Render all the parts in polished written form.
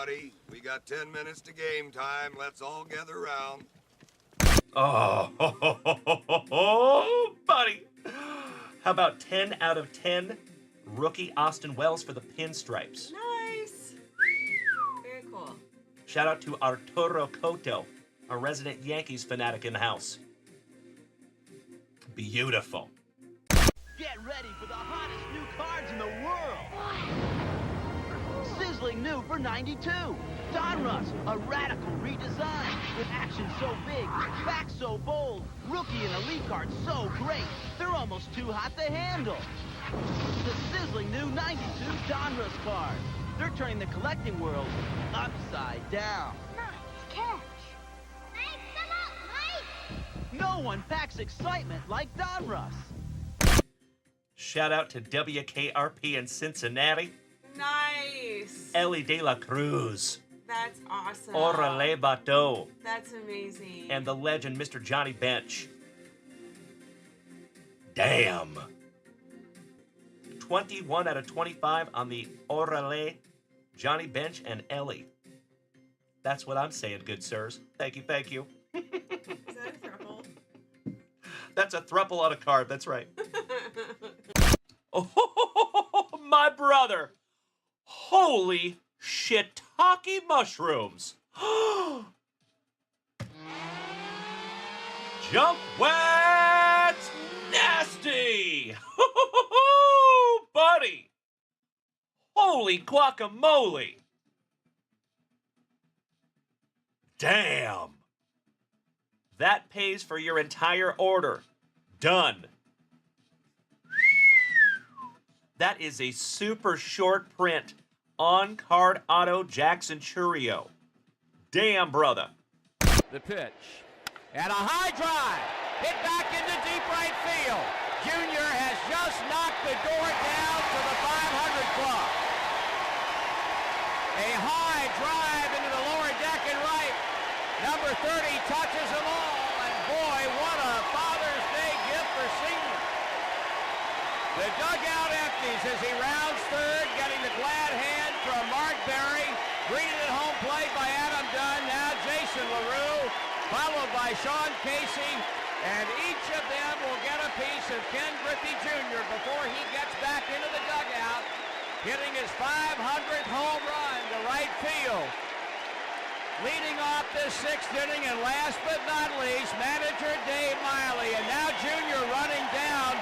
everybody. We got 10 minutes to game time. Let's all gather around. Oh, buddy. How about 10 out of 10 rookie Austin Wells for the pinstripes? Nice. Very cool. Shout out to Arturo Cotto, a resident Yankees fanatic in the house. Beautiful. Get ready for the hottest new cards in the world. Sizzling new for 92. Donruss, a radical redesign with action so big, facts so bold, rookie and elite cards so great, they're almost too hot to handle. The sizzling new 92 Donruss cards. They're turning the collecting world upside down. Nice catch. Thanks a lot, Mike. No one packs excitement like Donruss. Shout out to WKRP in Cincinnati. Nice. Ellie De La Cruz. That's awesome. Orale Bateau. That's amazing. And the legend, Mr. Johnny Bench. Damn. 21 out of 25 on the Orale, Johnny Bench, and Ellie. That's what I'm saying, good sirs. Thank you, thank you. Is that a throuple? That's a thruple on a card, that's right. Oh, my brother. Holy shiitake mushrooms. Junkwax nasty. Buddy. Holy guacamole. Damn. That pays for your entire order. Done. That is a super short print on-card auto Jackson Churio. Damn, brother. The pitch. And a high drive. Hit back into deep right field. Junior has just knocked the door down to the 500 club. A high drive into the lower deck and right. Number 30 touches them all. And boy, what a Father's Day gift for Senior. The dugout empties as he rounds third, getting the glad hand from Mark Berry. Greeted at home plate by Adam Dunn. Now Jason LaRue, followed by Sean Casey. And each of them will get a piece of Ken Griffey Jr. before he gets back into the dugout, hitting his 500th home run to right field. Leading off this sixth inning, and last but not least, manager Dave Miley. And now Junior running down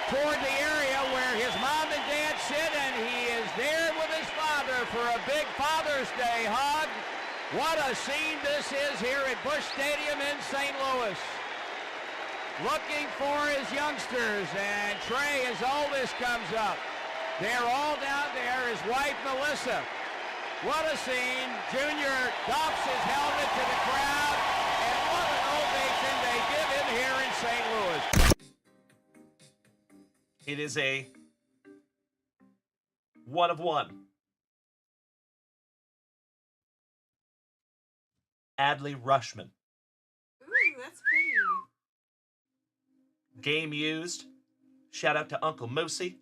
toward the area where his mom and dad sit, and he is there with his father for a big Father's Day hug. What a scene this is here at Busch Stadium in St. Louis. Looking for his youngsters, and Trey, his oldest, comes up. They're all down there, his wife Melissa. What a scene. Junior doffs his helmet to the crowd, and what an ovation they give him here in St. Louis. It is a 1 of 1. Adley Rushman. Ooh, that's pretty. Game used. Shout out to Uncle Moosey.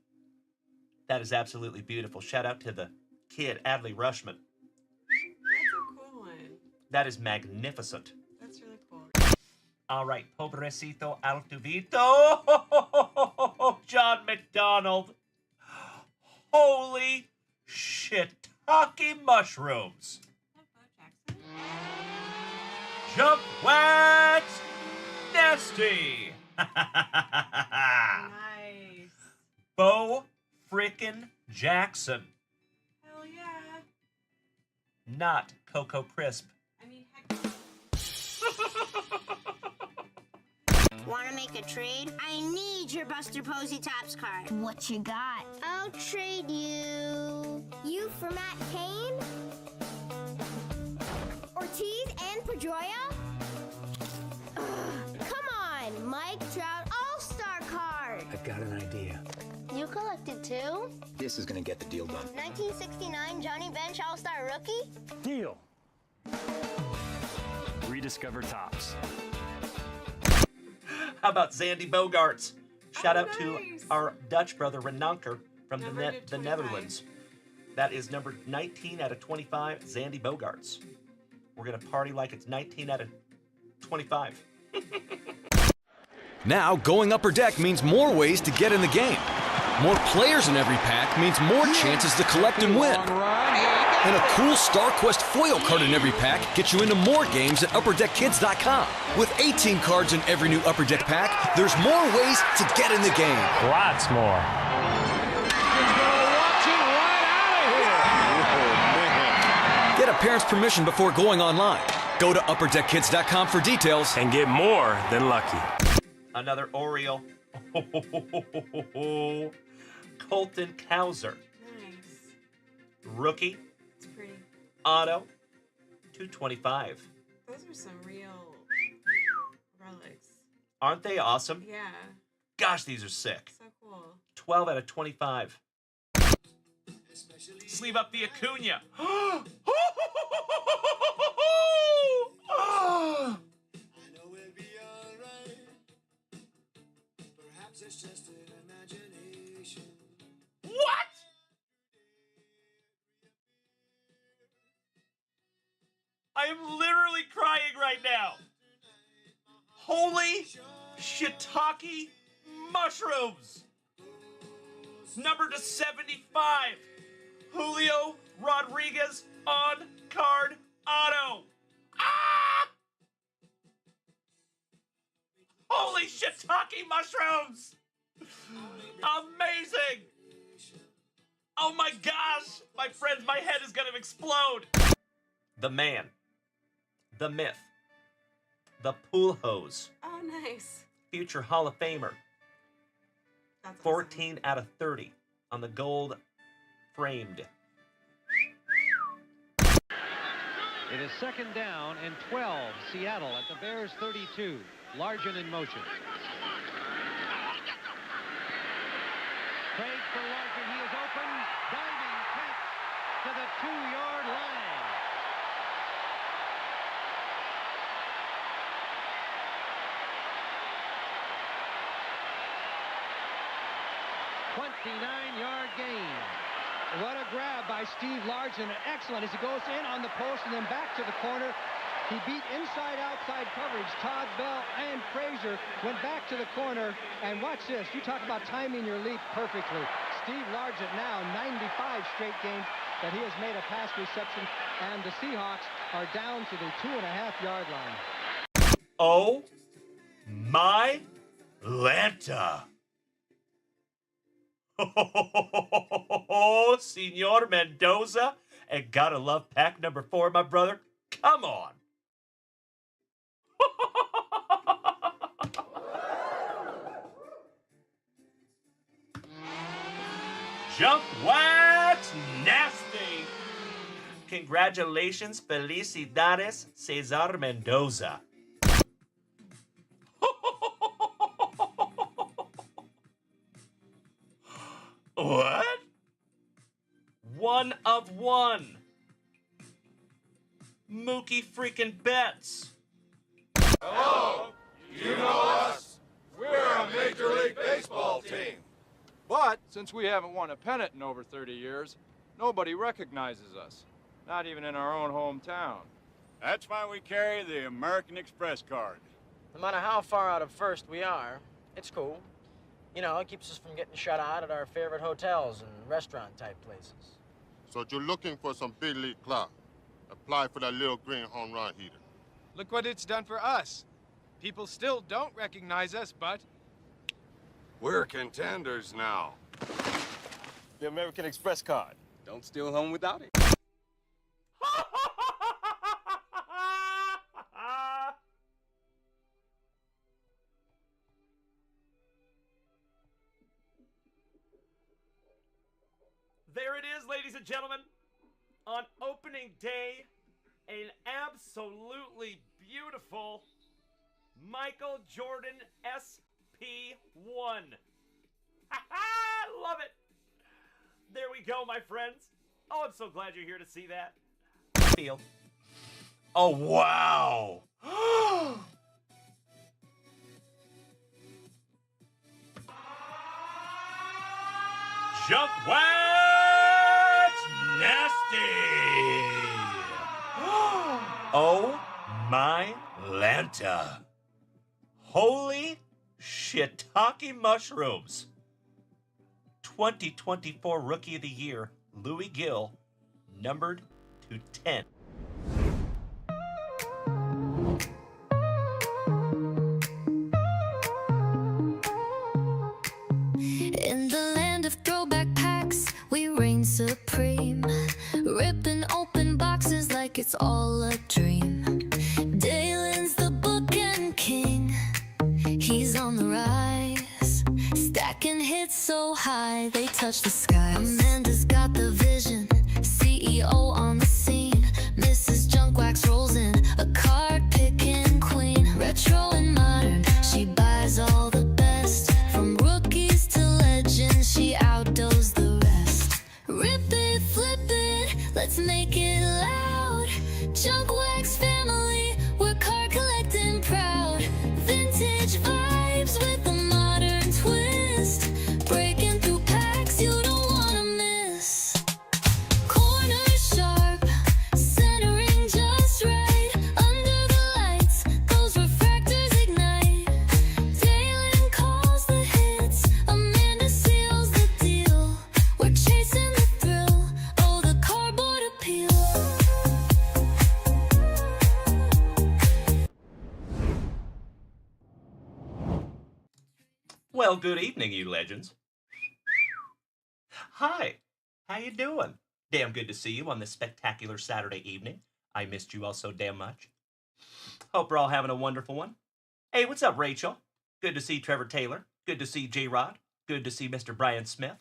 That is absolutely beautiful. Shout out to the kid, Adley Rushman. That's a cool one. That is magnificent. That's really cool. All right, pobrecito Altuvito. John McDonald. Holy shiitake mushrooms. Is that Bo Jackson? Junkwax nasty. Nice. Bo frickin' Jackson. Hell yeah. Not Cocoa Crisp. I mean, heck. Want to make a trade? I need your Buster Posey Tops card. What you got? I'll trade you. You for Matt Cain? Ortiz and Pedroia? Come on, Mike Trout All-Star card. I've got an idea. You collected two? This is gonna get the deal done. 1969 Johnny Bench All-Star rookie? Deal. Rediscover Tops. How about Zandy Bogarts? Shout out nice. to our Dutch brother Renanker from Numbered at the 25. Netherlands. That is number 19 out of 25, Zandy Bogarts. We're going to party like it's 19 out of 25. Now, going upper deck means more ways to get in the game. More players in every pack means more chances to collect and win. And a cool Star Quest foil card in every pack gets you into more games at UpperDeckKids.com. With 18 cards in every new Upper Deck pack, there's more ways to get in the game. Lots more. Get a parent's permission before going online. Go to UpperDeckKids.com for details. And get more than lucky. Another Oriole. Colton Cowser. Nice. Rookie. It's pretty. Auto. 225. Those are some real relics. Aren't they awesome? Yeah. Gosh, these are sick. So cool. 12 out of 25. Sleeve up the Acuna. What? I am literally crying right now. Holy shiitake mushrooms. Number to 75. Julio Rodriguez on card auto. Ah! Holy shiitake mushrooms! Amazing! Oh my gosh! My friends, my head is gonna explode! The man. The myth. The pool hose. Oh, nice. Future Hall of Famer. That's 14 out of 30 on the gold framed. It is second down and 12. Seattle at the Bears 32. Largen in motion. Craig for Largen. He is open. Diving catch to the 2-yard line. .29-yard gain. What a grab by Steve Largen. Excellent as he goes in on the post and then back to the corner. He beat inside-outside coverage. Todd Bell and Frazier went back to the corner. And watch this. You talk about timing your leap perfectly. Steve Largen now 95 straight games that he has made a pass reception. And the Seahawks are down to the 2.5-yard line. Oh my Lanta. Oh, Senor Mendoza. And gotta love pack number 4, my brother. Come on. Junkwax nasty. Congratulations, felicidades, Cesar Mendoza. What? 1 of 1. Mookie freaking Betts. Hello, you know us? We're a Major League Baseball team. But since we haven't won a pennant in over 30 years, nobody recognizes us, not even in our own hometown. That's why we carry the American Express card. No matter how far out of first we are, it's cool. You know, it keeps us from getting shut out at our favorite hotels and restaurant-type places. So you're looking for some big league clout. Apply for that little green home run heater. Look what it's done for us. People still don't recognize us, but We're contenders now. The American Express card. Don't steal home without it. There it is, ladies and gentlemen. On opening day, an absolutely beautiful Michael Jordan SP1. Love it. There we go, my friends. Oh, I'm so glad you're here to see that. Feel. Oh, wow. Junkwax nasty. Oh my Lanta. Holy shiitake mushrooms. 2024 Rookie of the Year, Louis Gill, numbered to 10. In the land of throwback packs, we reign supreme, ripping open boxes like it's all a dream. Dalen's the bookend king, he's on the rise, stacking hits so high they touch the sky. Amanda's got the vision, CEO on the scene. Mrs. Junkwax rolls in, a card-picking queen. Retro and modern, she buys all the best. From rookies to legends, she outdoes the rest. Rip it, flip it, let's make it loud. Junkwax family, we're card collecting proud. Vintage vibes with a modern twist. Breaking through packs you don't wanna miss. Corners sharp, centering just right. Under the lights, those refractors ignite. Dalen calls the hits, Amanda seals the deal. We're chasing the thrill, oh the cardboard appeal. Well, good evening, you legends. Hi, how you doing? Damn good to see you on this spectacular Saturday evening. I missed you all so damn much. Hope we're all having a wonderful one. Hey, what's up, Rachel? Good to see Trevor Taylor. Good to see J-Rod. Good to see Mr. Brian Smith.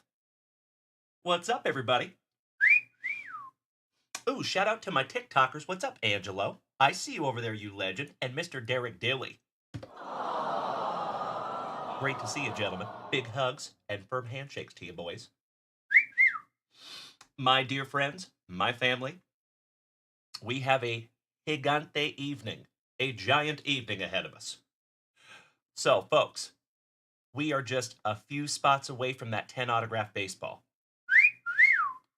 What's up, everybody? Ooh, shout out to my TikTokers. What's up, Angelo? I see you over there, you legend. And Mr. Derek Dilly. Great to see you, gentlemen. Big hugs and firm handshakes to you, boys. My dear friends, my family, we have a gigante evening, a giant evening ahead of us. So, folks, we are just a few spots away from that 10 autograph baseball.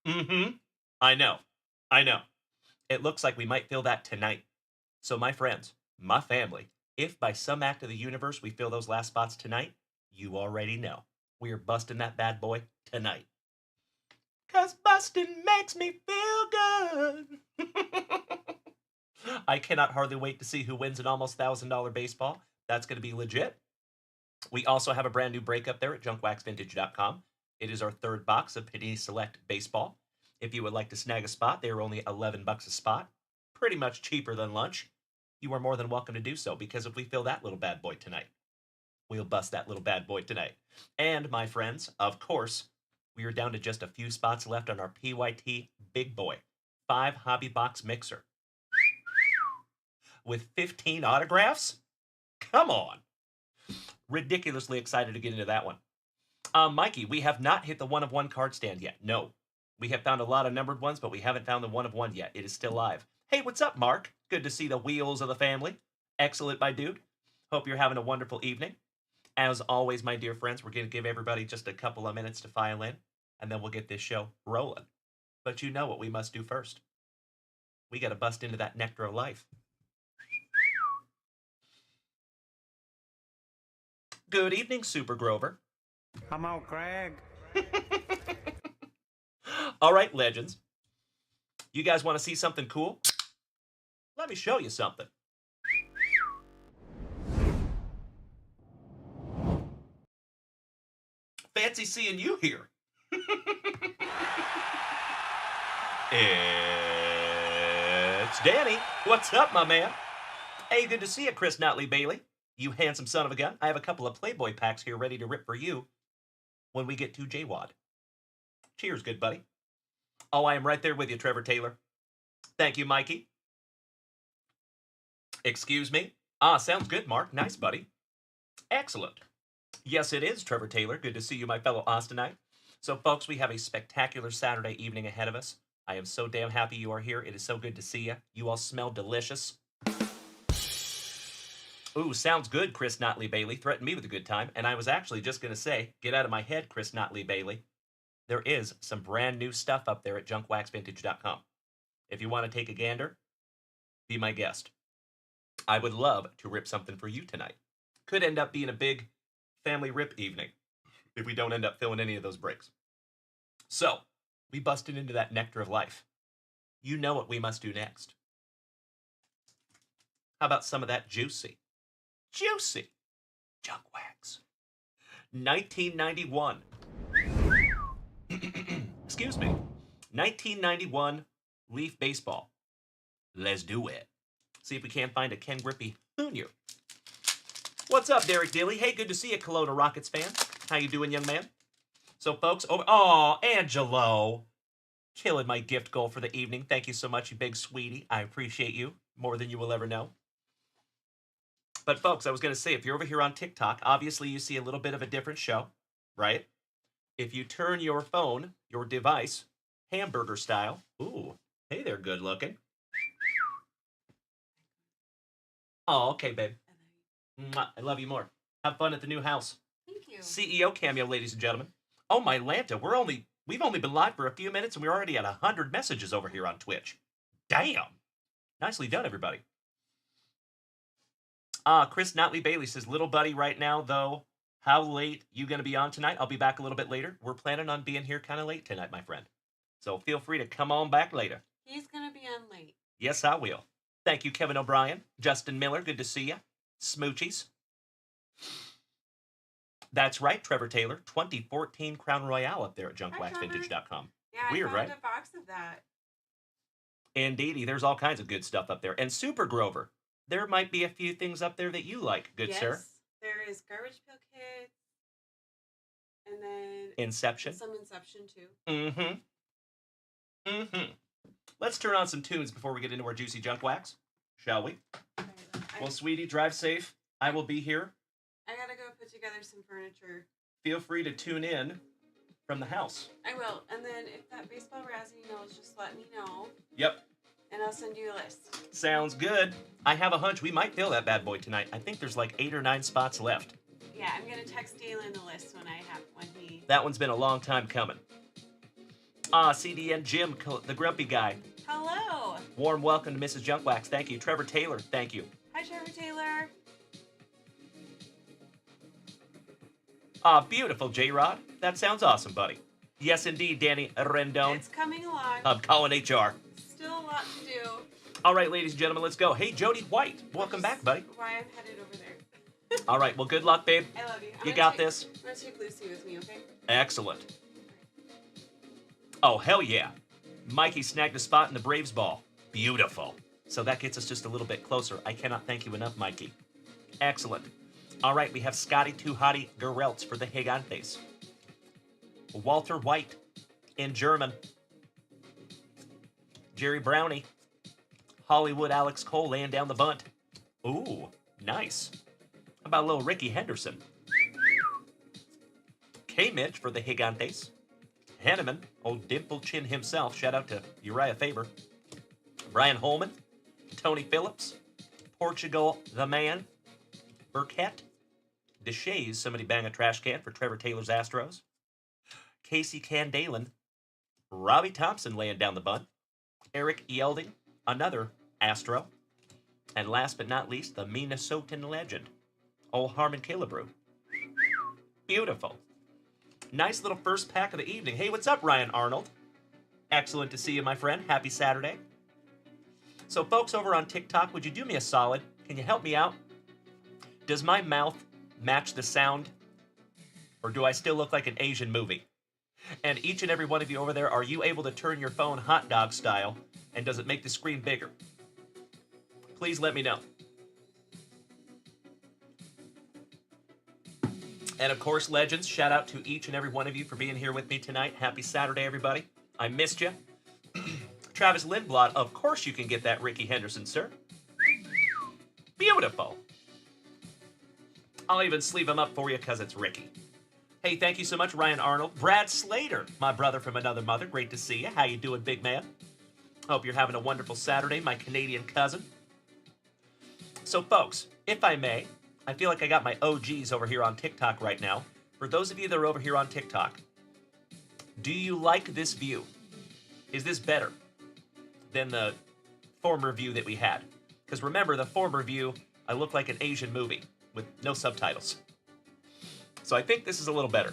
I know. It looks like we might fill that tonight. So, my friends, my family, if by some act of the universe we fill those last spots tonight, you already know. We are busting that bad boy tonight. 'Cause busting makes me feel good. I cannot hardly wait to see who wins an almost $1,000 baseball. That's going to be legit. We also have a brand new breakup there at junkwaxvintage.com. It is our third box of Panini Select Baseball. If you would like to snag a spot, they are only $11 a spot. Pretty much cheaper than lunch. You are more than welcome to do so, because if we fill that little bad boy tonight, we'll bust that little bad boy tonight. And, my friends, of course, we are down to just a few spots left on our PYT Big Boy 5 hobby box mixer. With 15 autographs? Come on. Ridiculously excited to get into that one. Mikey, we have not hit the 1-of-1 card stand yet. No. We have found a lot of numbered ones, but we haven't found the 1-of-1 yet. It is still live. Hey, what's up, Mark? Good to see the wheels of the family. Excellent, my dude. Hope you're having a wonderful evening. As always, my dear friends, we're going to give everybody just a couple of minutes to file in, and then we'll get this show rolling. But you know what we must do first. We got to bust into that nectar of life. Good evening, Super Grover. Come on, Craig. All right, legends. You guys want to see something cool? Let me show you something. Fancy seeing you here. It's Danny. What's up, my man? Hey, good to see you, Chris Notley Bailey. You handsome son of a gun. I have a couple of Playboy packs here ready to rip for you when we get to JWAD. Cheers, good buddy. Oh, I am right there with you, Trevor Taylor. Thank you, Mikey. Excuse me? Sounds good, Mark. Nice, buddy. Excellent. Yes, it is, Trevor Taylor. Good to see you, my fellow Austinite. So, folks, we have a spectacular Saturday evening ahead of us. I am so damn happy you are here. It is so good to see you. You all smell delicious. Ooh, sounds good, Chris Notley Bailey. Threatened me with a good time. And I was actually just going to say, get out of my head, Chris Notley Bailey. there is some brand new stuff up there at junkwaxvintage.com. If you want to take a gander, be my guest. I would love to rip something for you tonight. Could end up being a big family rip evening if we don't end up filling any of those breaks. So, we busted into that nectar of life. You know what we must do next. How about some of that juicy junk wax? 1991. Excuse me. 1991 Leaf Baseball. Let's do it. See if we can't find a Ken Griffey Jr. What's up, Derek Dilly? Hey, good to see you, Kelowna Rockets fan. How you doing, young man? So, folks, Angelo. Killing my gift goal for the evening. Thank you so much, you big sweetie. I appreciate you more than you will ever know. But, folks, I was going to say, if you're over here on TikTok, obviously you see a little bit of a different show, right? If you turn your phone, your device, hamburger style. Ooh, hey there, good looking. Oh, okay, babe. Mwah, I love you more. Have fun at the new house. Thank you. CEO cameo, ladies and gentlemen. Oh, my Lanta, we've only been live for a few minutes and we're already at 100 messages over here on Twitch. Damn. Nicely done, everybody. Chris Notley Bailey says, little buddy right now, though, how late you going to be on tonight? I'll be back a little bit later. We're planning on being here kind of late tonight, my friend. So feel free to come on back later. He's going to be on late. Yes, I will. Thank you, Kevin O'Brien. Justin Miller, good to see you. Smoochies. That's right, Trevor Taylor. 2014 Crown Royale up there at junkwaxvintage.com. Yeah, Weird, I found right? a box of that. Indeedy, there's all kinds of good stuff up there. And Super Grover, there might be a few things up there that you like, good sir. Yes, there is Garbage Pail Kids. And then... Inception. Some Inception, too. Let's turn on some tunes before we get into our juicy junk wax, shall we? Well, sweetie, drive safe. I will be here. I gotta go put together some furniture. Feel free to tune in from the house. I will. And then if that baseball Razzie knows, just let me know. Yep. And I'll send you a list. Sounds good. I have a hunch we might fill that bad boy tonight. I think there's like 8 or 9 spots left. Yeah, I'm gonna text Dalen the list when he... That one's been a long time coming. CDN Jim, the grumpy guy. Hello. Warm welcome to Mrs. Junkwax. Thank you. Trevor Taylor, thank you. Hi, Trevor Taylor. Beautiful, J-Rod. That sounds awesome, buddy. Yes, indeed, Danny Rendon. It's coming along. I'm calling HR. Still a lot to do. All right, ladies and gentlemen, let's go. Hey, Jody White. Welcome back, buddy. Why I'm headed over there. All right, well, good luck, babe. I love you. You got this? I'm going to take Lucy with me, okay? Excellent. Oh, hell yeah. Mikey snagged a spot in the Braves ball. Beautiful. So that gets us just a little bit closer. I cannot thank you enough, Mikey. Excellent. All right, we have Scotty Too Hottie Gerelts for the Gigantes. Walter White in German. Jerry Brownie. Hollywood Alex Cole laying down the bunt. Ooh, nice. How about a little Ricky Henderson? K-Mitch for the Gigantes. Hanneman, old Dimple Chin himself. Shout out to Uriah Faber. Brian Holman. Tony Phillips. Portugal the Man. Burkett. Deshays, somebody bang a trash can for Trevor Taylor's Astros. Casey Candalen. Robbie Thompson laying down the bunt. Eric Yelding, another Astro. And last but not least, the Minnesotan legend, old Harmon Killebrew. Beautiful. Nice little first pack of the evening. Hey, what's up, Ryan Arnold? Excellent to see you, my friend. Happy Saturday. So, folks over on TikTok, would you do me a solid? Can you help me out? Does my mouth match the sound? Or do I still look like an Asian movie? And each and every one of you over there, are you able to turn your phone hot dog style? And does it make the screen bigger? Please let me know. And of course, legends, shout out to each and every one of you for being here with me tonight. Happy Saturday, everybody. I missed you. Travis Lindblad, of course you can get that Ricky Henderson, sir. Beautiful. I'll even sleeve him up for you because it's Ricky. Hey, thank you so much, Ryan Arnold. Brad Slater, my brother from another mother. Great to see you. How you doing, big man? Hope you're having a wonderful Saturday, my Canadian cousin. So, folks, if I may, I feel like I got my OGs over here on TikTok right now. For those of you that are over here on TikTok, Do you like this view? Is this better than the former view that we had? Because remember, the former view, I look like an Asian movie with no subtitles. So I think this is a little better.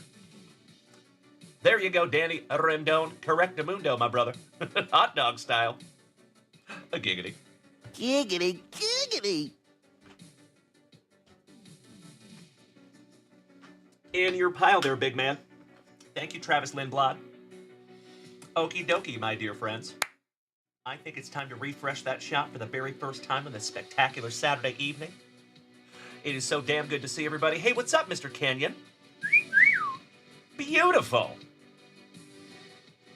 There you go, Danny Rendon. Correctamundo, my brother. Hot dog style. A giggity. Giggity, giggity. In your pile there, big man. Thank you, Travis Lindblad. Okie dokie, my dear friends. I think it's time to refresh that shop for the very first time on this spectacular Saturday evening. It is so damn good to see everybody. Hey, what's up, Mr. Kenyon? Beautiful.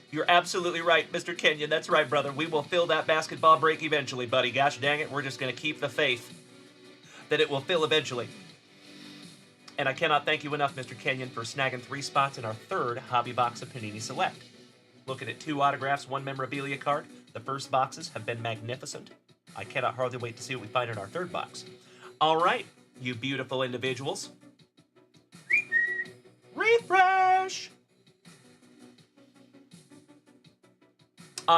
You're absolutely right, Mr. Kenyon. That's right, brother. We will fill that basketball break eventually, buddy. Gosh dang it, we're just going to keep the faith that it will fill eventually. And I cannot thank you enough, Mr. Kenyon, for snagging 3 spots in our 3rd hobby box of Panini Select. Looking at 2 autographs, 1 memorabilia card. The first boxes have been magnificent. I cannot hardly wait to see what we find in our 3rd box. All right, you beautiful individuals. Refresh!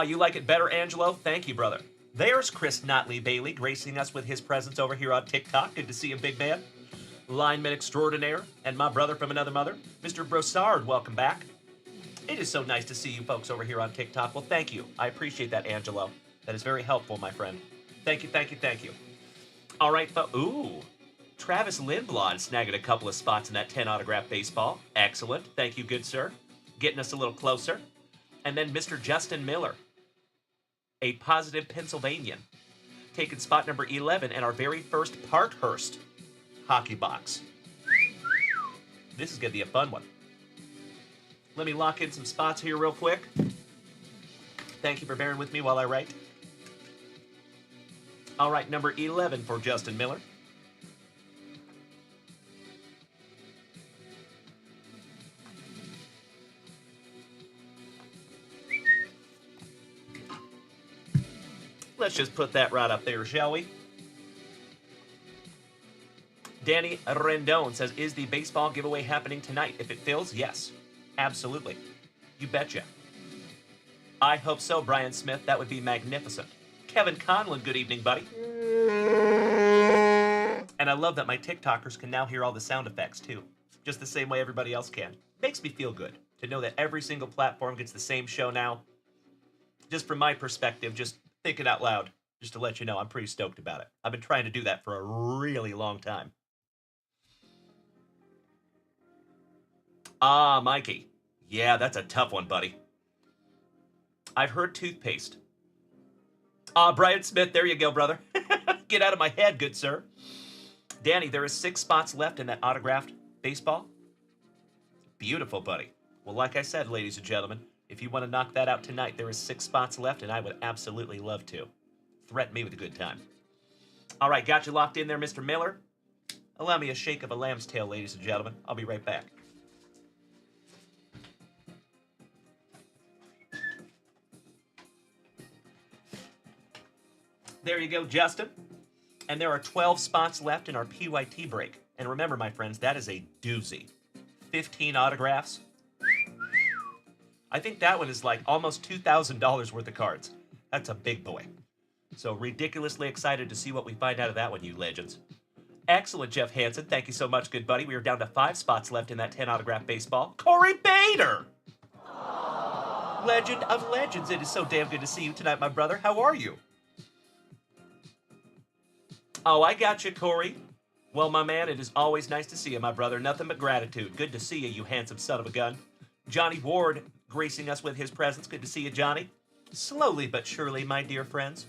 You like it better, Angelo? Thank you, brother. There's Chris Notley Bailey gracing us with his presence over here on TikTok. Good to see you, big man. Lineman extraordinaire, and my brother from another mother, Mr. Brossard, welcome back. It is so nice to see you folks over here on TikTok. Well, thank you. I appreciate that, Angelo. That is very helpful, my friend. Thank you, thank you, thank you. All right, ooh. Travis Lindblad snagging a couple of spots in that 10 autograph baseball. Excellent. Thank you, good sir. Getting us a little closer. And then Mr. Justin Miller, a positive Pennsylvanian, taking spot number 11 in our very first Parkhurst hockey box. This is going to be a fun one. Let me lock in some spots here real quick. Thank you for bearing with me while I write. All right, number 11 for Justin Miller. Let's just put that right up there, shall we? Danny Rendon says, is the baseball giveaway happening tonight? If it fills, yes. Absolutely. You betcha. I hope so, Brian Smith. That would be magnificent. Kevin Conlon, good evening, buddy. And I love that my TikTokers can now hear all the sound effects, too. Just the same way everybody else can. Makes me feel good to know that every single platform gets the same show now. Just from my perspective, just thinking out loud, just to let you know, I'm pretty stoked about it. I've been trying to do that for a really long time. Ah, Mikey. Yeah, that's a tough one, buddy. I've heard toothpaste. Ah, Brian Smith, there you go, brother. Get out of my head, good sir. Danny, there is 6 spots left in that autographed baseball. Beautiful, buddy. Well, like I said, ladies and gentlemen, if you want to knock that out tonight, there is 6 spots left, and I would absolutely love to. Threaten me with a good time. All right, got you locked in there, Mr. Miller. Allow me a shake of a lamb's tail, ladies and gentlemen. I'll be right back. There you go, Justin. And there are 12 spots left in our PYT break. And remember, my friends, that is a doozy. 15 autographs. I think that one is like almost $2,000 worth of cards. That's a big boy. So ridiculously excited to see what we find out of that one, you legends. Excellent, Jeff Hansen. Thank you so much, good buddy. We are down to 5 spots left in that 10 autograph baseball. Corey Bader! Legend of legends. It is so damn good to see you tonight, my brother. How are you? Oh, I got you, Corey. Well, my man, it is always nice to see you, my brother. Nothing but gratitude. Good to see you, you handsome son of a gun. Johnny Ward gracing us with his presence. Good to see you, Johnny. Slowly but surely, my dear friends.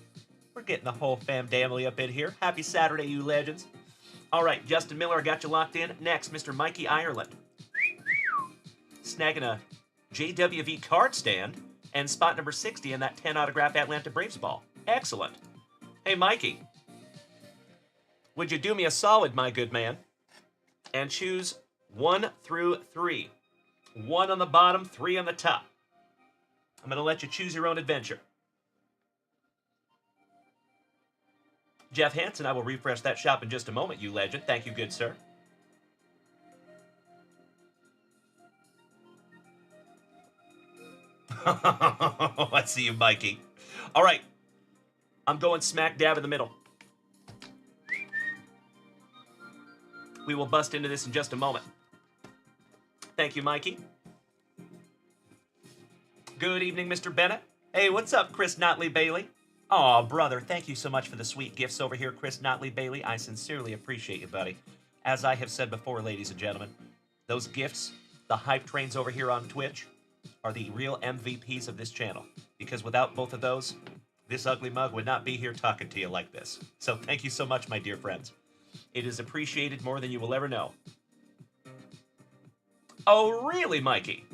We're getting the whole family up in here. Happy Saturday, you legends. All right, Justin Miller, I got you locked in. Next, Mr. Mikey Ireland. Snagging a JWV card stand and spot number 60 in that 10 autograph Atlanta Braves ball. Excellent. Hey, Mikey. Would you do me a solid, my good man, and choose 1 through 3. 1 on the bottom, 3 on the top. I'm going to let you choose your own adventure. Jeff Hansen, I will refresh that shop in just a moment, you legend. Thank you, good sir. I see you, Mikey. All right. I'm going smack dab in the middle. We will bust into this in just a moment. Thank you, Mikey. Good evening, Mr. Bennett. Hey, what's up, Chris Notley Bailey? Aw, brother, thank you so much for the sweet gifts over here, Chris Notley Bailey. I sincerely appreciate you, buddy. As I have said before, ladies and gentlemen, those gifts, the hype trains over here on Twitch, are the real MVPs of this channel. Because without both of those, this ugly mug would not be here talking to you like this. So thank you so much, my dear friends. It is appreciated more than you will ever know. Oh, really, Mikey?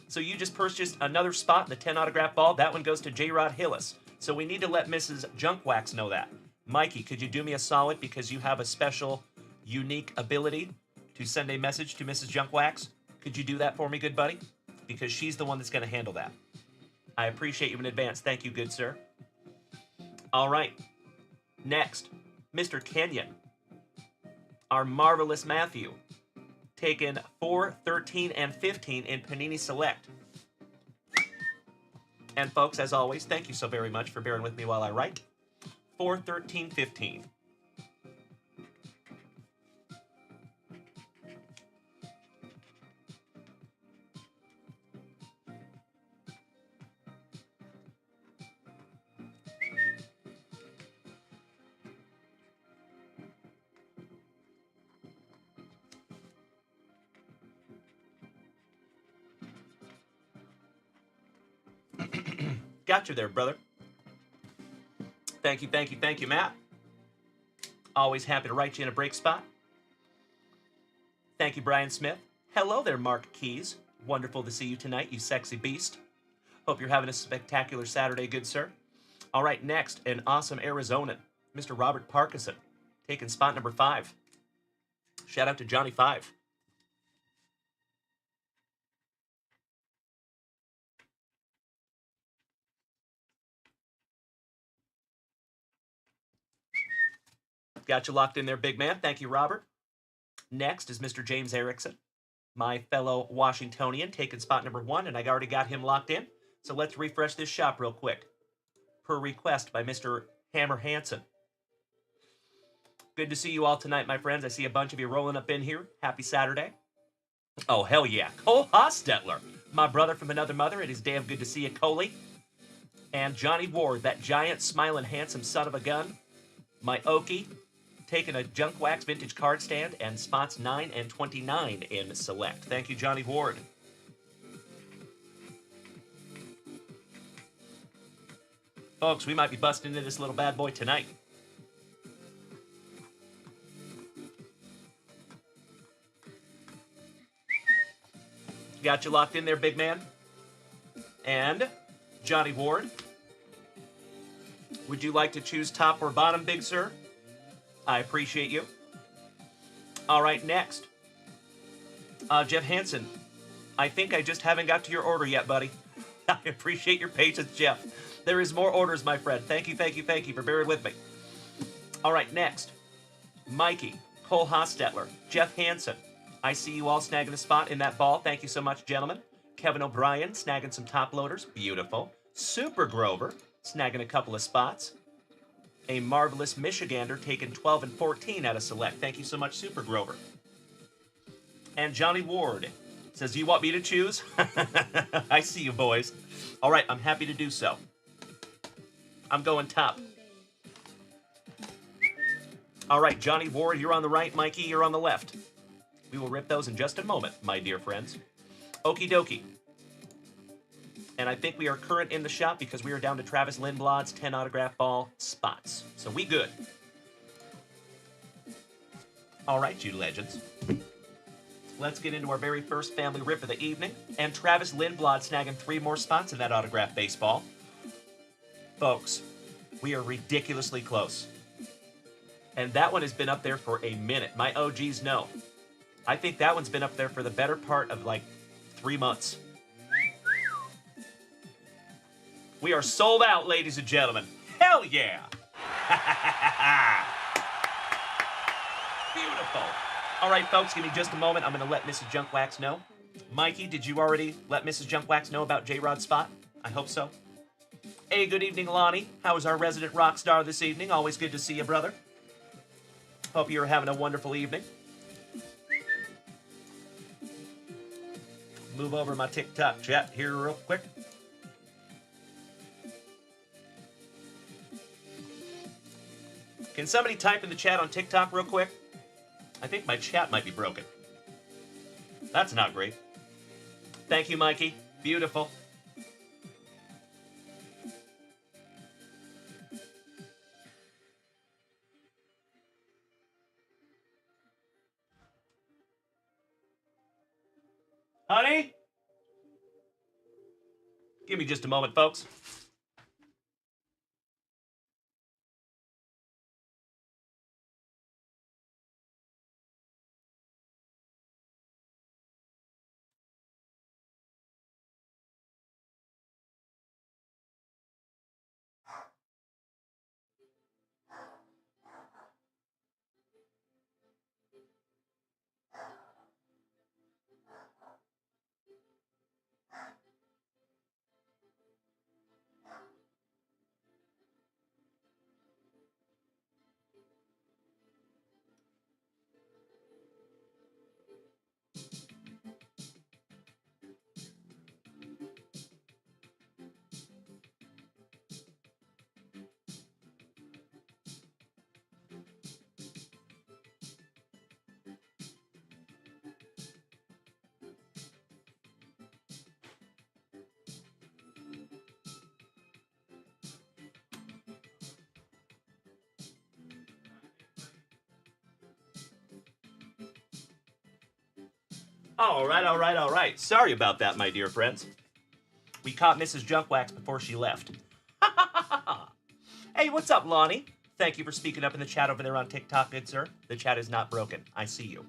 So you just purchased another spot in the 10 autograph ball. That one goes to J-Rod Hillis. So we need to let Mrs. Junkwax know that. Mikey, could you do me a solid because you have a special, unique ability to send a message to Mrs. Junkwax? Could you do that for me, good buddy? Because she's the one that's going to handle that. I appreciate you in advance. Thank you, good sir. All right. Next, Mr. Kenyon. Our marvelous Matthew. Taken 4, 13, and 15 in Panini Select. And folks, as always, thank you so very much for bearing with me while I write. 4, 13, 15. Got you there, brother. Thank you, Matt. Always happy to write you in a break spot. Thank you, Brian Smith. Hello there, Mark Keys. Wonderful to see you tonight, you sexy beast. Hope you're having a spectacular Saturday, good sir. All right, next, an awesome Arizonan, Mr. Robert Parkinson, taking spot number 5. Shout out to Johnny 5. Got you locked in there, big man. Thank you, Robert. Next is Mr. James Erickson, my fellow Washingtonian, taking spot number 1, and I already got him locked in. So let's refresh this shop real quick. Per request by Mr. Hammer Hansen. Good to see you all tonight, my friends. I see a bunch of you rolling up in here. Happy Saturday. Oh, hell yeah. Cole Hostetler, my brother from another mother. It is damn good to see you, Coley. And Johnny Ward, that giant, smiling, handsome son of a gun. My Okie, taking a Junkwax vintage card stand, and spots 9 and 29 in Select. Thank you, Johnny Ward. Folks, we might be busting into this little bad boy tonight. Got you locked in there, big man. And Johnny Ward, would you like to choose top or bottom, big sir? I appreciate you. All right, next. Jeff Hansen, I think I just haven't got to your order yet, buddy. I appreciate your patience, Jeff. There is more orders, my friend. Thank you for bearing with me. All right, next. Mikey, Cole Hostetler, Jeff Hansen. I see you all snagging a spot in that ball. Thank you so much, gentlemen. Kevin O'Brien, snagging some top loaders. Beautiful. Super Grover, snagging a couple of spots. A marvelous Michigander, taking 12 and 14 out of Select. Thank you so much, Super Grover. And Johnny Ward says, you want me to choose? I see you, boys. All right, I'm happy to do so. I'm going top. All right, Johnny Ward, you're on the right. Mikey, you're on the left. We will rip those in just a moment, my dear friends. Okie dokie. And I think we are current in the shop because we are down to Travis Lindblad's 10 autograph ball spots. So we good. All right, you legends. Let's get into our very first family rip of the evening. And Travis Lindblad snagging 3 more spots in that autograph baseball. Folks, we are ridiculously close. And that one has been up there for a minute. My OGs know. I think that one's been up there for the better part of like 3 months. We are sold out, ladies and gentlemen. Hell yeah! Beautiful. All right, folks, give me just a moment. I'm going to let Mrs. Junkwax know Mikey, did you already let Mrs. Junkwax know about J-Rod's spot? I hope so. Hey, good evening, Lonnie. How is our resident rock star this evening? Always good to see you, brother. Hope you're having a wonderful evening. Move over my TikTok chat here real quick. Can somebody type in the chat on TikTok real quick? I think my chat might be broken. That's not great. Thank you, Mikey. Beautiful. Honey? Give me just a moment, folks. All right. Sorry about that, my dear friends. We caught Mrs. Junkwax before she left. Hey, what's up, Lonnie? Thank you for speaking up in the chat over there on TikTok, good sir. The chat is not broken. I see you.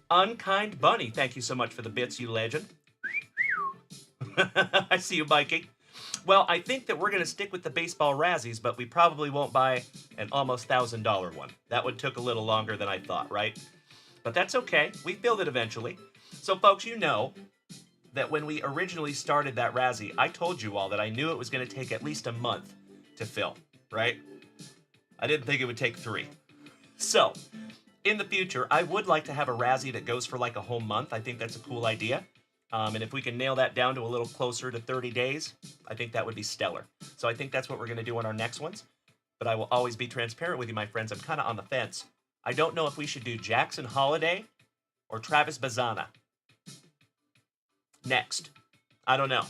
Unkind Bunny, thank you so much for the bits, you legend. I see you, Mikey. Well, I think that we're going to stick with the baseball Razzies, but we probably won't buy an almost $1,000 one. That one took a little longer than I thought, right? But that's okay. We filled it eventually. So, folks, you know that when we originally started that Razzie, I told you all that I knew it was going to take at least a month to fill, right? I didn't think it would take 3. So, in the future, I would like to have a Razzie that goes for like a whole month. I think that's a cool idea. And if we can nail that down to a little closer to 30 days, I think that would be stellar. So I think that's what we're going to do on our next ones. But I will always be transparent with you, my friends. I'm kind of on the fence. I don't know if we should do Jackson Holiday or Travis Bazzana next. I don't know.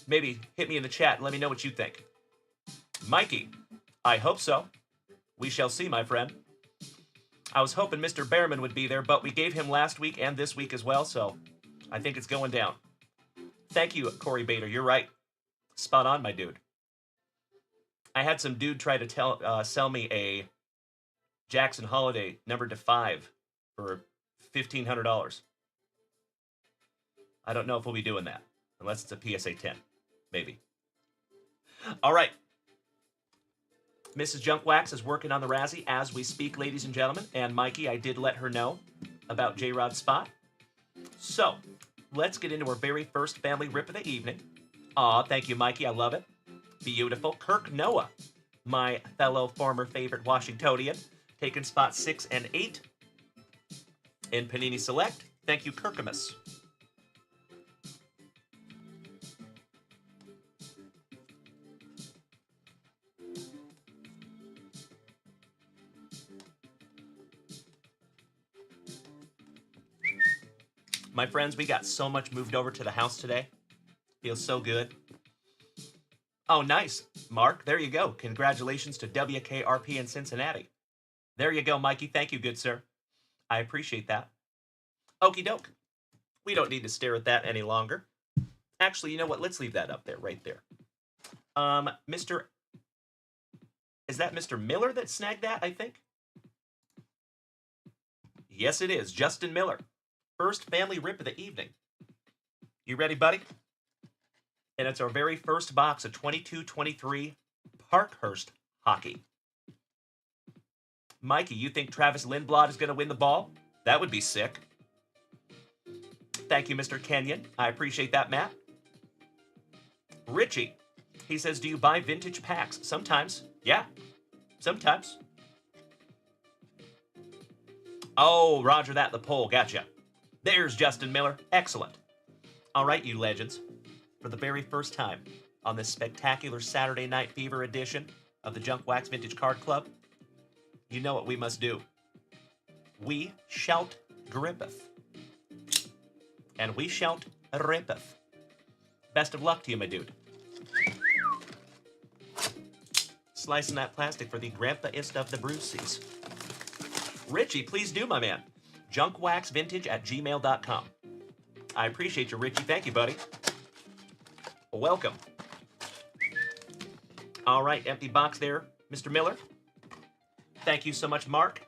Maybe hit me in the chat and let me know what you think. Mikey, I hope so. We shall see, my friend. I was hoping Mr. Behrman would be there, but we gave him last week and this week as well, so I think it's going down. Thank you, Corey Bader. You're right. Spot on, my dude. I had some dude try to sell me a Jackson Holiday numbered to 5 for $1,500. I don't know if we'll be doing that, unless it's a PSA 10. Maybe. All right. Mrs. Junkwax is working on the Razzie as we speak, ladies and gentlemen. And Mikey, I did let her know about J-Rod's spot. So, let's get into our very first family rip of the evening. Aw, thank you, Mikey. I love it. Beautiful. Kirk Noah, my fellow former favorite Washingtonian, taking spots 6 and 8 in Panini Select. Thank you, Kirkamus. My friends, we got so much moved over to the house today. Feels so good. Oh, nice. Mark, there you go. Congratulations to WKRP in Cincinnati. There you go, Mikey. Thank you, good sir. I appreciate that. Okie doke. We don't need to stare at that any longer. Actually, you know what? Let's leave that up there, right there. Is that Mr. Miller that snagged that, I think? Yes, it is. Justin Miller. First family rip of the evening. You ready, buddy? And it's our very first box of 22-23 Parkhurst hockey. Mikey, you think Travis Lindblad is going to win the ball? That would be sick. Thank you, Mr. Kenyon. I appreciate that, Matt. Richie, he says, do you buy vintage packs? Sometimes. Yeah, sometimes. Oh, roger that, the poll. Gotcha. There's Justin Miller. Excellent. All right, you legends. For the very first time on this spectacular Saturday Night Fever edition of the Junkwax Vintage Card Club, you know what we must do. We shout grippeth. And we shout rippeth. Best of luck to you, my dude. Slicing that plastic for the grandpa-ist of the Bruceys. Richie, please do, my man. junkwaxvintage@gmail.com. I appreciate you, Richie. Thank you, buddy. Welcome. All right, empty box there, Mr. Miller. Thank you so much, Mark.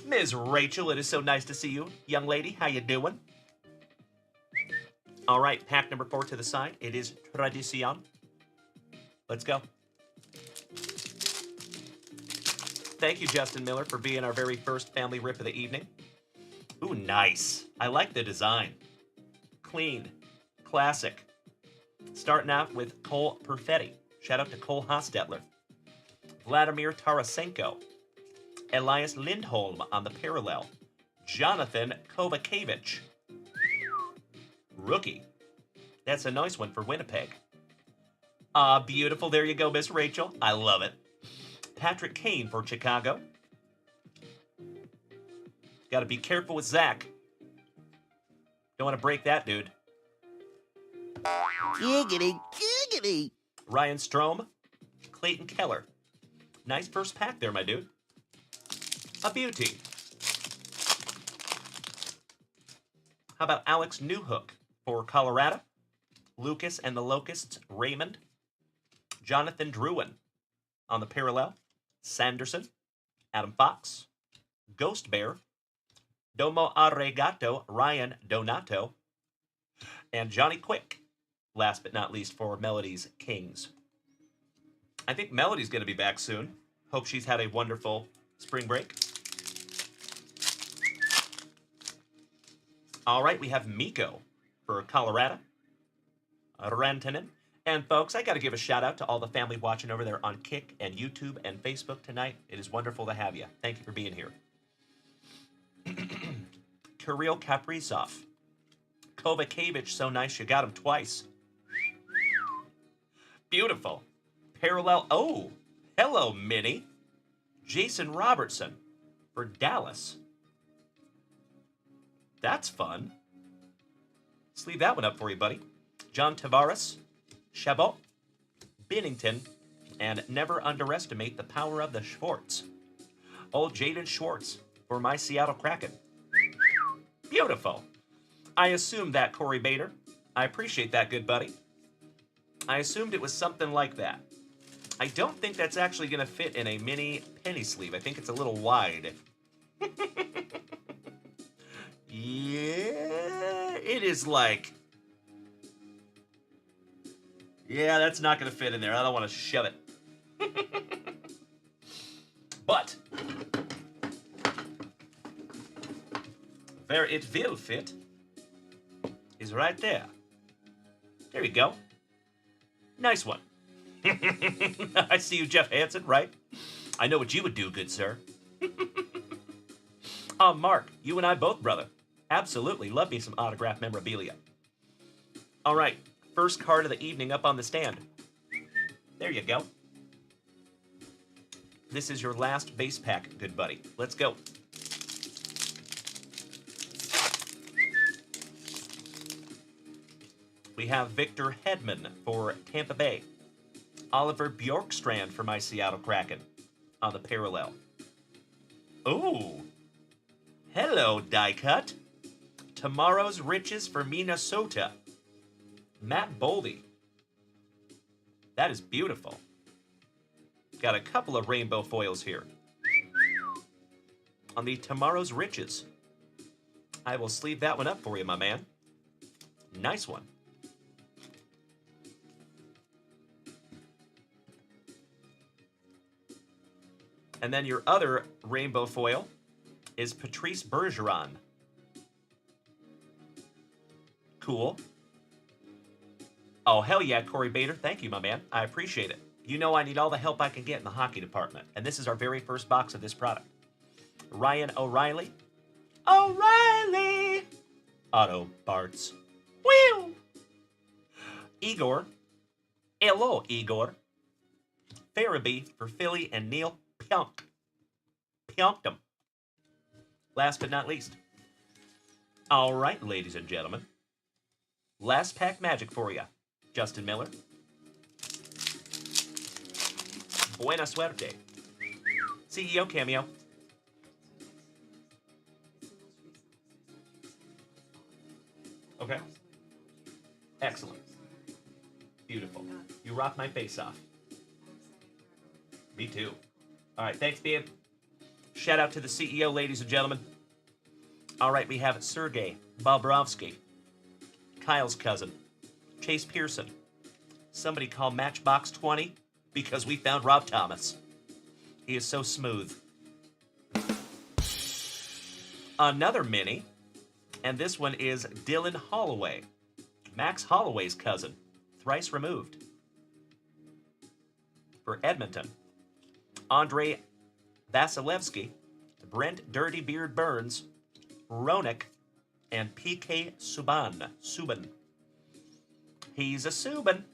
Ms. Rachel, it is so nice to see you. Young lady, how you doing? All right, pack number 4 to the side. It is Tradicion. Let's go. Thank you, Justin Miller, for being our very first family rip of the evening. Ooh, nice. I like the design. Clean. Classic. Starting out with Cole Perfetti. Shout out to Cole Hostetler. Vladimir Tarasenko. Elias Lindholm on the parallel. Jonathan Kovacevic. Rookie. That's a nice one for Winnipeg. Beautiful. There you go, Miss Rachel. I love it. Patrick Kane for Chicago. Got to be careful with Zach. Don't want to break that, dude. Giggity, giggity. Ryan Strome. Clayton Keller. Nice first pack there, my dude. A beauty. How about Alex Newhook for Colorado? Lucas and the Locusts, Raymond. Jonathan Druin on the parallel. Sanderson. Adam Fox. Ghost Bear. Domo Arregato, Ryan Donato. And Johnny Quick, last but not least, for Melody's Kings. I think Melody's going to be back soon. Hope she's had a wonderful spring break. All right, we have Miko for Colorado. Rantanen. And folks, I got to give a shout out to all the family watching over there on Kick and YouTube and Facebook tonight. It is wonderful to have you. Thank you for being here. Kirill Kaprizov. Kovacevic, so nice you got him twice. Beautiful. Parallel. Oh, hello, Minnie. Jason Robertson for Dallas. That's fun. Let's leave that one up for you, buddy. John Tavares, Chabot, Binnington, and never underestimate the power of the Schwartz. Old Jaden Schwartz for my Seattle Kraken. Beautiful. I assumed that, Corey Bader. I appreciate that, good buddy. I assumed it was something like that. I don't think that's actually going to fit in a mini penny sleeve. I think it's a little wide. Yeah, it is like... Yeah, that's not going to fit in there. I don't want to shove it. But... where it will fit is right there. There you go. Nice one. I see you, Jeff Hansen, right? I know what you would do, good sir. Mark, you and I both, brother. Absolutely. Love me some autographed memorabilia. All right. First card of the evening up on the stand. There you go. This is your last base pack, good buddy. Let's go. We have Victor Hedman for Tampa Bay. Oliver Bjorkstrand for my Seattle Kraken on the parallel. Ooh. Hello, die cut. Tomorrow's Riches for Minnesota. Matt Boldy. That is beautiful. Got a couple of rainbow foils here. On the Tomorrow's Riches. I will sleeve that one up for you, my man. Nice one. And then your other rainbow foil is Patrice Bergeron. Cool. Oh, hell yeah, Corey Bader. Thank you, my man. I appreciate it. You know I need all the help I can get in the hockey department, and this is our very first box of this product. Ryan O'Reilly. O'Reilly! Auto Parts. Whew! Igor. Hello, Igor. Farabee for Philly and Neil Pionk. Pionked him. Last but not least. All right, ladies and gentlemen. Last pack magic for you. Justin Miller. Buena suerte. CEO cameo. Okay. Excellent. Beautiful. You rock my face off. Me too. All right, thanks, babe. Shout out to the CEO, ladies and gentlemen. All right, we have Sergey Bobrovsky, Kyle's cousin, Chase Pearson. Somebody call Matchbox 20 because we found Rob Thomas. He is so smooth. Another mini, and this one is Dylan Holloway, Max Holloway's cousin, thrice removed. For Edmonton, Andrei Vasilevsky, Brent Dirty Beard Burns, Roenick, and PK Subban. He's a Subban.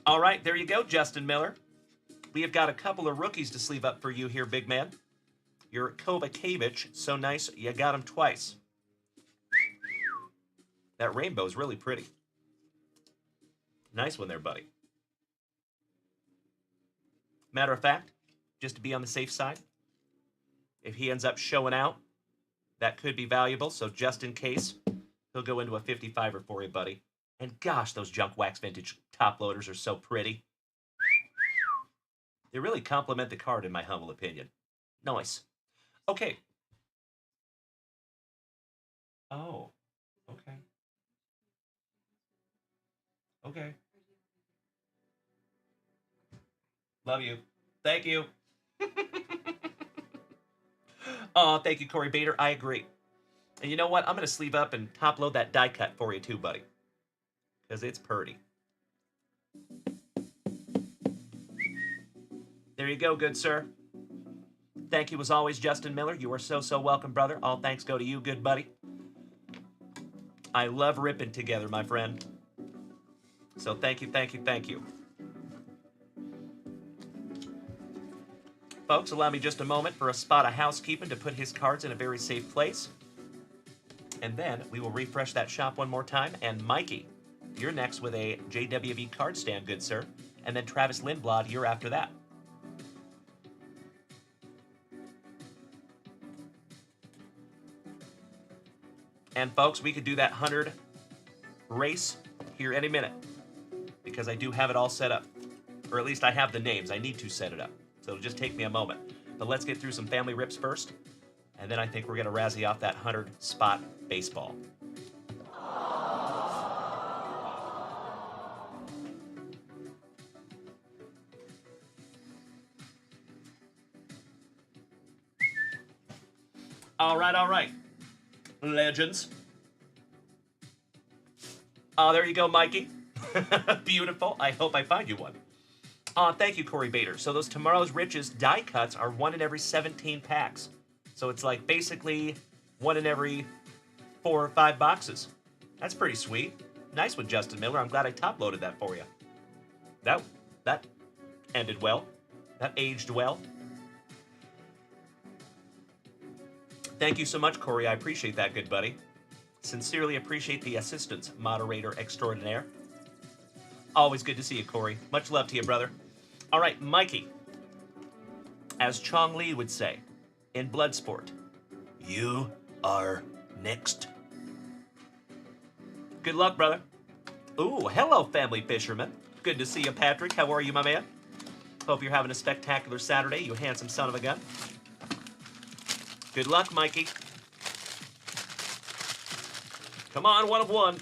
All right, there you go, Justin Miller. We have got a couple of rookies to sleeve up for you here, big man. Your Kovacevic, so nice you got him twice. That rainbow's really pretty. Nice one there, buddy. Matter of fact, just to be on the safe side, if he ends up showing out, that could be valuable, so just in case, he'll go into a 55er for you, buddy. And gosh, those junkwax vintage top loaders are so pretty. They really complement the card, in my humble opinion. Nice. Okay. Oh, okay. Okay. Love you. Thank you. Oh, thank you, Corey Bader. I agree. And you know what? I'm going to sleeve up and top load that die cut for you too, buddy. Because it's purty. There you go, good sir. Thank you as always, Justin Miller. You are so welcome, brother. All thanks go to you, good buddy. I love ripping together, my friend. So thank you, thank you, thank you. Folks, allow me just a moment for a spot of housekeeping to put his cards in a very safe place. And then we will refresh that shop one more time. And Mikey, you're next with a JWV card stand, good sir. And then Travis Lindblad, you're after that. And folks, we could do that 100 race here any minute. Because I do have it all set up. Or at least I have the names. I need to set it up. So it'll just take me a moment. But let's get through some family rips first. And then I think we're going to razzie off that 100 spot baseball. All right. Legends. Oh, there you go, Mikey. Beautiful. I hope I find you one. Thank you, Corey Bader. So those Tomorrow's Riches die cuts are 1 in every 17 packs. So it's like basically 1 in every 4 or 5 boxes. That's pretty sweet. Nice one, Justin Miller. I'm glad I top-loaded that for you. That ended well. That aged well. Thank you so much, Corey. I appreciate that, good buddy. Sincerely appreciate the assistance, moderator extraordinaire. Always good to see you, Corey. Much love to you, brother. All right, Mikey. As Chong Li would say in Bloodsport, you are next. Good luck, brother. Ooh, hello, family fisherman. Good to see you, Patrick. How are you, my man? Hope you're having a spectacular Saturday, you handsome son of a gun. Good luck, Mikey. Come on, 1 of 1.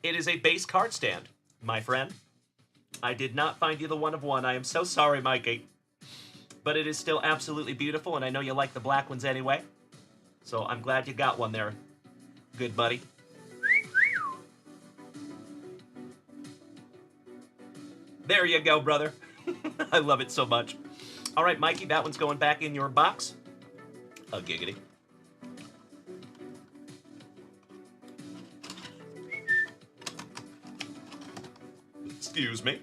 It is a base card stand, my friend. I did not find you the 1 of 1. I am so sorry, Mikey. But it is still absolutely beautiful, and I know you like the black ones anyway. So I'm glad you got one there, good buddy. There you go, brother. I love it so much. All right, Mikey, that one's going back in your box. A giggity. Excuse me.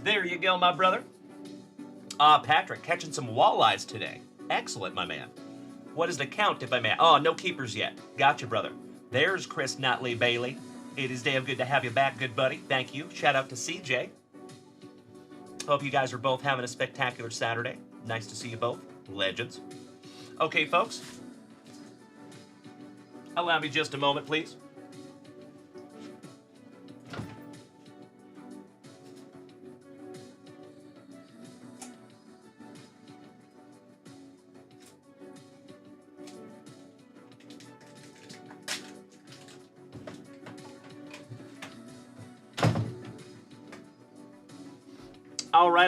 There you go, my brother. Patrick, catching some walleyes today. Excellent, my man. What is the count, if I may? Oh, no keepers yet. Gotcha, brother. There's Chris Notley Bailey. It is damn good to have you back, good buddy. Thank you. Shout out to CJ. Hope you guys are both having a spectacular Saturday. Nice to see you both. Legends. Okay, folks. Allow me just a moment, please.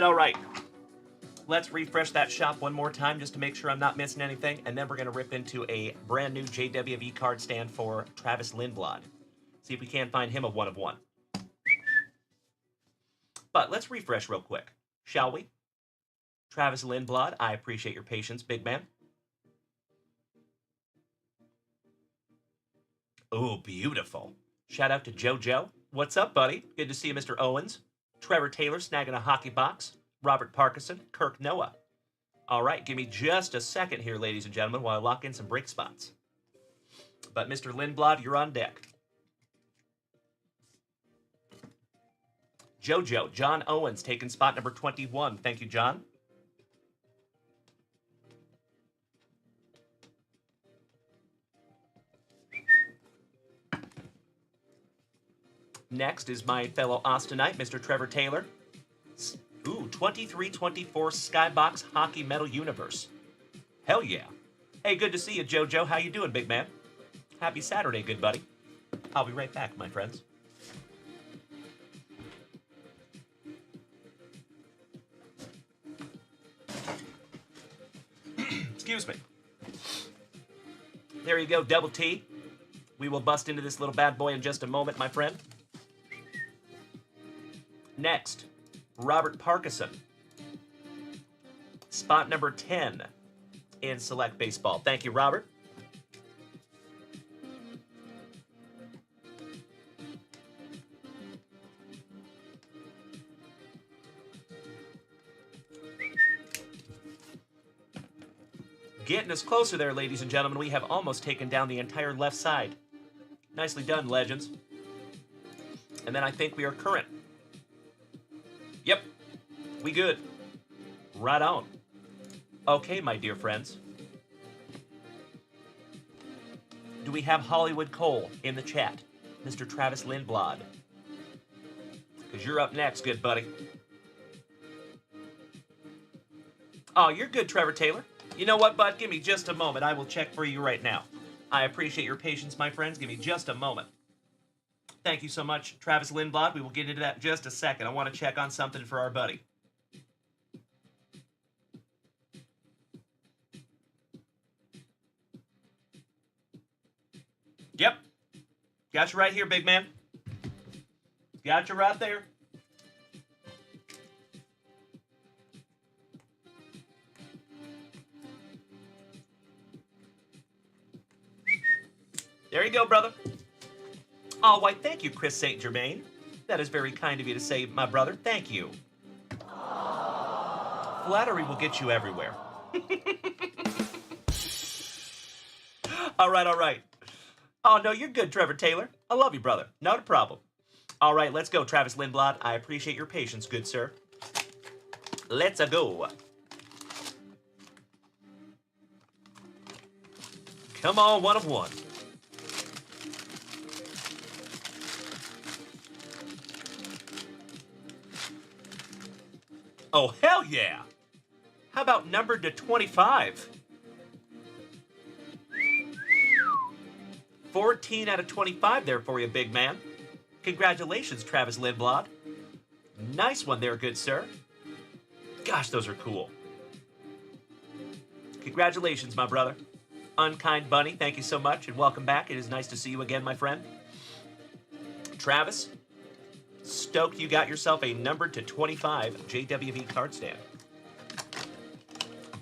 All right. Let's refresh that shop one more time just to make sure I'm not missing anything, and then we're going to rip into a brand new JWV card stand for Travis Lindblad. See if we can't find him a one of one. But let's refresh real quick, shall we? Travis Lindblad, I appreciate your patience, big man. Oh, beautiful. Shout out to JoJo. What's up, buddy? Good to see you, Mr. Owens. Trevor Taylor snagging a hockey box. Robert Parkinson, Kirk Noah. All right, give me just a second here, ladies and gentlemen, while I lock in some break spots. But Mr. Lindblad, you're on deck. JoJo, John Owens, taking spot number 21. Thank you, John. Next is my fellow Austinite, Mr. Trevor Taylor. Ooh, 23-24 Skybox Hockey Metal Universe. Hell yeah. Hey, good to see you, JoJo. How you doing, big man? Happy Saturday, good buddy. I'll be right back, my friends. Excuse me. There you go, double T. We will bust into this little bad boy in just a moment, my friend. Next, Robert Parkinson. Spot number 10 in Select Baseball. Thank you, Robert. Getting us closer there, ladies and gentlemen. We have almost taken down the entire left side. Nicely done, legends. And then I think we are current. Yep, we good. Right on. Okay, my dear friends. Do we have Hollywood Cole in the chat? Mr. Travis Lindblad. Because you're up next, good buddy. Oh, you're good, Trevor Taylor. You know what, bud? Give me just a moment. I will check for you right now. I appreciate your patience, my friends. Give me just a moment. Thank you so much, Travis Lindblad. We will get into that in just a second. I want to check on something for our buddy. Yep. Got you right here, big man. Got you right there. There you go, brother. Oh, why, thank you, Chris St. Germain. That is very kind of you to say, my brother. Thank you. Flattery will get you everywhere. All right. Oh, no, you're good, Trevor Taylor. I love you, brother. Not a problem. All right, let's go, Travis Lindblad. I appreciate your patience, good sir. Let's go. Come on, one of one. Oh, hell yeah! How about numbered to 25? 14 out of 25 there for you, big man. Congratulations, Travis Lindblad. Nice one there, good sir. Gosh, those are cool. Congratulations, my brother. Unkind Bunny, thank you so much, and welcome back. It is nice to see you again, my friend. Travis, stoked you got yourself a numbered to 25 JWV card stand.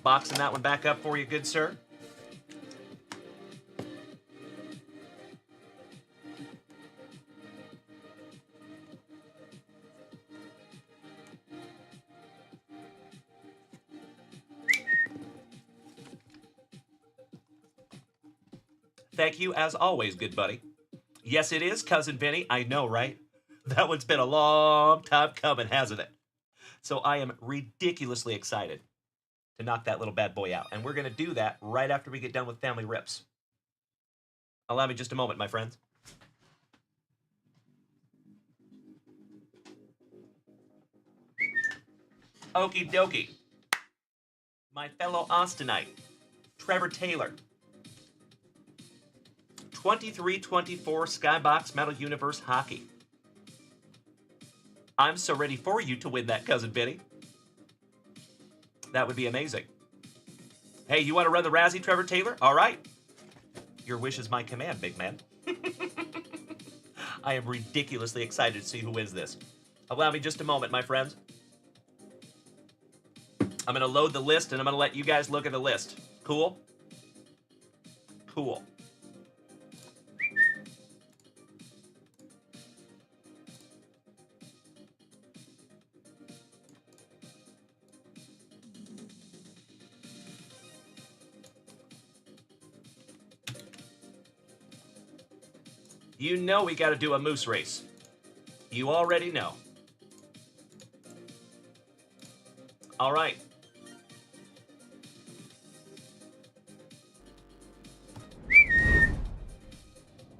Boxing that one back up for you, good sir. Thank you, as always, good buddy. Yes, it is, Cousin Vinny. I know, right? That one's been a long time coming, hasn't it? So I am ridiculously excited to knock that little bad boy out. And we're going to do that right after we get done with Family Rips. Allow me just a moment, my friends. Okie dokie. My fellow Austinite, Trevor Taylor. 2324 Skybox Metal Universe Hockey. I'm so ready for you to win that, Cousin Vinny. That would be amazing. Hey, you want to run the Razzie, Trevor Taylor? All right. Your wish is my command, big man. I am ridiculously excited to see who wins this. Allow me just a moment, my friends. I'm going to load the list, and I'm going to let you guys look at the list. Cool? Cool. You know we got to do a moose race. You already know. All right.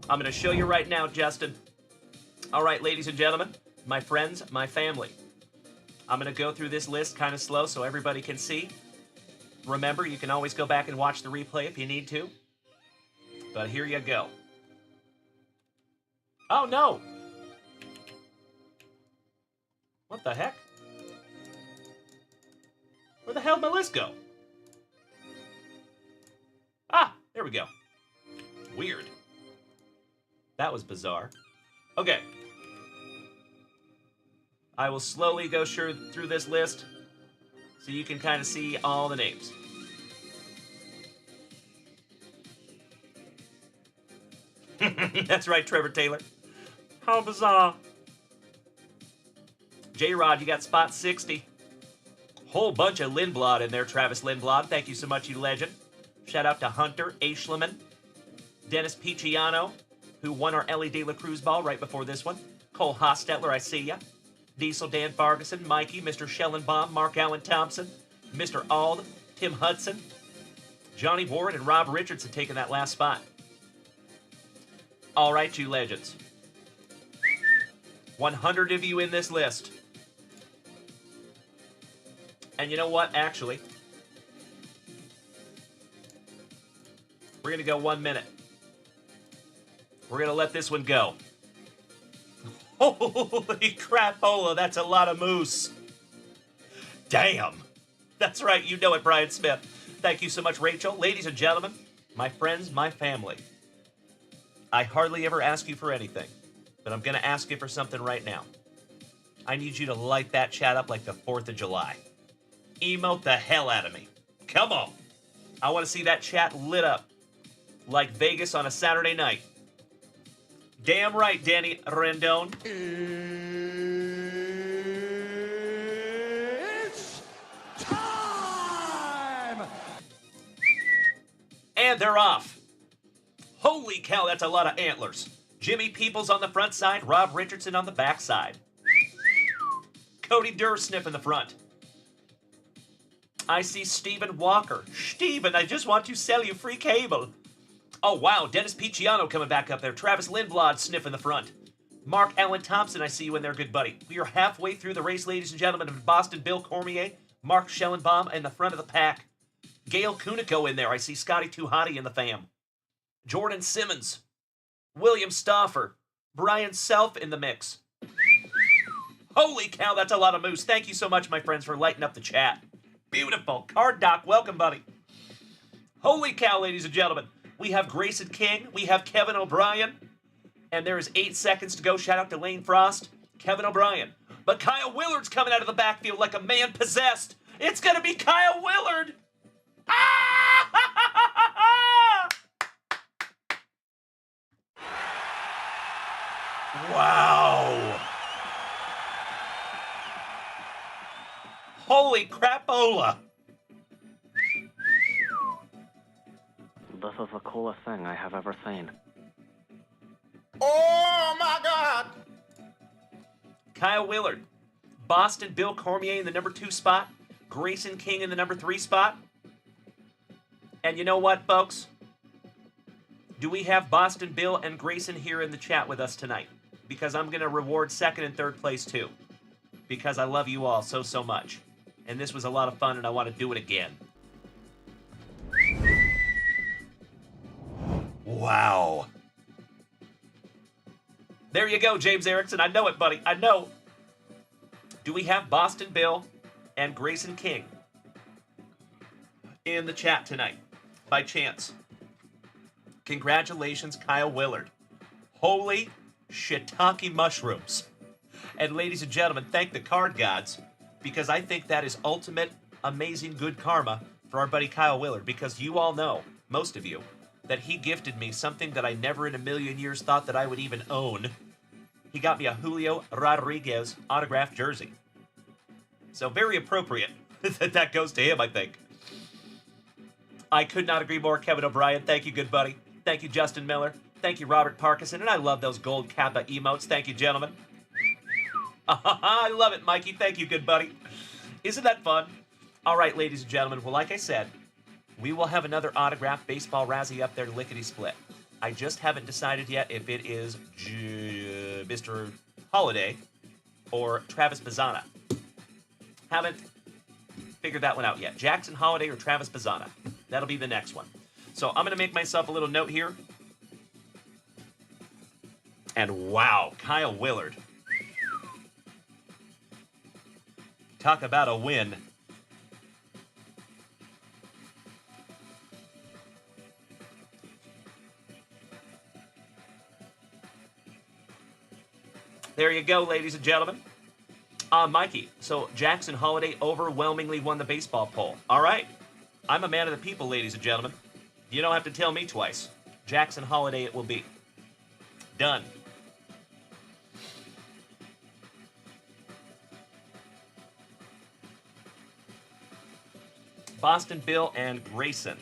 I'm going to show you right now, Justin. All right, ladies and gentlemen, my friends, my family. I'm going to go through this list kind of slow so everybody can see. Remember, you can always go back and watch the replay if you need to. But here you go. Oh, no! What the heck? Where the hell did my list go? Ah, there we go. Weird. That was bizarre. Okay. I will slowly go through this list so you can kind of see all the names. That's right, Trevor Taylor. How bizarre. J-Rod, you got spot 60. Whole bunch of Lindblad in there, Travis Lindblad. Thank you so much, you legend. Shout out to Hunter Aishleman, Dennis Picciano, who won our Ellie De La Cruz ball right before this one. Cole Hostetler, I see ya. Diesel Dan Farguson, Mikey, Mr. Schellenbaum, Mark Allen Thompson, Mr. Ald, Tim Hudson, Johnny Ward, and Rob Richardson taking that last spot. All right, you legends. 100 of you in this list. And you know what, actually? We're going to go 1 minute. We're going to let this one go. Holy crapola, that's a lot of moose. Damn. That's right, you know it, Brian Smith. Thank you so much, Rachel. Ladies and gentlemen, my friends, my family. I hardly ever ask you for anything, but I'm going to ask you for something right now. I need you to light that chat up like the 4th of July. Emote the hell out of me. Come on. I want to see that chat lit up like Vegas on a Saturday night. Damn right, Danny Rendon. It's time! And they're off. Holy cow, that's a lot of antlers. Jimmy Peoples on the front side, Rob Richardson on the back side. Cody Durr sniffing the front. I see Stephen Walker. Stephen, I just want to sell you free cable. Oh, wow, Dennis Picciano coming back up there. Travis Lindblad sniffing the front. Mark Allen Thompson, I see you in there, good buddy. We are halfway through the race, ladies and gentlemen, of Boston Bill Cormier, Mark Schellenbaum in the front of the pack. Gail Kunico in there. I see Scotty Too Hottie in the fam. Jordan Simmons. William Stauffer. Brian Self in the mix. Holy cow, that's a lot of moose. Thank you so much, my friends, for lighting up the chat. Beautiful. Card Doc, welcome, buddy. Holy cow, ladies and gentlemen. We have Grayson King. We have Kevin O'Brien. And there is 8 seconds to go. Shout out to Lane Frost. Kevin O'Brien. But Kyle Willard's coming out of the backfield like a man possessed. It's going to be Kyle Willard. Wow. Holy crapola. This is the coolest thing I have ever seen. Oh my God! Kyle Willard. Boston Bill Cormier in the number 2 spot. Grayson King in the number 3 spot. And you know what, folks? Do we have Boston Bill and Grayson here in the chat with us tonight? Because I'm going to reward 2nd and 3rd place too. Because I love you all so, so much. And this was a lot of fun and I want to do it again. Wow. There you go, James Erickson. I know it, buddy. I know. Do we have Boston Bill and Grayson King in the chat tonight? By chance. Congratulations, Kyle Willard. Holy shiitake mushrooms. And ladies and gentlemen, thank the card gods, because I think that is ultimate, amazing good karma for our buddy Kyle Willard, because you all know, most of you, that he gifted me something that I never in a million years thought that I would even own. He got me a Julio Rodriguez autographed jersey. So very appropriate that that goes to him, I think. I could not agree more, Kevin O'Brien. Thank you, good buddy. Thank you, Justin Miller. Thank you, Robert Parkinson. And I love those gold Kappa emotes. Thank you, gentlemen. I love it, Mikey. Thank you, good buddy. Isn't that fun? All right, ladies and gentlemen. Well, like I said, we will have another autographed baseball Razzie up there, lickety-split. I just haven't decided yet if it is Mr. Holiday or Travis Bazzana. Haven't figured that one out yet. Jackson Holiday or Travis Bazzana. That'll be the next one. So I'm going to make myself a little note here. And wow, Kyle Willard. Talk about a win. There you go, ladies and gentlemen. Mikey, so Jackson Holiday overwhelmingly won the baseball poll. All right. I'm a man of the people, ladies and gentlemen. You don't have to tell me twice. Jackson Holiday it will be. Done. Boston Bill and Grayson.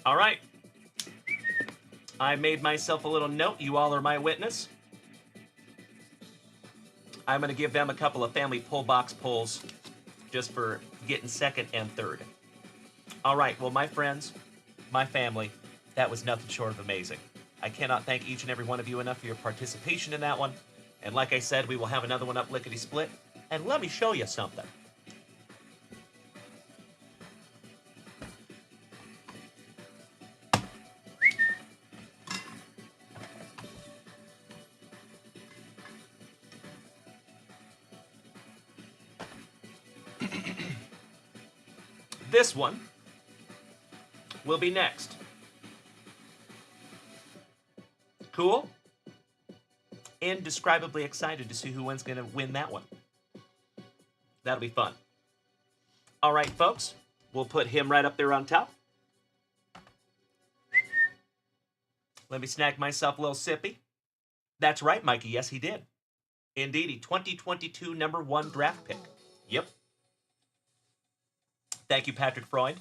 All right. I made myself a little note. You all are my witness. I'm going to give them a couple of family pull box pulls just for getting 2nd and 3rd. All right. Well, my friends, my family, that was nothing short of amazing. I cannot thank each and every one of you enough for your participation in that one. And like I said, we will have another one up lickety-split. And let me show you something. This one will be next. Cool? Indescribably excited to see who one's going to win that one. That'll be fun. All right, folks. We'll put him right up there on top. Let me snag myself a little sippy. That's right, Mikey. Yes, he did. Indeed, 2022 #1 draft pick. Yep. Thank you, Patrick Freud.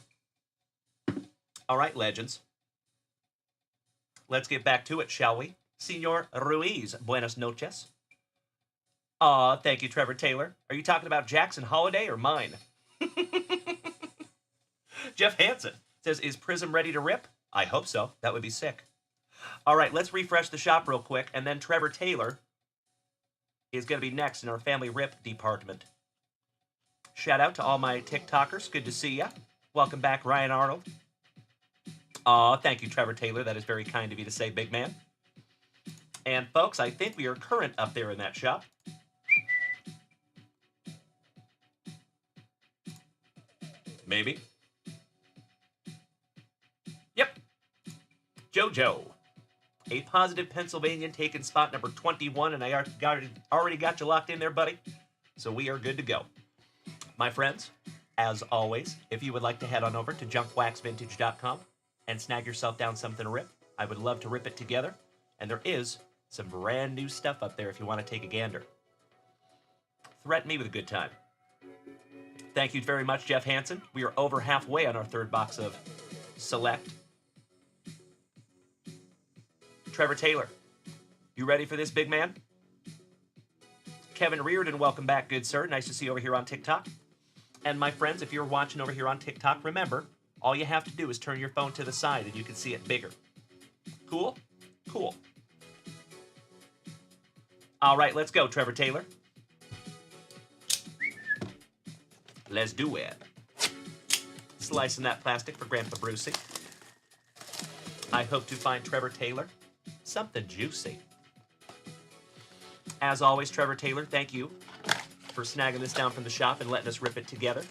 All right, legends. Let's get back to it, shall we? Senor Ruiz, buenas noches. Aw, thank you, Trevor Taylor. Are you talking about Jackson Holiday or mine? Jeff Hansen says, is Prism ready to rip? I hope so. That would be sick. All right, let's refresh the shop real quick, and then Trevor Taylor is going to be next in our family rip department. Shout out to all my TikTokers. Good to see ya. Welcome back, Ryan Arnold. Aw, thank you, Trevor Taylor. That is very kind of you to say, big man. And folks, I think we are current up there in that shop. Maybe. Yep. JoJo. A positive Pennsylvanian taking spot number 21, and I already got you locked in there, buddy. So we are good to go. My friends, as always, if you would like to head on over to junkwaxvintage.com and snag yourself down something to rip, I would love to rip it together. And there is some brand new stuff up there if you want to take a gander. Threaten me with a good time. Thank you very much, Jeff Hansen. We are over halfway on our third box of Select. Trevor Taylor, you ready for this, big man? Kevin Reardon, welcome back, good sir. Nice to see you over here on TikTok. And my friends, if you're watching over here on TikTok, remember, all you have to do is turn your phone to the side and you can see it bigger. Cool? Cool. All right, let's go, Trevor Taylor. Let's do it. Slicing that plastic for Grandpa Brucey. I hope to find Trevor Taylor something juicy. As always, Trevor Taylor, thank you for snagging this down from the shop and letting us rip it together.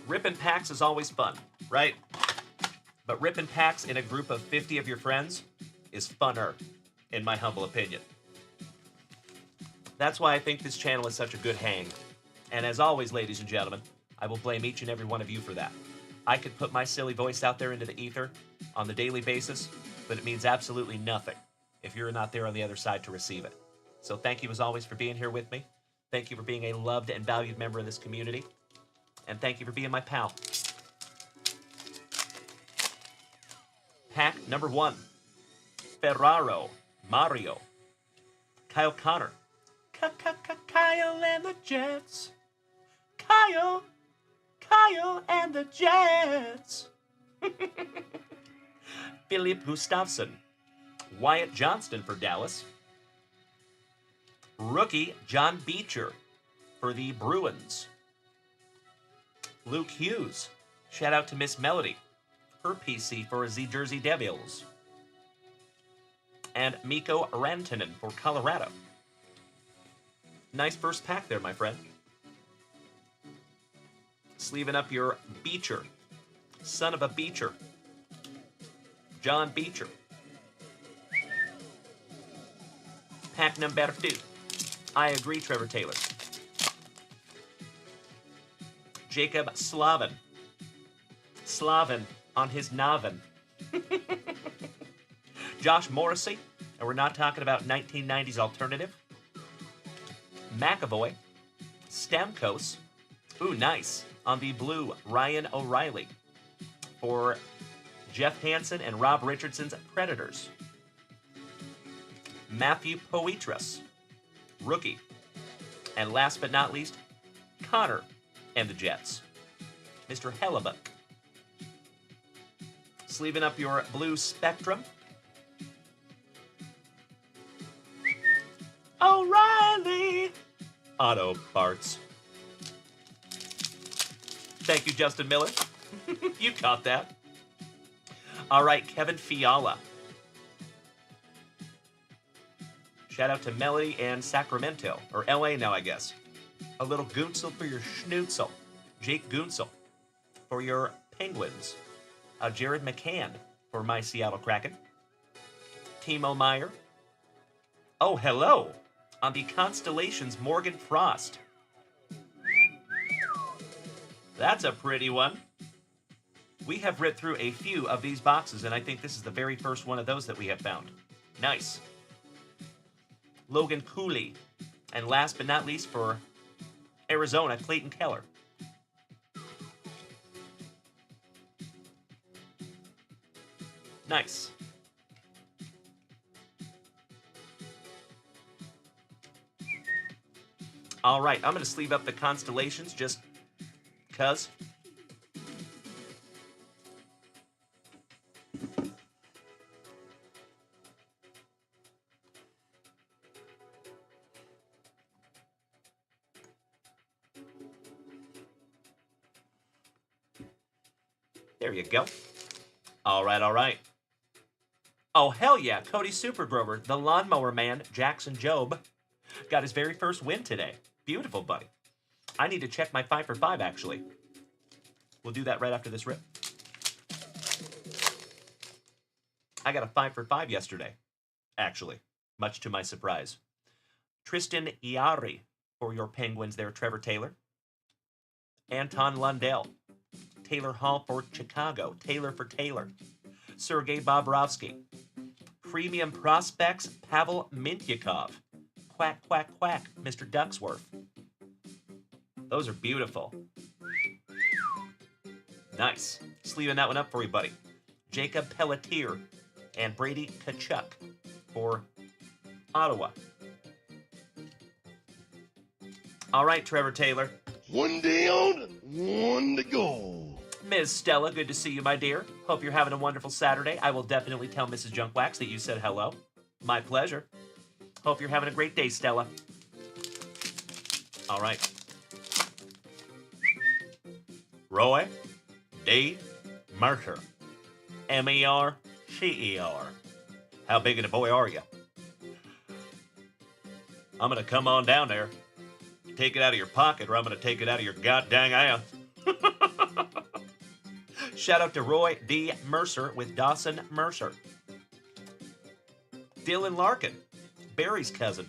Ripping packs is always fun, right? But ripping packs in a group of 50 of your friends is funner, in my humble opinion. That's why I think this channel is such a good hang. And as always, ladies and gentlemen, I will blame each and every one of you for that. I could put my silly voice out there into the ether on the daily basis, but it means absolutely nothing if you're not there on the other side to receive it. So thank you as always for being here with me. Thank you for being a loved and valued member of this community. And thank you for being my pal. Pack number 1. Ferraro, Mario, Kyle Connor. Kyle and the Jets. Kyle and the Jets. Philip Gustafson. Wyatt Johnston for Dallas. Rookie John Beecher for the Bruins. Luke Hughes. Shout out to Miss Melody. Her PC for the Jersey Devils. And Mikko Rantanen for Colorado. Nice first pack there, my friend. Sleeving up your Beecher. Son of a Beecher. John Beecher. Pack number 2. I agree, Trevor Taylor. Jacob Slavin. Slavin on his Navin. Josh Morrissey, and we're not talking about 1990s alternative. McAvoy. Stamkos. Ooh, nice. On the blue, Ryan O'Reilly. For Jeff Hansen and Rob Richardson's Predators. Matthew Poitras. Rookie. And last but not least, Connor and the Jets. Mr. Hellebuck. Sleeving up your blue Spectrum. O'Reilly. Auto Parts. Thank you, Justin Miller. You caught that. All right, Kevin Fiala. Shout out to Melody and Sacramento, or LA now, I guess. A little Gunsel for your Schnutzel. Jake Gunsel for your Penguins. Jared McCann for my Seattle Kraken. Timo Meyer. Oh, hello. On the Constellations, Morgan Frost. That's a pretty one. We have ripped through a few of these boxes, and I think this is the very first one of those that we have found. Nice. Logan Cooley. And last but not least for Arizona, Clayton Keller. Nice. All right, I'm going to sleeve up the Constellations just because. There you go. All right, all right. Oh, hell yeah, Cody Super Grover, the lawnmower man, Jackson Job, got his very first win today. Beautiful, buddy. I need to check my 5 for 5, actually. We'll do that right after this rip. I got a 5 for 5 yesterday, actually, much to my surprise. Tristan Iari for your Penguins there, Trevor Taylor. Anton Lundell. Taylor Hall for Chicago. Taylor for Taylor. Sergei Bobrovsky. Premium Prospects, Pavel Mintyukov. Quack, quack, quack, Mr. Ducksworth. Those are beautiful. Nice. Sleeving that one up for you, buddy. Jacob Pelletier and Brady Tkachuk for Ottawa. All right, Trevor Taylor. One down and one to go. Ms. Stella, good to see you, my dear. Hope you're having a wonderful Saturday. I will definitely tell Mrs. Junkwax that you said hello. My pleasure. Hope you're having a great day, Stella. All right. Roy D. Mercer. M-E-R-C-E-R. How big of a boy are you? I'm going to come on down there. Take it out of your pocket, or I'm going to take it out of your goddamn ass. Shout out to Roy D. Mercer with Dawson Mercer. Dylan Larkin, Barry's cousin.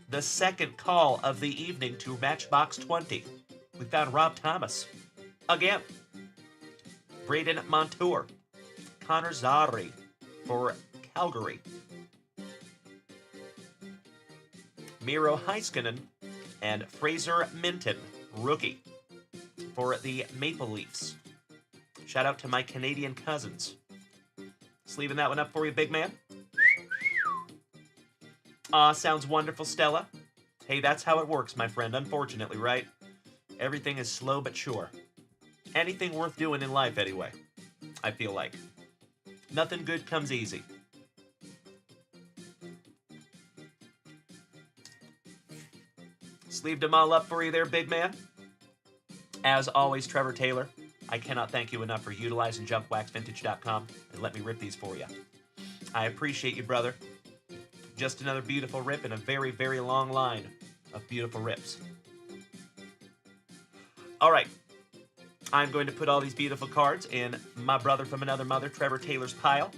The second call of the evening to Matchbox 20. We found Rob Thomas. Again. Braden Montour. Connor Zari for Calgary. Miro Heiskanen and Fraser Minton, rookie, for the Maple Leafs. Shout out to my Canadian cousins. Sleeving that one up for you, big man. Sounds wonderful, Stella. Hey, that's how it works, my friend, unfortunately, right? Everything is slow but sure. Anything worth doing in life, anyway, I feel like. Nothing good comes easy. Sleeved them all up for you there, big man. As always, Trevor Taylor, I cannot thank you enough for utilizing junkwaxvintage.com and let me rip these for you. I appreciate you, brother. Just another beautiful rip in a very, very long line of beautiful rips. All right. I'm going to put all these beautiful cards in my brother from another mother, Trevor Taylor's pile.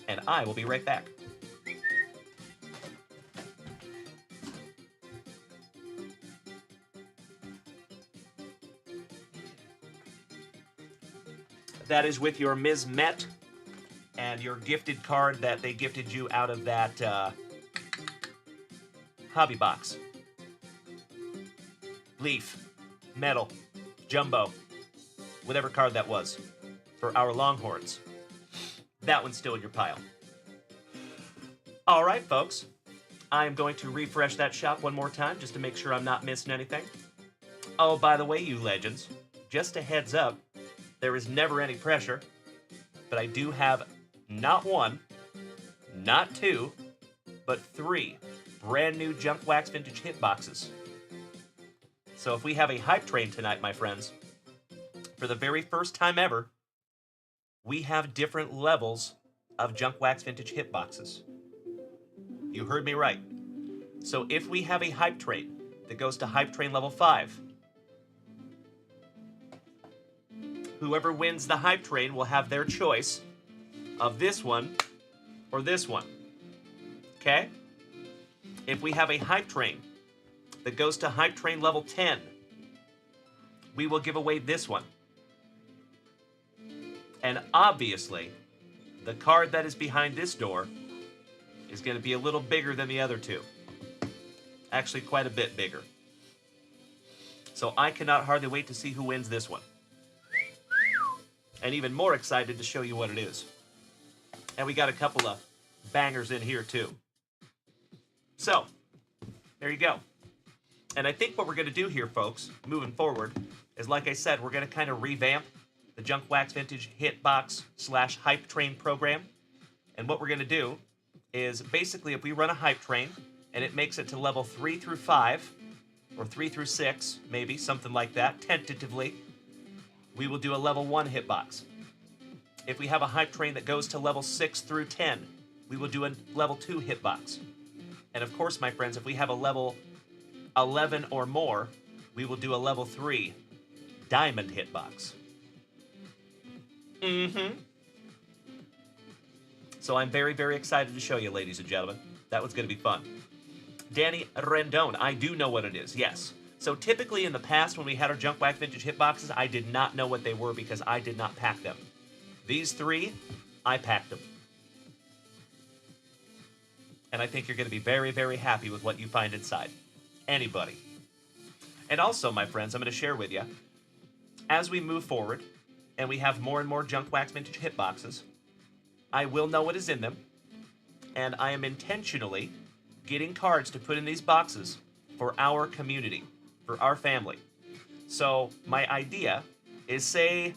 And I will be right back. That is with your Ms. Met and your gifted card that they gifted you out of that hobby box. Leaf, metal, jumbo, whatever card that was for our Longhorns. That one's still in your pile. All right, folks. I am going to refresh that shop one more time just to make sure I'm not missing anything. Oh, by the way, you legends, just a heads up, there is never any pressure, but I do have not one, not two, but 3 brand new Junkwax Vintage hit boxes. So if we have a hype train tonight, my friends, for the very first time ever, we have different levels of Junkwax Vintage hit boxes. You heard me right. So if we have a hype train that goes to hype train level 5, whoever wins the hype train will have their choice of this one or this one. Okay? If we have a hype train that goes to hype train level 10, we will give away this one. And obviously, the card that is behind this door is going to be a little bigger than the other two. Actually, quite a bit bigger. So I cannot hardly wait to see who wins this one. And even more excited to show you what it is. And we got a couple of bangers in here too. So, there you go. And I think what we're going to do here, folks, moving forward, is like I said, we're going to kind of revamp the Junkwax Vintage Hitbox / Hype Train program. And what we're going to do is basically if we run a Hype Train and it makes it to level 3 through 5, or 3 through 6, maybe, something like that, tentatively, we will do a level 1 hitbox. If we have a hype train that goes to level 6 through 10, we will do a level 2 hitbox. And of course, my friends, if we have a level 11 or more, we will do a level 3 diamond hitbox. So I'm very, very excited to show you, ladies and gentlemen. That one's going to be fun. Danny Rendon, I do know what it is, yes. So typically in the past when we had our Junkwax Vintage hitboxes, I did not know what they were because I did not pack them. These 3, I packed them. And I think you're going to be very, very happy with what you find inside. Anybody. And also, my friends, I'm going to share with you, as we move forward, and we have more and more Junkwax Vintage hitboxes, I will know what is in them, and I am intentionally getting cards to put in these boxes for our community, for our family. So, my idea is, say,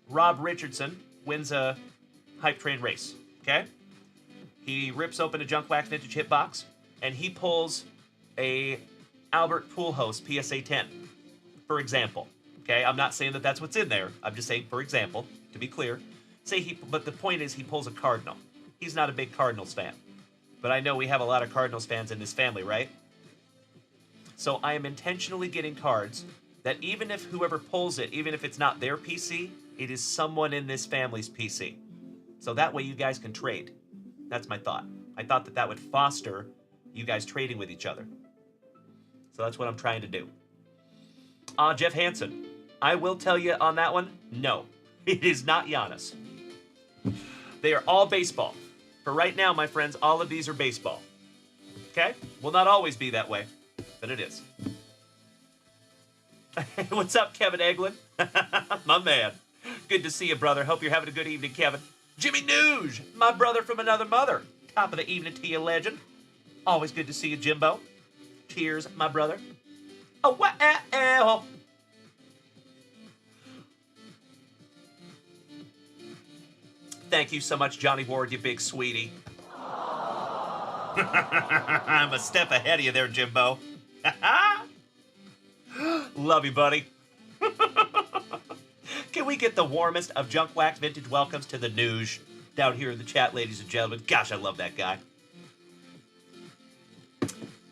Rob Richardson wins a hype train race, okay? He rips open a Junkwax Vintage hitbox, and he pulls a Albert Pujols PSA 10, for example. Okay, I'm not saying that that's what's in there. I'm just saying, for example, to be clear. But the point is, he pulls a Cardinal. He's not a big Cardinals fan. But I know we have a lot of Cardinals fans in this family, right? So I am intentionally getting cards that even if whoever pulls it, even if it's not their PC, it is someone in this family's PC. So that way you guys can trade. That's my thought. I thought that that would foster you guys trading with each other. So that's what I'm trying to do. Jeff Hansen. I will tell you on that one, no. It is not Giannis. They are all baseball. For right now, my friends, all of these are baseball. Okay? Will not always be that way, but it is. What's up, Kevin Eglin? My man. Good to see you, brother. Hope you're having a good evening, Kevin. Jimmy Nuge, my brother from another mother. Top of the evening to you, legend. Always good to see you, Jimbo. Cheers, my brother. Oh, well. Thank you so much, Johnny Ward, you big sweetie. I'm a step ahead of you there, Jimbo. Love you, buddy. Can we get the warmest of Junkwax Vintage welcomes to the Nuge down here in the chat, ladies and gentlemen? Gosh, I love that guy.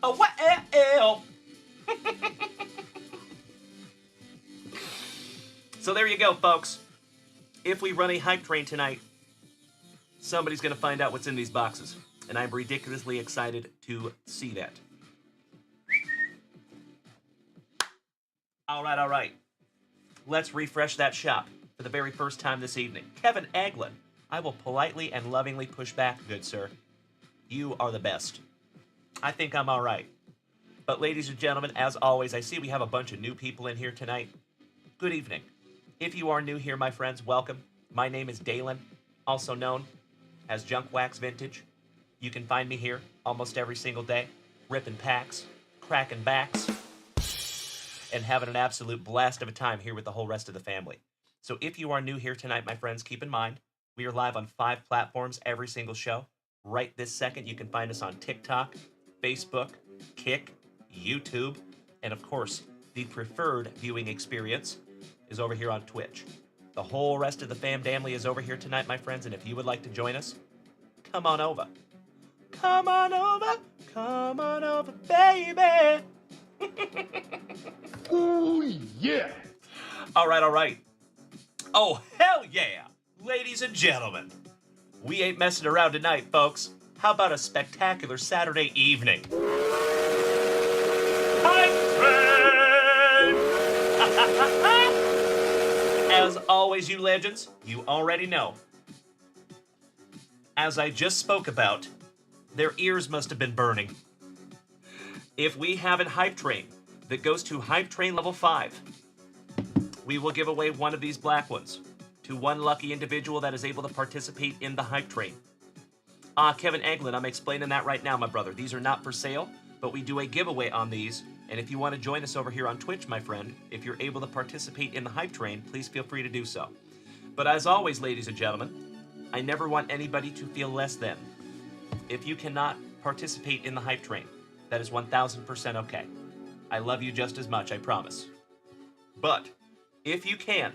Oh, well. So there you go, folks. If we run a hype train tonight, somebody's going to find out what's in these boxes. And I'm ridiculously excited to see that. All right. Let's refresh that shop for the very first time this evening. Kevin Aglin, I will politely and lovingly push back, good sir. You are the best. I think I'm all right. But ladies and gentlemen, as always, I see we have a bunch of new people in here tonight. Good evening. If you are new here, my friends, welcome. My name is Dalen, also known as Junkwax Vintage. You can find me here almost every single day, ripping packs, cracking backs, and having an absolute blast of a time here with the whole rest of the family. So if you are new here tonight, my friends, keep in mind, we are live on 5 platforms every single show. Right this second, you can find us on TikTok, Facebook, Kick, YouTube, and of course, the preferred viewing experience is over here on Twitch. The whole rest of the family is over here tonight, my friends, and if you would like to join us, come on over. Come on over, baby. Ooh, yeah. All right. Oh, hell yeah. Ladies and gentlemen, we ain't messing around tonight, folks. How about a spectacular Saturday evening? As always, you legends, you already know. As I just spoke about, their ears must have been burning. If we have a hype train that goes to hype train level 5, we will give away one of these black ones to one lucky individual that is able to participate in the hype train. Kevin Anglin, I'm explaining that right now, my brother. These are not for sale, but we do a giveaway on these. And if you want to join us over here on Twitch, my friend, if you're able to participate in the hype train, please feel free to do so. But as always, ladies and gentlemen, I never want anybody to feel less than. If you cannot participate in the hype train, that is 1000% okay. I love you just as much, I promise. But if you can,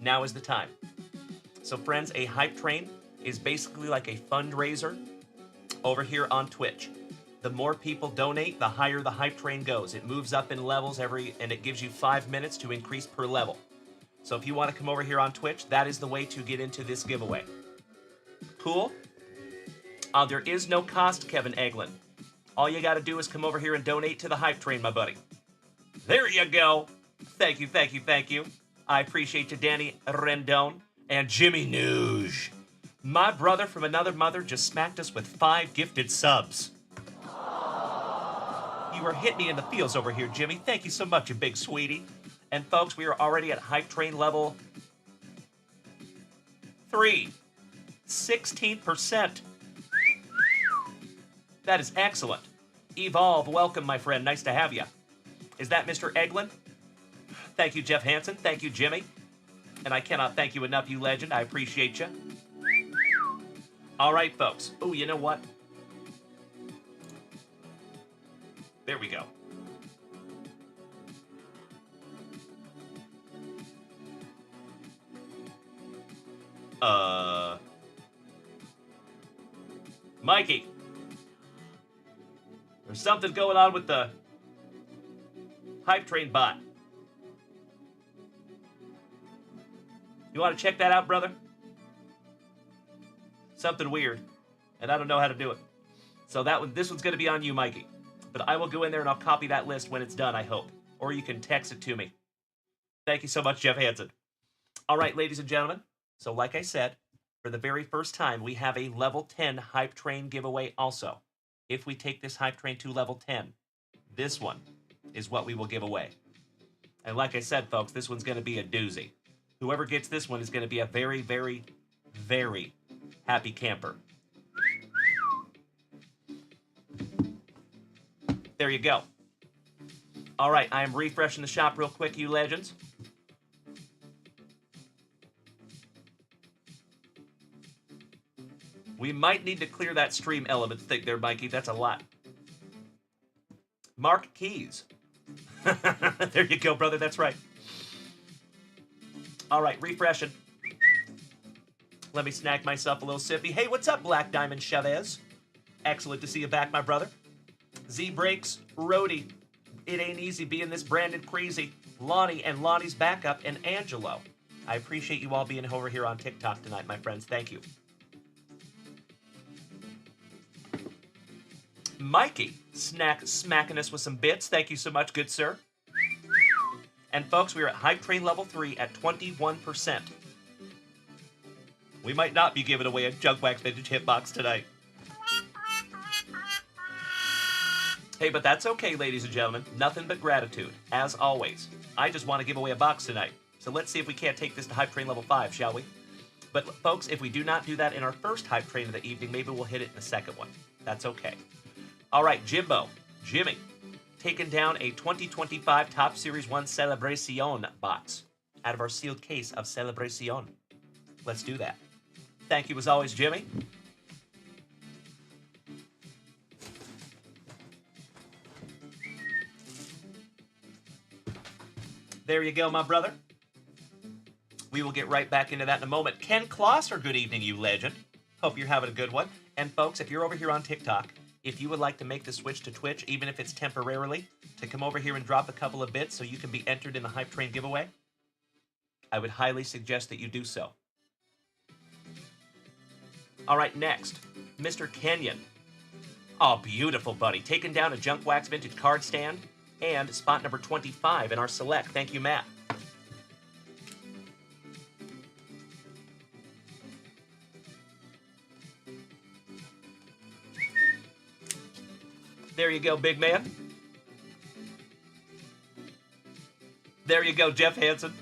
now is the time. So friends, a hype train is basically like a fundraiser over here on Twitch. The more people donate, the higher the hype train goes. It moves up in levels and it gives you 5 minutes to increase per level. So if you want to come over here on Twitch, that is the way to get into this giveaway. Cool? There is no cost, Kevin Eglin. All you got to do is come over here and donate to the hype train, my buddy. There you go. Thank you, thank you, thank you. I appreciate you, Danny Rendon and Jimmy Nuge. My brother from another mother just smacked us with 5 gifted subs. You were hitting me in the feels over here, Jimmy. Thank you so much, you big sweetie. And folks, we are already at hype train level 3. 16%. That is excellent. Evolve, welcome, my friend. Nice to have you. Is that Mr. Eglin? Thank you, Jeff Hansen. Thank you, Jimmy. And I cannot thank you enough, you legend. I appreciate you. All right, folks. Oh, you know what? There we go. Mikey. There's something going on with the hype train bot. You want to check that out, brother? Something weird, and I don't know how to do it. So this one's going to be on you, Mikey. But I will go in there and I'll copy that list when it's done, I hope. Or you can text it to me. Thank you so much, Jeff Hansen. All right, ladies and gentlemen. So like I said, for the very first time, we have a level 10 hype train giveaway also. If we take this hype train to level 10, this one is what we will give away. And like I said, folks, this one's going to be a doozy. Whoever gets this one is going to be a very, very, very happy camper. There you go. All right, I am refreshing the shop real quick, you legends. We might need to clear that stream element thing there, Mikey. That's a lot. Mark Keys. There you go, brother. That's right. All right, refreshing. Let me snag myself a little sippy. Hey, what's up, Black Diamond Chavez? Excellent to see you back, my brother. Z-Breaks, Rhodey. It ain't easy being this branded crazy. Lonnie and Lonnie's backup, and Angelo. I appreciate you all being over here on TikTok tonight, my friends. Thank you. Mikey, smacking us with some bits. Thank you so much, good sir. And folks, we are at hype train level 3 at 21%. We might not be giving away a Junkwax Vintage Hitbox tonight. Hey, but that's okay, ladies and gentlemen. Nothing but gratitude, as always. I just want to give away a box tonight. So let's see if we can't take this to hype train level 5, shall we? But folks, if we do not do that in our first hype train of the evening, maybe we'll hit it in the second one. That's okay. All right, Jimmy, taking down a 2025 Top Series 1 Celebration box out of our sealed case of Celebration. Let's do that. Thank you as always, Jimmy. There you go, my brother. We will get right back into that in a moment. Ken Klosser, good evening, you legend. Hope you're having a good one. And folks, if you're over here on TikTok, if you would like to make the switch to Twitch, even if it's temporarily, to come over here and drop a couple of bits so you can be entered in the Hype Train giveaway, I would highly suggest that you do so. All right, next, Mr. Kenyon. Oh, beautiful, buddy. Taking down a Junkwax Vintage card stand and spot number 25 in our select. Thank you, Matt. There you go, big man. There you go, Jeff Hansen.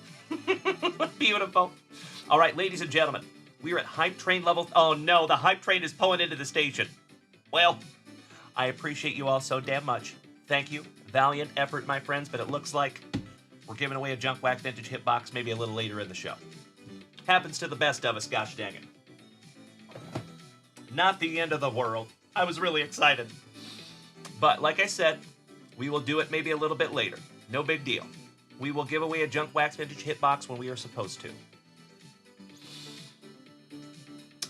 Beautiful. All right, ladies and gentlemen, we are at Hype Train level... Oh, no, the Hype Train is pulling into the station. Well, I appreciate you all so damn much. Thank you. Valiant effort, my friends, but it looks like we're giving away a Junkwax Vintage Hitbox maybe a little later in the show. Happens to the best of us, gosh dang it. Not the end of the world. I was really excited. But like I said, We will do it maybe a little bit later. No big deal. We will give away a Junkwax Vintage Hitbox when we are supposed to.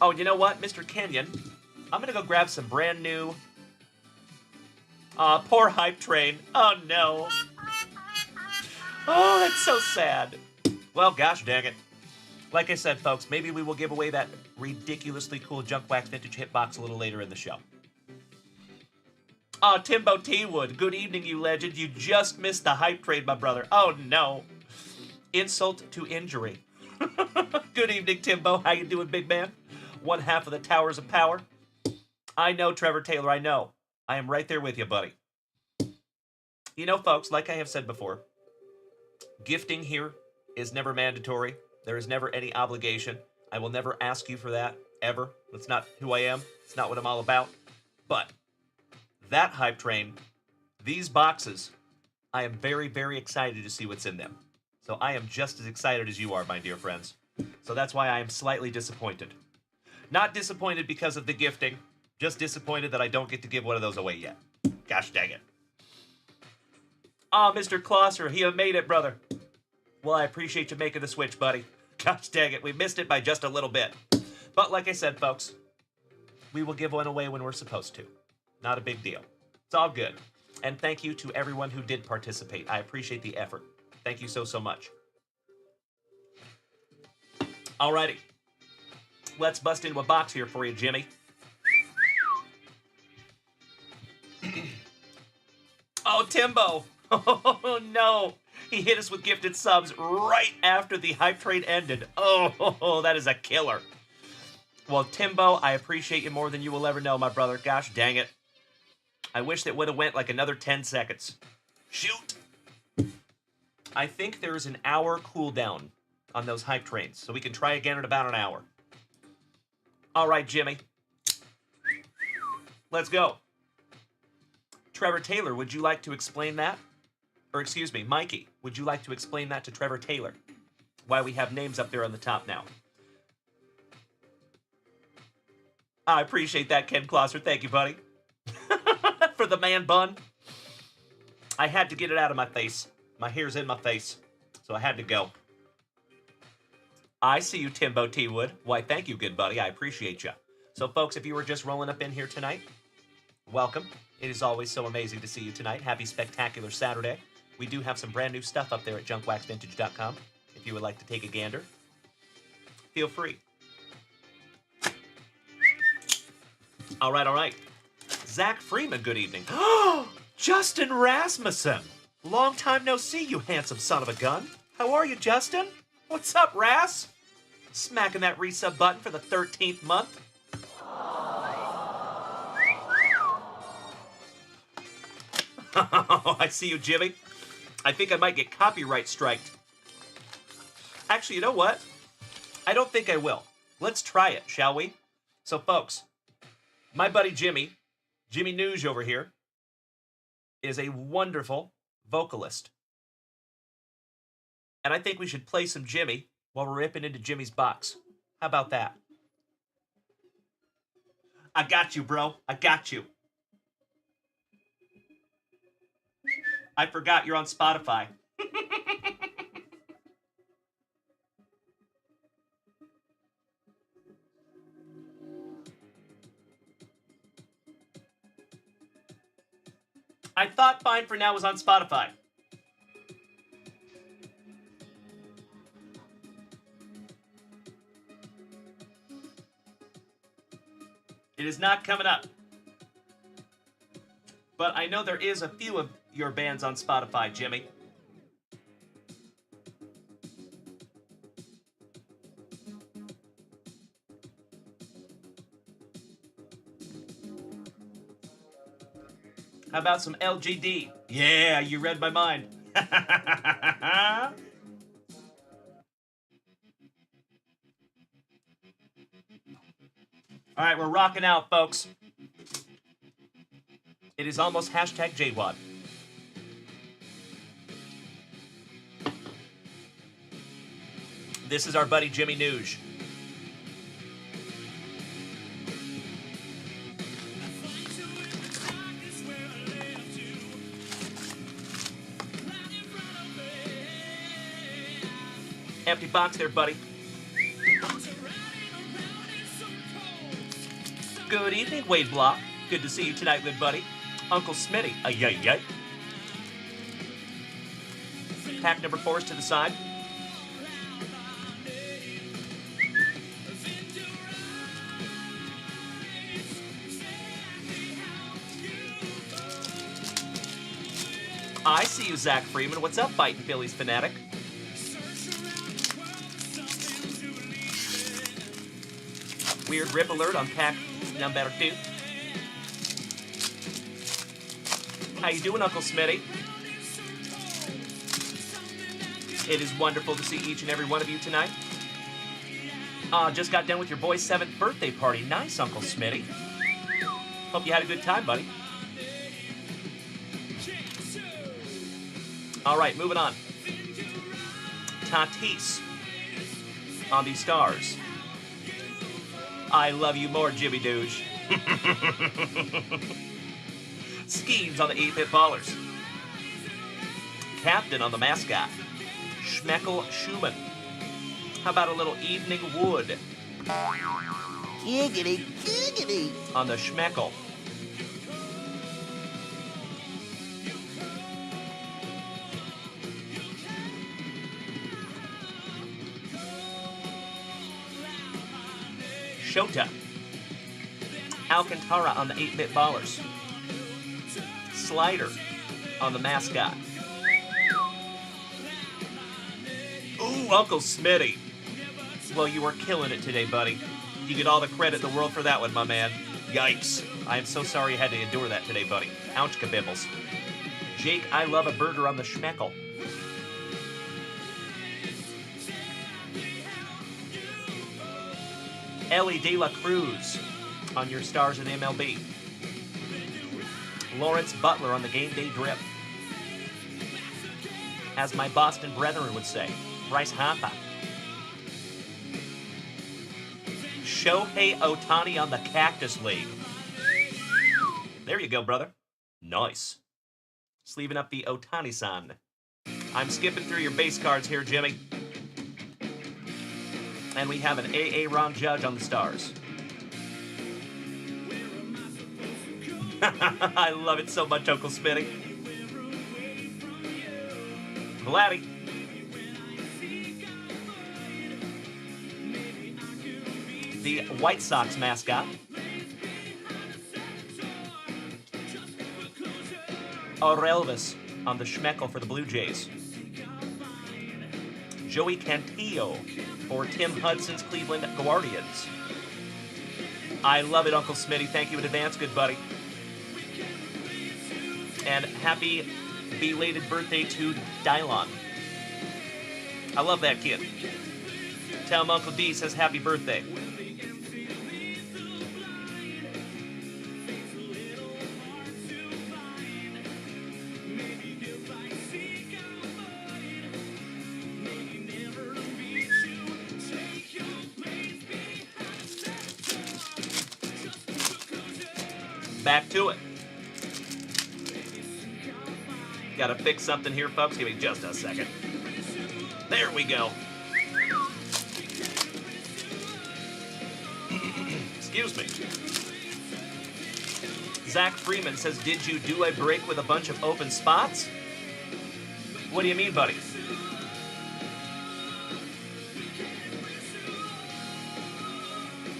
Oh, you know what, Mr. Kenyon? I'm going to go grab some brand new... poor Hype Train. Oh, no. Oh, that's so sad. Well, gosh dang it. Like I said, folks, maybe we will give away that ridiculously cool Junkwax Vintage Hitbox a little later in the show. Oh, Timbo T-Wood. Good evening, you legend. You just missed the Hype Train, my brother. Oh, no. Insult to injury. Good evening, Timbo. How you doing, big man? One half of the Towers of Power. I know, Trevor Taylor, I know. I am right there with you, buddy. You know, folks, like I have said before, gifting here is never mandatory. There is never any obligation. I will never ask you for that, ever. That's not who I am. It's not what I'm all about. But that Hype Train, these boxes, I am very, very excited to see what's in them. So I am just as excited as you are, my dear friends. So that's why I am slightly disappointed. Not disappointed because of the gifting, just disappointed that I don't get to give one of those away yet. Gosh dang it. Oh, Mr. Klosser, you made it, brother. Well, I appreciate you making the switch, buddy. Gosh dang it, we missed it by just a little bit. But like I said, folks, we will give one away when we're supposed to. Not a big deal. It's all good. And thank you to everyone who did participate. I appreciate the effort. Thank you so, so much. Alrighty. Let's bust into a box here for you, Jimmy. Oh, Timbo. Oh, no. He hit us with gifted subs right after the Hype Train ended. Oh, that is a killer. Well, Timbo, I appreciate you more than you will ever know, my brother. Gosh dang it. I wish that would have went like another 10 seconds. Shoot. I think there's an hour cooldown on those Hype Trains, so we can try again in about an hour. All right, Jimmy. Let's go. Trevor Taylor, would you like to explain that? Or excuse me, Mikey, would you like to explain that to Trevor Taylor? Why we have names up there on the top now? I appreciate that, Ken Klosser. Thank you, buddy. For the man bun. I had to get it out of my face. My hair's in my face, so I had to go. I see you, Timbo T-Wood. Why, thank you, good buddy. I appreciate you. So, folks, if you were just rolling up in here tonight, welcome. It is always so amazing to see you tonight. Happy Spectacular Saturday. We do have some brand new stuff up there at junkwaxvintage.com. If you would like to take a gander, feel free. All right. Zach Freeman, good evening. Oh, Justin Rasmussen. Long time no see, you handsome son of a gun. How are you, Justin? What's up, Ras? Smacking that resub button for the 13th month. I see you, Jimmy. I think I might get copyright striked. Actually, you know what? I don't think I will. Let's try it, shall we? So, folks, my buddy Jimmy Nuge over here, is a wonderful vocalist. And I think we should play some Jimmy while we're ripping into Jimmy's box. How about that? I got you, bro. I got you. I forgot you're on Spotify. I thought Fine for Now was on Spotify. It is not coming up. But I know there is a few of your bands on Spotify, Jimmy. How about some LGD? Yeah, you read my mind. All right, we're rocking out, folks. It is almost hashtag JWAD. This is our buddy Jimmy Nuge. Empty box there, buddy. Good evening, Wade Block. Good to see you tonight, good buddy. Uncle Smitty. Ay. Pack number 4 is to the side. I see you, Zach Freeman. What's up, Biting Phillies fanatic? Weird rip alert on pack number 2. How you doing, Uncle Smitty? It is wonderful to see each and every one of you tonight. Just got done with your boy's 7th birthday party. Nice, Uncle Smitty. Hope you had a good time, buddy. All right, moving on. Tatis on the Stars. I love you more, Jimmy Douche. Schemes on the 8-bit ballers. Captain on the mascot. Schmeckel Schumann. How about a little Evening Wood? Giggity, giggity. On the Schmeckel. Shota. Alcantara on the 8-bit ballers. Slider on the mascot. Ooh, Uncle Smitty. Well, you were killing it today, buddy. You get all the credit in the world for that one, my man. Yikes. I am so sorry you had to endure that today, buddy. Ouch, kabibbles. Jake, I love a burger on the Schmeckel. Ellie De La Cruz on your Stars in MLB. Lawrence Butler on the Game Day Drip. As my Boston brethren would say, Bryce Harper. Shohei Ohtani on the Cactus League. There you go, brother. Nice. Sleeving up the Ohtani-san. I'm skipping through your base cards here, Jimmy. And we have an A.A. Ron Judge on the Stars. I love it so much, Uncle Smitty. Vladdy. The White Sox mascot. Orelvis on the Schmeckel for the Blue Jays. Joey Cantillo for Tim Hudson's Cleveland Guardians. I love it, Uncle Smitty. Thank you in advance, good buddy. And happy belated birthday to Dylon. I love that kid. Tell him Uncle D says happy birthday. Back to it. Gotta fix something here, folks. Give me just a second. There we go. Excuse me. Zach Freeman says, did you do a break with a bunch of open spots? What do you mean, buddy?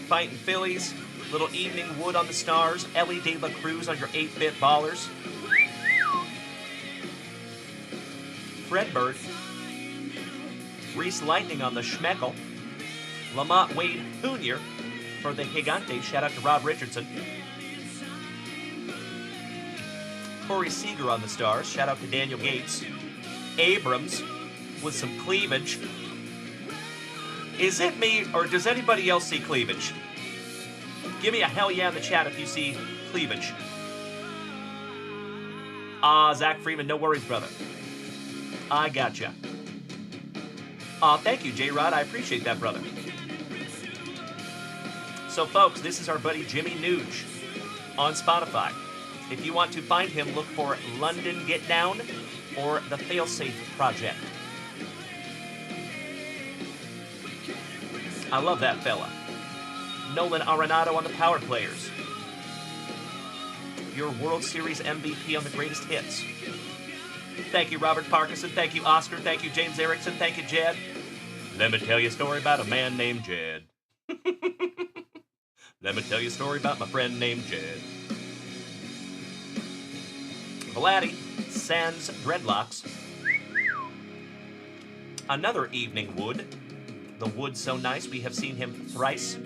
Fighting Phillies. Little Evening Wood on the Stars. Ellie De La Cruz on your 8-bit ballers. Fredbird. Reese Lightning on the Schmeckel. Lamont Wade Jr. for the Gigante. Shout out to Rob Richardson. Corey Seager on the Stars. Shout out to Daniel Gates. Abrams with some cleavage. Is it me, or does anybody else see cleavage? Give me a hell yeah in the chat if you see cleavage. Zach Freeman, no worries, brother. I gotcha. Thank you, J-Rod. I appreciate that, brother. So, folks, this is our buddy Jimmy Nuge on Spotify. If you want to find him, look for London Get Down or the Failsafe Project. I love that fella. Nolan Arenado on the power players. Your World Series MVP on the greatest hits. Thank you, Robert Parkinson. Thank you, Oscar. Thank you, James Erickson. Thank you, Jed. Let me tell you a story about a man named Jed. Let me tell you a story about my friend named Jed. Vladdy, sans dreadlocks. Another evening wood. The wood so nice we have seen him thrice.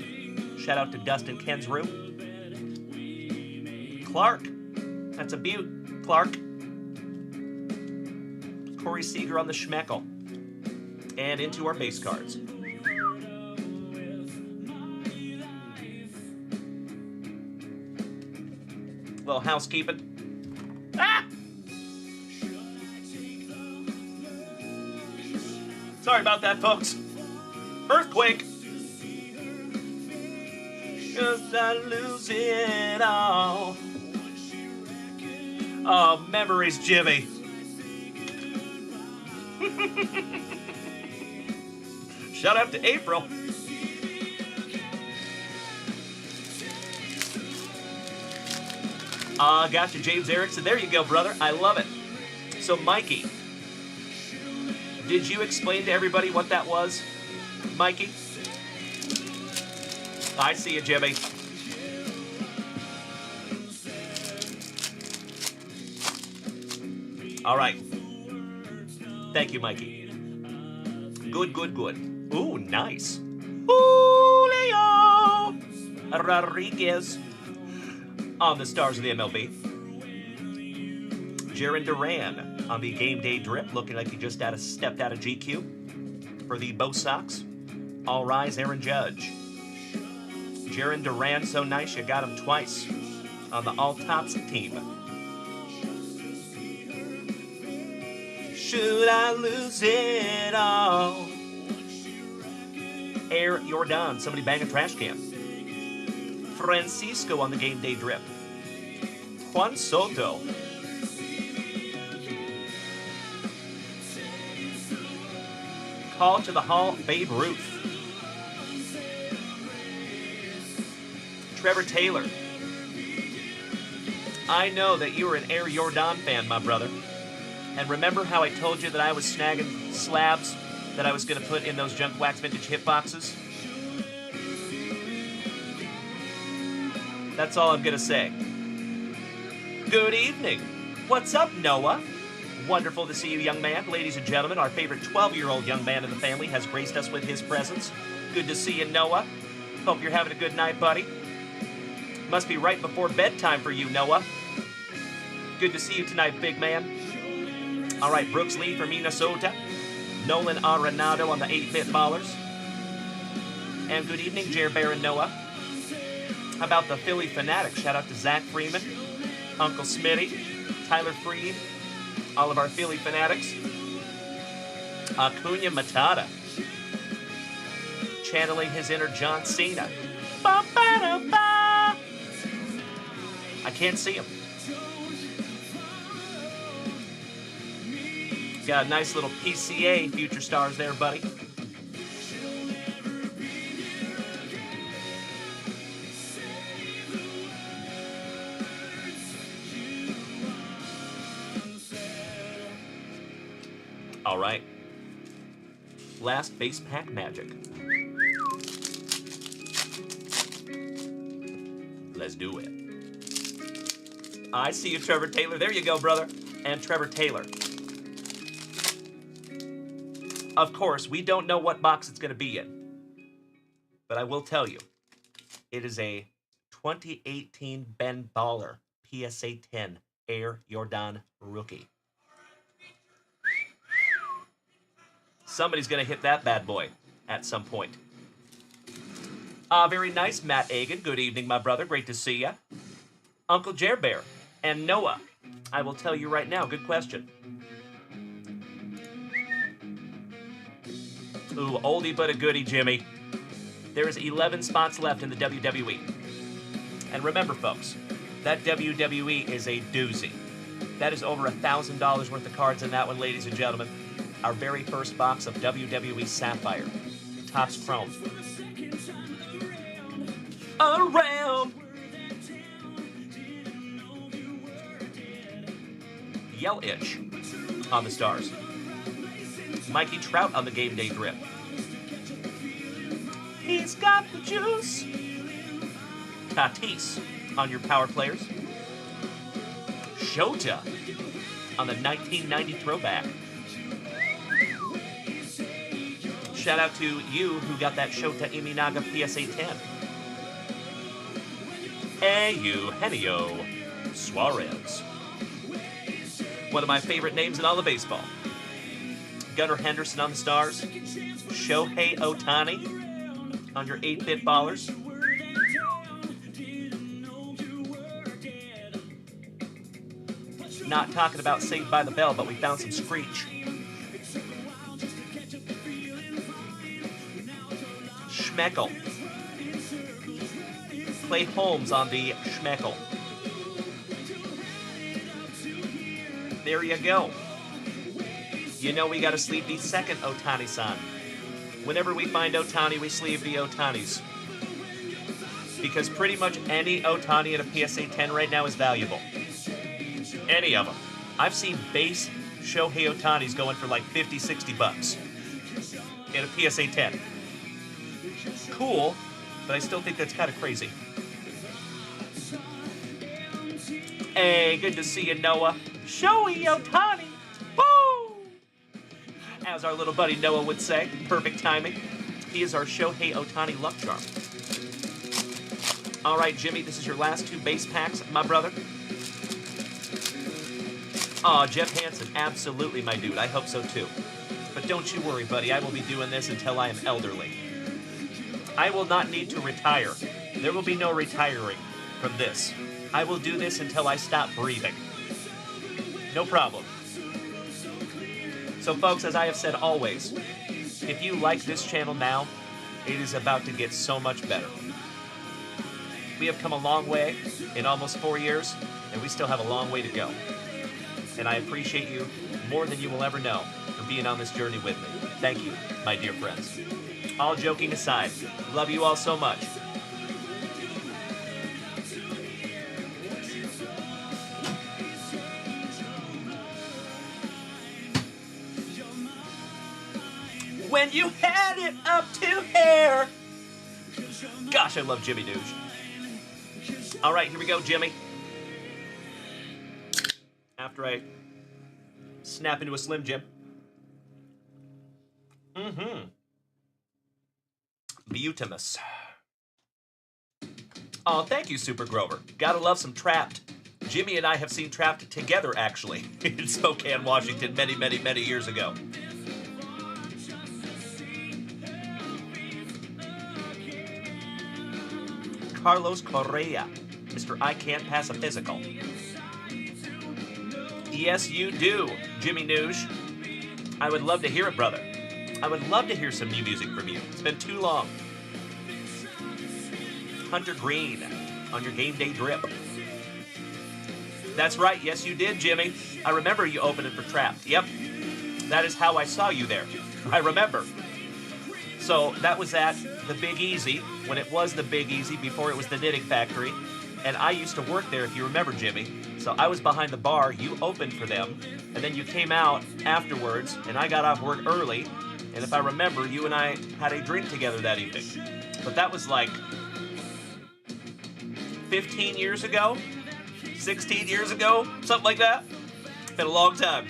Shout out to Dustin Kensrew. Clark. That's a beaut. Clark. Corey Seager on the schmeckle. And into our base cards. Little housekeeping. Ah! Sorry about that, folks. Earthquake. 'Cause I lose it all. Oh, memories, Jimmy. Shout out to April. Gotcha, James Erickson. There you go, brother. I love it. So, Mikey, did you explain to everybody what that was? Mikey? I see you, Jimmy. All right. Thank you, Mikey. Good, good, good. Ooh, nice. Julio Rodriguez on the stars of the MLB. Jaron Duran on the game day drip, looking like he just stepped out of GQ. For the Bo Sox, all rise, Aaron Judge. Jaron Duran, so nice you got him twice on the All Tops team. Should I lose it all? Air Jordan, somebody bang a trash can. Francisco on the game day drip. Juan Soto. Call to the Hall, Babe Ruth. Trevor Taylor. I know that you were an Air Jordan fan, my brother. And remember how I told you that I was snagging slabs that I was going to put in those junkwax vintage hit boxes? That's all I'm going to say. Good evening. What's up, Noah? Wonderful to see you, young man. Ladies and gentlemen, our favorite 12-year-old young man in the family has graced us with his presence. Good to see you, Noah. Hope you're having a good night, buddy. Must be right before bedtime for you, Noah. Good to see you tonight, big man. All right, Brooks Lee from Minnesota. Nolan Arenado on the 8-bit ballers. And good evening, Jer Bear and Noah. How about the Philly Fanatics? Shout out to Zach Freeman, Uncle Smitty, Tyler Freed, all of our Philly Fanatics. Acuna Matata, channeling his inner John Cena. Ba-ba-da-ba. I can't see him. Got a nice little PCA future stars there, buddy. All right. Last base pack magic. Let's do it. I see you, Trevor Taylor. There you go, brother. And Trevor Taylor. Of course, we don't know what box it's going to be in. But I will tell you, it is a 2018 Ben Baller PSA 10 Air Jordan rookie. Somebody's going to hit that bad boy at some point. Very nice, Matt Agan. Good evening, my brother. Great to see ya. Uncle Jer Bear and Noah. I will tell you right now. Good question. Ooh, oldie but a goodie, Jimmy. There is 11 spots left in the WWE. And remember, folks, that WWE is a doozy. That is over $1,000 worth of cards in that one, ladies and gentlemen. Our very first box of WWE Sapphire. Topps Chrome. Around. Yell Itch on the Stars. Mikey Trout on the Game Day Drip. He's got the juice. Tatis on your power players. Shota on the 1990 throwback. Shout out to you who got that Shota Imanaga PSA 10. Eugenio Suarez. One of my favorite names in all of baseball. Gunnar Henderson on the Stars. Shohei Ohtani on your 8-bit ballers. Not talking about Saved by the Bell, but we found some Screech. Schmeckel. Clay Holmes on the Schmeckel. There you go. You know we gotta sleeve the second Ohtani-san. Whenever we find Ohtani, we sleeve the Ohtanis. Because pretty much any Ohtani at a PSA 10 right now is valuable. Any of them. I've seen base Shohei Ohtanis going for like 50, 60 bucks in a PSA 10. Cool, but I still think that's kind of crazy. Hey, good to see you, Noah. Shohei Ohtani! Woo! As our little buddy Noah would say, perfect timing. He is our Shohei Ohtani luck charm. All right, Jimmy, this is your last 2 base packs, my brother. Aw, Jeff Hansen, absolutely, my dude. I hope so, too. But don't you worry, buddy. I will be doing this until I am elderly. I will not need to retire. There will be no retiring from this. I will do this until I stop breathing. No problem. So, folks, as I have said always, if you like this channel now, it is about to get so much better. We have come a long way in almost 4 years, and we still have a long way to go. And I appreciate you more than you will ever know for being on this journey with me. Thank you, my dear friends. All joking aside, love you all so much. When you had it up to here. Gosh, I love Jimmy Douche. All right, here we go, Jimmy. After I snap into a Slim Jim. Beautimus. Oh, thank you, Super Grover. Gotta love some Trapped. Jimmy and I have seen Trapped together, actually, in Spokane, Washington, many, many, many years ago. Carlos Correa, Mr. I Can't Pass a Physical. Yes, you do, Jimmy Noosh. I would love to hear it, brother. I would love to hear some new music from you. It's been too long. Hunter Green on your Game Day Drip. That's right, yes you did, Jimmy. I remember you opened it for Trapped. Yep, that is how I saw you there. I remember. So that was at the Big Easy, when it was the Big Easy, before it was the Knitting Factory. And I used to work there, if you remember, Jimmy. So I was behind the bar, you opened for them, and then you came out afterwards, and I got off work early, and if I remember, you and I had a drink together that evening. But that was like 15 years ago? 16 years ago? Something like that? Been a long time.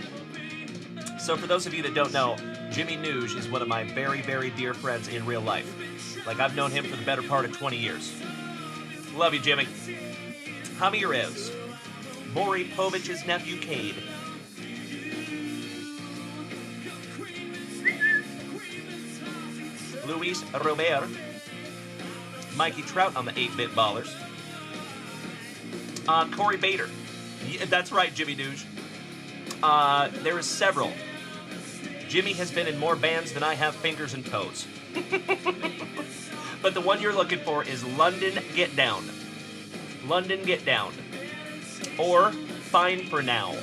So for those of you that don't know, Jimmy Noosh is one of my very, very dear friends in real life. Like, I've known him for the better part of 20 years. Love you, Jimmy. Javier Rez. Maury Povich's nephew, Cade. Luis Robert. Mikey Trout on the 8-bit ballers. Corey Bader. Yeah, that's right, Jimmy Douche. There is several. Jimmy has been in more bands than I have fingers and toes. But the one you're looking for is London Get Down. London Get Down. Or Fine for Now.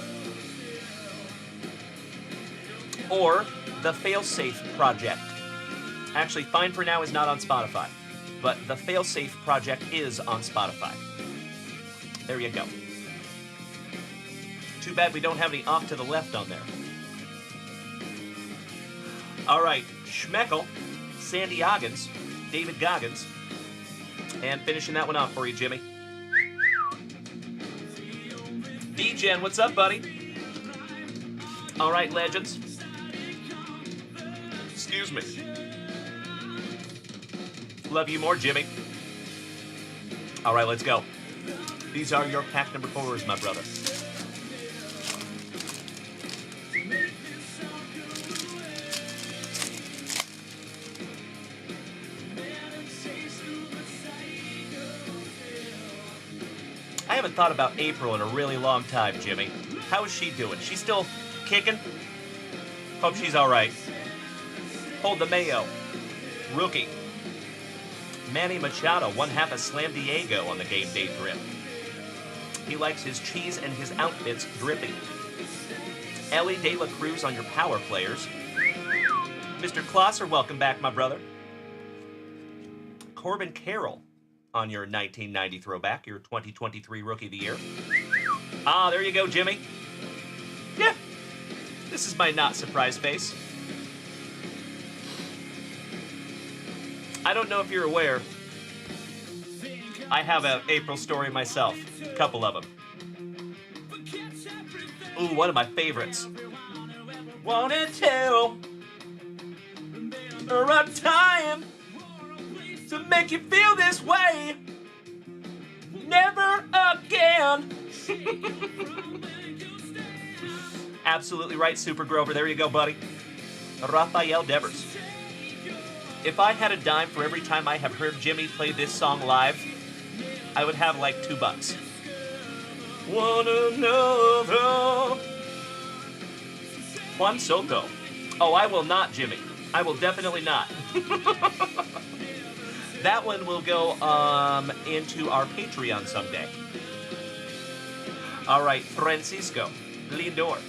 Or The Failsafe Project. Actually, Fine for Now is not on Spotify, but the Failsafe project is on Spotify. There you go. Too bad we don't have any Off to the Left on there. All right, Schmeckel, Sandy Oggins, David Goggins, and finishing that one off for you, Jimmy. D-Gen, what's up, buddy? All right, legends. Excuse me. Love you more, Jimmy. All right, let's go. These are your pack number 4s, my brother. I haven't thought about April in a really long time, Jimmy. How is she doing? She's still kicking? Hope she's all right. Hold the Mayo. Rookie. Manny Machado, 1/2 of Slam Diego on the game day drip. He likes his cheese and his outfits dripping. Ellie De La Cruz on your power players. Mr. Klosser, welcome back, my brother. Corbin Carroll on your 1990 throwback, your 2023 Rookie of the Year. Ah, there you go, Jimmy. Yeah, this is my not surprised face. I don't know if you're aware, I have an April story myself, a couple of them. Ooh, one of my favorites. Wanted to a time to make you feel this way. Never again. Absolutely right, Super Grover. There you go, buddy. Rafael Devers. If I had a dime for every time I have heard Jimmy play this song live, I would have like $2. One another. Juan Soto. Oh, I will not, Jimmy. I will definitely not. That one will go into our Patreon someday. All right, Francisco Lindor.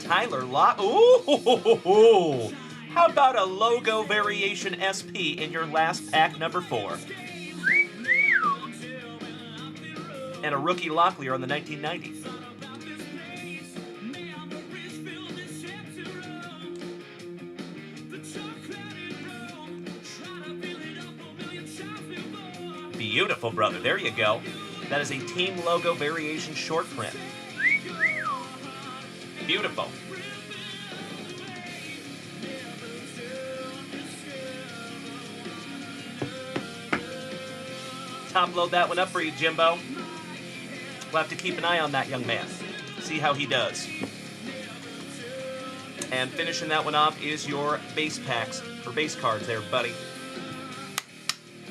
Tyler Locke. Ooh, how about a logo variation SP in your last pack number 4? And a rookie Locklear on the 1990s. Beautiful, brother. There you go. That is a team logo variation short print. Beautiful. Top load that one up for you, Jimbo. We'll have to keep an eye on that young man. See how he does. And finishing that one off is your base packs for base cards there, buddy.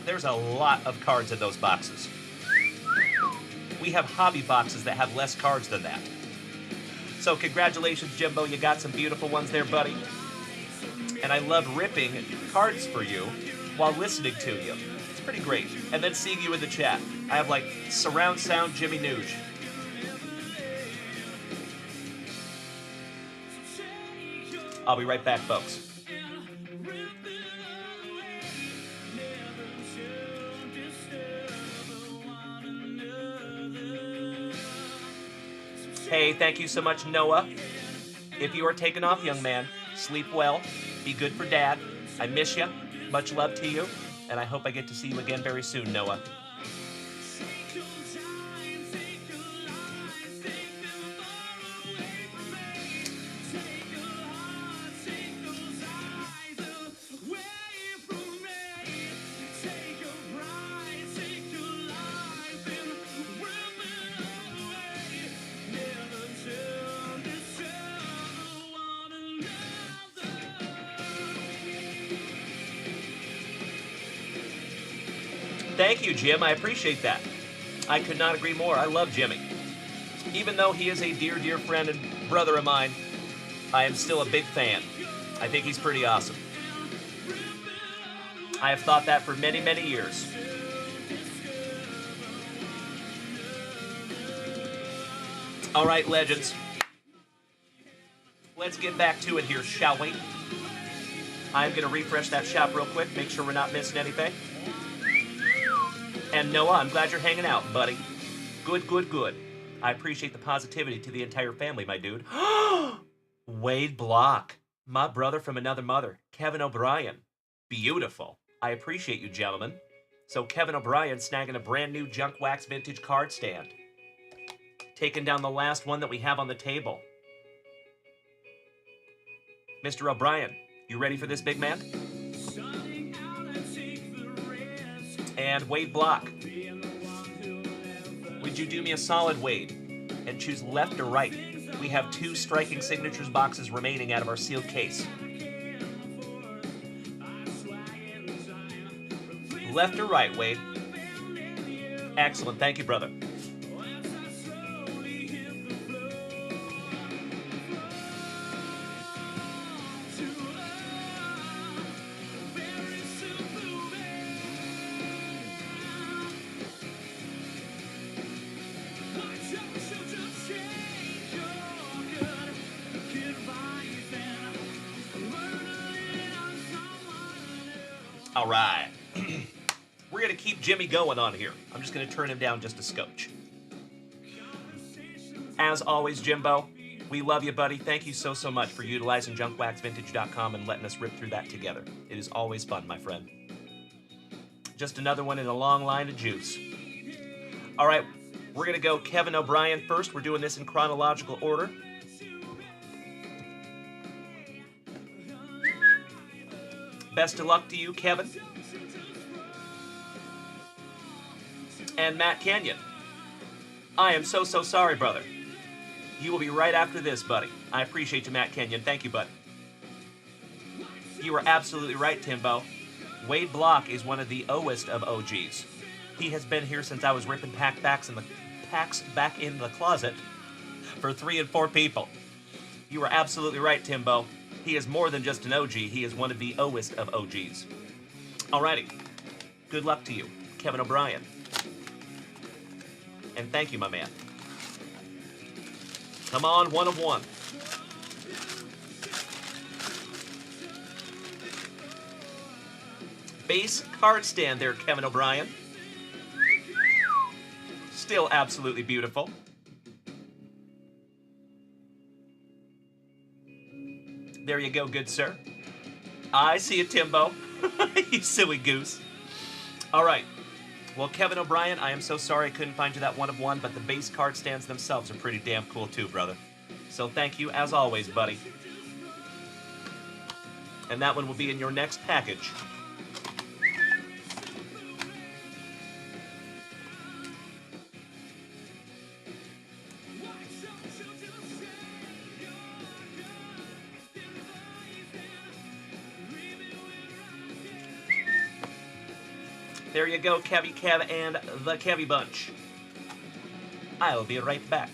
There's a lot of cards in those boxes. We have hobby boxes that have less cards than that. So congratulations, Jimbo. You got some beautiful ones there, buddy. And I love ripping cards for you while listening to you. It's pretty great. And then seeing you in the chat. I have like surround sound Jimmy Nooge. I'll be right back, folks. Hey, thank you so much, Noah. If you are taking off, young man, sleep well. Be good for Dad. I miss you. Much love to you. And I hope I get to see you again very soon, Noah. Thank you, Jim. I appreciate that. I could not agree more. I love Jimmy. Even though he is a dear, dear friend and brother of mine, I am still a big fan. I think he's pretty awesome. I have thought that for many, many years. All right, legends. Let's get back to it here, shall we? I'm going to refresh that shop real quick, make sure we're not missing anything. And Noah, I'm glad you're hanging out, buddy. Good, good, good. I appreciate the positivity to the entire family, my dude. Wade Block, my brother from another mother, Kevin O'Brien. Beautiful. I appreciate you, gentlemen. So Kevin O'Brien snagging a brand new Junkwax vintage card stand. Taking down the last one that we have on the table. Mr. O'Brien, you ready for this, big man? And Wade Block. Would you do me a solid, Wade, and choose left or right? We have 2 striking signatures boxes remaining out of our sealed case. Left or right, Wade? Excellent. Thank you, brother. All right. We're going to keep Jimmy going on here. I'm just going to turn him down just a scotch. As always, Jimbo, we love you, buddy. Thank you so, so much for utilizing junkwaxvintage.com and letting us rip through that together. It is always fun, my friend. Just another one in a long line of juice. All right, we're going to go Kevin O'Brien first. We're doing this in chronological order. Best of luck to you, Kevin. And Matt Kenyon. I am so, so sorry, brother. You will be right after this, buddy. I appreciate you, Matt Kenyon. Thank you, buddy. You are absolutely right, Timbo. Wade Block is one of the oldest of OGs. He has been here since I was ripping packs back in the closet for 3 and 4 people. You are absolutely right, Timbo. He is more than just an OG. He is one of the oldest of OGs. Alrighty. Good luck to you, Kevin O'Brien. And thank you, my man. Come on, 1 of 1. Base card stand there, Kevin O'Brien. Still absolutely beautiful. There you go, good sir. I see you, Timbo. You silly goose. All right. Well, Kevin O'Brien, I am so sorry I couldn't find you that 1 of 1, but the base card stands themselves are pretty damn cool too, brother. So thank you, as always, buddy. And that one will be in your next package. There you go, Kevy Kev and the Kevy Bunch. I'll be right back.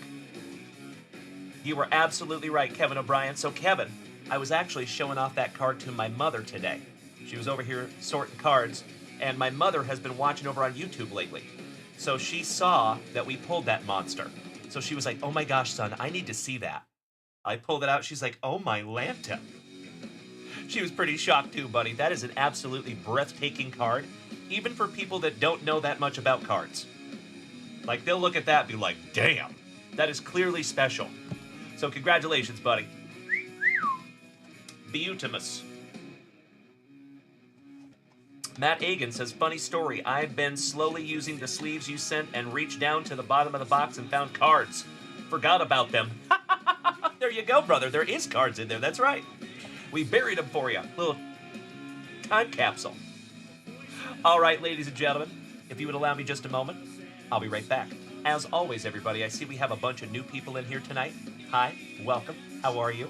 You were absolutely right, Kevin O'Brien. So, Kevin, I was actually showing off that card to my mother today. She was over here sorting cards, and my mother has been watching over on YouTube lately. So she saw that we pulled that monster. So she was like, oh my gosh, son, I need to see that. I pulled it out. She's like, oh my Lanta. She was pretty shocked too, buddy. That is an absolutely breathtaking card, even for people that don't know that much about cards. Like, they'll look at that and be like, damn, that is clearly special. So congratulations, buddy. Beautimus. Matt Agan says, funny story, I've been slowly using the sleeves you sent and reached down to the bottom of the box and found cards. Forgot about them. There you go, brother. There is cards in there. That's right. We buried them for you. Little time capsule. All right, ladies and gentlemen, if you would allow me just a moment, I'll be right back. As always, everybody, I see we have a bunch of new people in here tonight. Hi, welcome. How are you?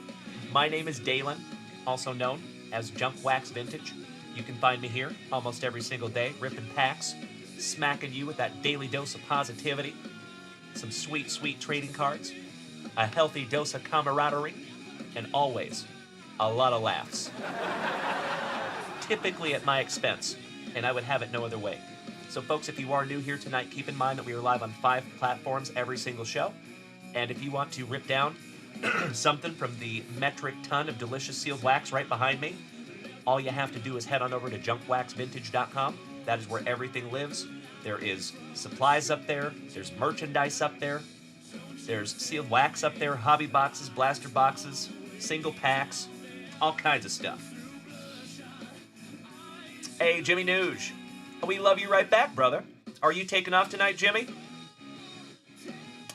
My name is Dalen, also known as Junkwax Vintage. You can find me here almost every single day, ripping packs, smacking you with that daily dose of positivity, some sweet, sweet trading cards, a healthy dose of camaraderie, and always a lot of laughs. Typically at my expense, and I would have it no other way. So folks, if you are new here tonight, keep in mind that we are live on 5 platforms every single show. And if you want to rip down something from the metric ton of delicious sealed wax right behind me, all you have to do is head on over to junkwaxvintage.com. That is where everything lives. There is supplies up there. There's merchandise up there. There's sealed wax up there, hobby boxes, blaster boxes, single packs, all kinds of stuff. Hey, Jimmy Nuge. We love you right back, brother. Are you taking off tonight, Jimmy?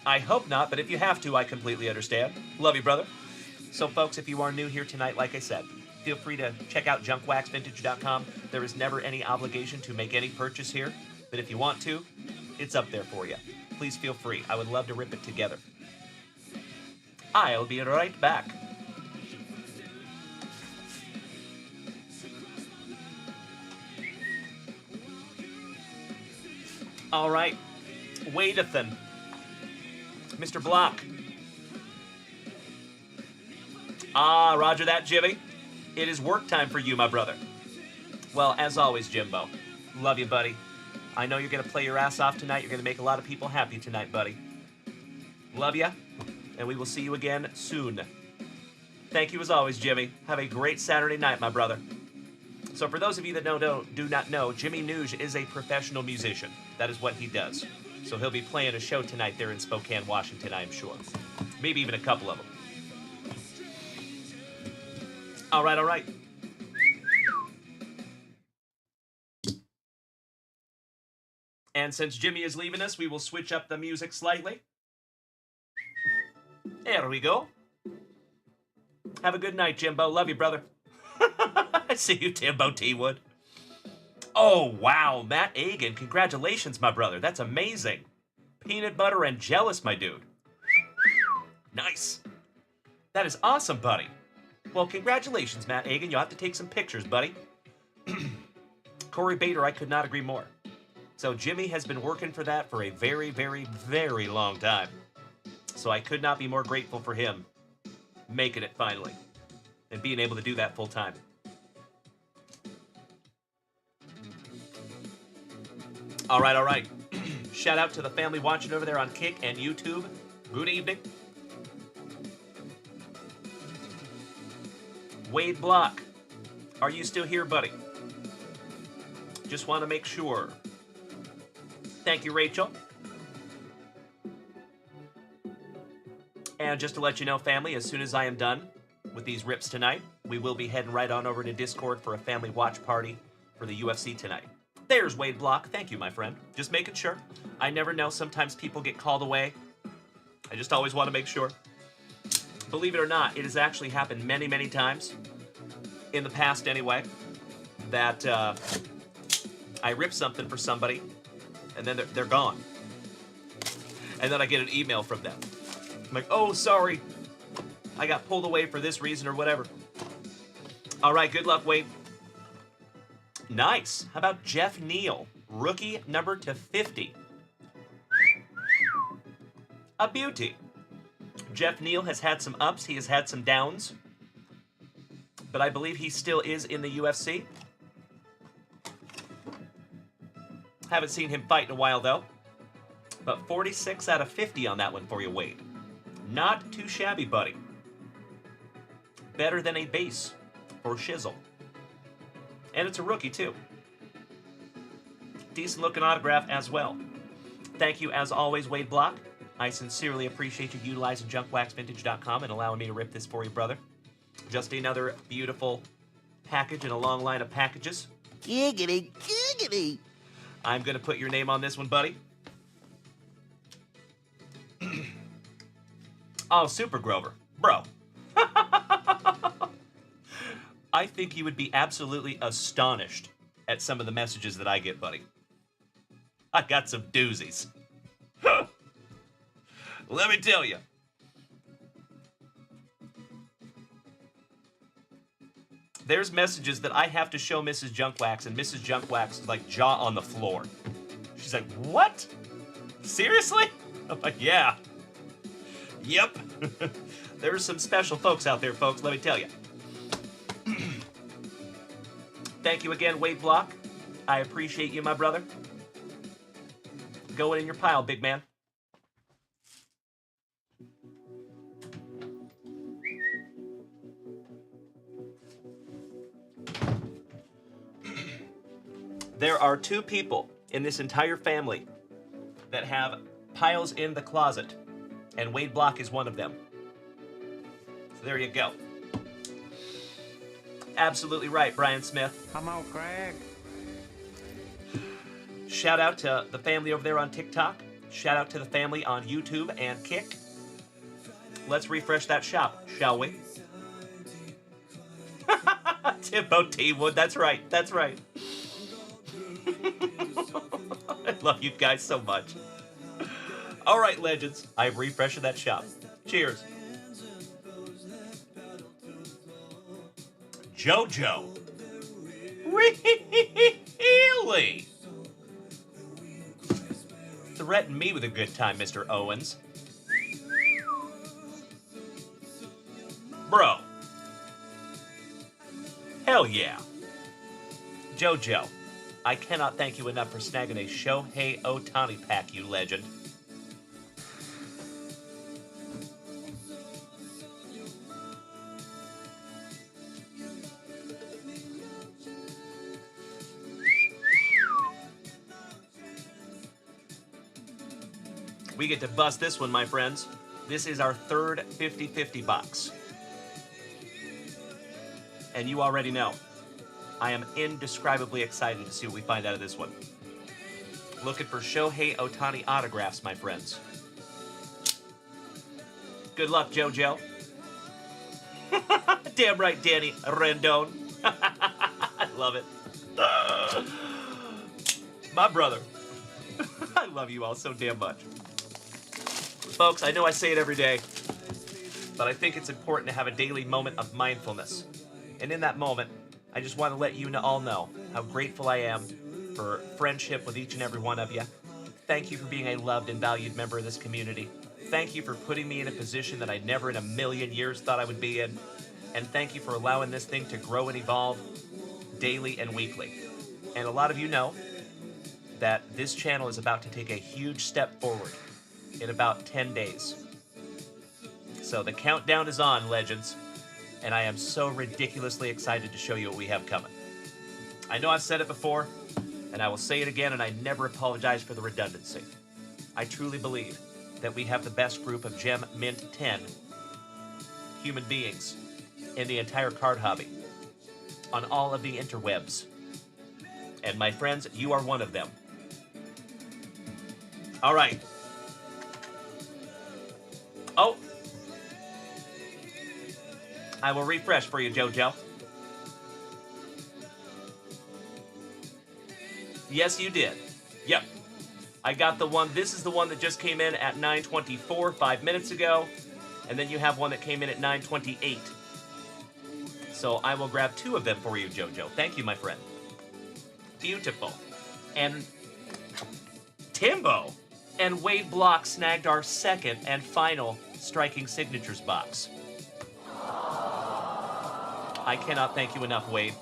I hope not, but if you have to, I completely understand. Love you, brother. So, folks, if you are new here tonight, like I said, feel free to check out junkwaxvintage.com. There is never any obligation to make any purchase here, but if you want to, it's up there for you. Please feel free. I would love to rip it together. I'll be right back. All right, Wadeathan, Mr. Block. Ah, roger that, Jimmy. It is work time for you, my brother. Well, as always, Jimbo, love you, buddy. I know you're going to play your ass off tonight. You're going to make a lot of people happy tonight, buddy. Love ya, and we will see you again soon. Thank you as always, Jimmy. Have a great Saturday night, my brother. So for those of you that do not know, Jimmy Nuge is a professional musician. That is what he does. So he'll be playing a show tonight there in Spokane, Washington, I am sure. Maybe even a couple of them. All right, all right. And since Jimmy is leaving us, we will switch up the music slightly. There we go. Have a good night, Jimbo. Love you, brother. I see you, Timbo T. Wood. Oh, wow. Matt Agan. Congratulations, my brother. That's amazing. Peanut butter and jealous, my dude. Nice. That is awesome, buddy. Well, congratulations, Matt Agan. You'll have to take some pictures, buddy. Corey Bader, I could not agree more. So Jimmy has been working for that for a very, very, very long time. So I could not be more grateful for him making it finally and being able to do that full time. All right, all right. Shout out to the family watching over there on Kick and YouTube. Good evening. Wade Block, are you still here, buddy? Just want to make sure. Thank you, Rachel. And just to let you know, family, as soon as I am done with these rips tonight, we will be heading right on over to Discord for a family watch party for the UFC tonight. There's Wade Block. Thank you, my friend. Just making sure. I never know. Sometimes people get called away. I just always want to make sure. Believe it or not, it has actually happened many, many times, in the past anyway, that I rip something for somebody, and then they're gone. And then I get an email from them. I'm like, oh, sorry. I got pulled away for this reason or whatever. All right, good luck, Wade. Nice. How about Jeff Neal? Rookie number /50. A beauty. Jeff Neal has had some ups. He has had some downs. But I believe he still is in the UFC. Haven't seen him fight in a while, though. But 46 out of 50 on that one for you, Wade. Not too shabby, buddy. Better than a base or shizzle. And it's a rookie, too. Decent looking autograph as well. Thank you, as always, Wade Block. I sincerely appreciate you utilizing junkwaxvintage.com and allowing me to rip this for you, brother. Just another beautiful package in a long line of packages. Giggity, giggity. I'm going to put your name on this one, buddy. Oh, Super Grover. Bro. I think you would be absolutely astonished at some of the messages that I get, buddy. I got some doozies. Let me tell you. There's messages that I have to show Mrs. Junkwax, and Mrs. Junkwax is like jaw on the floor. She's like, what? Seriously? I'm like, yeah. Yep. There's some special folks out there, folks, let me tell you. Thank you again, Wade Block. I appreciate you, my brother. Go in your pile, big man. There are 2 people in this entire family that have piles in the closet, and Wade Block is one of them. So there you go. Absolutely right, Brian Smith. Come on, Greg. Shout out to the family over there on TikTok. Shout out to the family on YouTube and Kick. Let's refresh that shop, shall we? Timbo Wood, that's right, that's right. I love you guys so much. All right, legends, I'm refreshing that shop. Cheers. JoJo. Really? Threaten me with a good time, Mr. Owens. Bro. Hell yeah. JoJo, I cannot thank you enough for snagging a Shohei Ohtani pack, you legend. We get to bust this one, my friends. This is our third 50-50 box. And you already know, I am indescribably excited to see what we find out of this one. Looking for Shohei Ohtani autographs, my friends. Good luck, JoJo. Damn right, Danny Rendon. I love it. My brother. I love you all so damn much. Folks, I know I say it every day, but I think it's important to have a daily moment of mindfulness. And in that moment, I just want to let you all know how grateful I am for friendship with each and every one of you. Thank you for being a loved and valued member of this community. Thank you for putting me in a position that I never in a million years thought I would be in. And thank you for allowing this thing to grow and evolve daily and weekly. And a lot of you know that this channel is about to take a huge step forward in about 10 days. So the countdown is on, legends, and I am so ridiculously excited to show you what we have coming. I know I've said it before, and I will say it again, and I never apologize for the redundancy. I truly believe that we have the best group of Gem Mint 10 human beings in the entire card hobby, on all of the interwebs. And my friends, you are one of them. All right. Oh. I will refresh for you, JoJo. Yes, you did. Yep. I got the one. This is the one that just came in at 9:24, 5 minutes ago. And then you have one that came in at 9:28. So I will grab 2 of them for you, JoJo. Thank you, my friend. Beautiful. And Timbo and Wade Block snagged our second and final Striking Signatures box. I cannot thank you enough, Wade.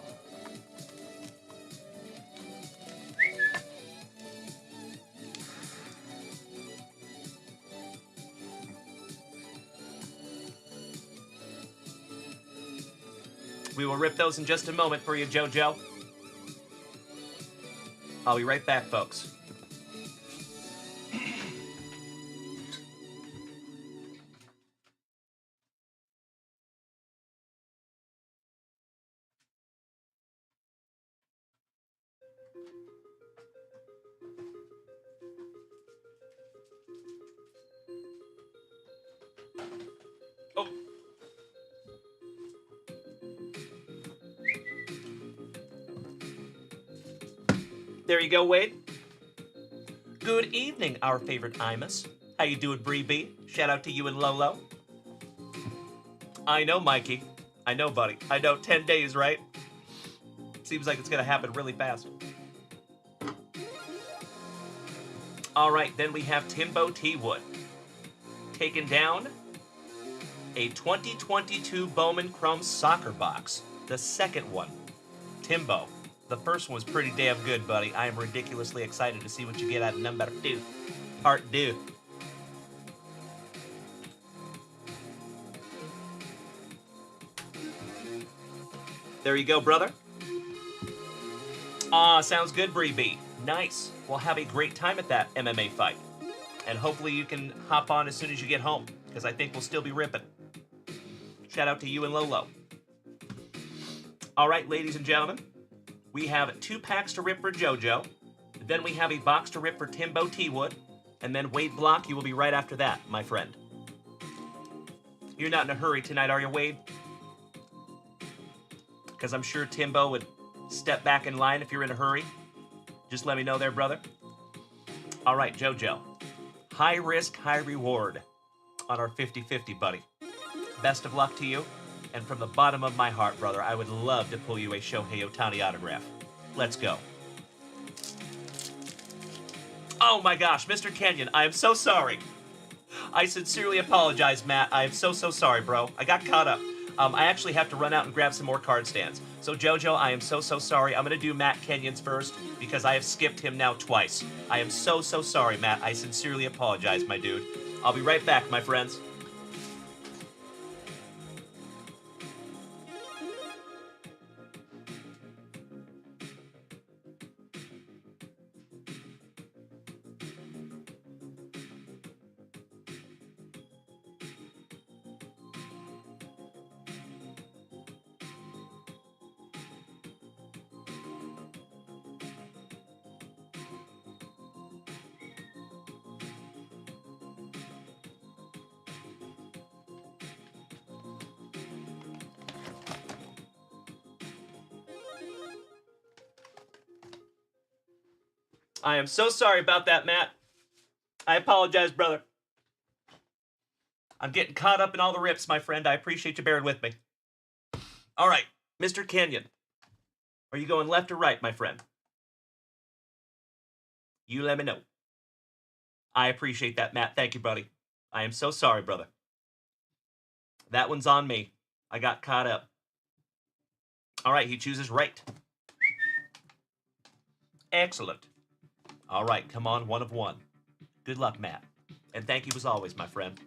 We will rip those in just a moment for you, JoJo. I'll be right back, folks. Oh. There you go, Wade. Good evening, our favorite Imus. How you doing, Bree B? Shout out to you and Lolo. I know, Mikey. I know, buddy. I know, 10 days, right? Seems like it's gonna happen really fast. All right, then we have Timbo T. Wood. Taking down a 2022 Bowman Chrome Soccer Box. The second one. Timbo. The first one was pretty damn good, buddy. I am ridiculously excited to see what you get out of number 2. Part 2. There you go, brother. Sounds good, Bree B. Nice. We'll have a great time at that MMA fight. And hopefully you can hop on as soon as you get home, because I think we'll still be ripping. Shout out to you and Lolo. All right, ladies and gentlemen, we have 2 packs to rip for JoJo. Then we have a box to rip for Timbo T-Wood. And then Wade Block, you will be right after that, my friend. You're not in a hurry tonight, are you, Wade? Because I'm sure Timbo would step back in line if you're in a hurry. Just let me know there, brother. All right, JoJo. High risk, high reward on our 50-50, buddy. Best of luck to you. And from the bottom of my heart, brother, I would love to pull you a Shohei Ohtani autograph. Let's go. Oh my gosh, Mr. Kenyon, I am so sorry. I sincerely apologize, Matt. I am so sorry, bro. I got caught up. I actually have to run out and grab some more card stands. So, JoJo, I am so sorry. I'm going to do Matt Kenyon's first because I have skipped him now twice. I am so sorry, Matt. I sincerely apologize, my dude. I'll be right back, my friends. I am so sorry about that, Matt. I apologize, brother. I'm getting caught up in all the rips, my friend. I appreciate you bearing with me. All right, Mr. Kenyon. Are you going left or right, my friend? You let me know. I appreciate that, Matt. Thank you, buddy. I am so sorry, brother. That one's on me. I got caught up. All right, he chooses right. Excellent. All right, come on, 1 of 1. Good luck, Matt. And thank you as always, my friend.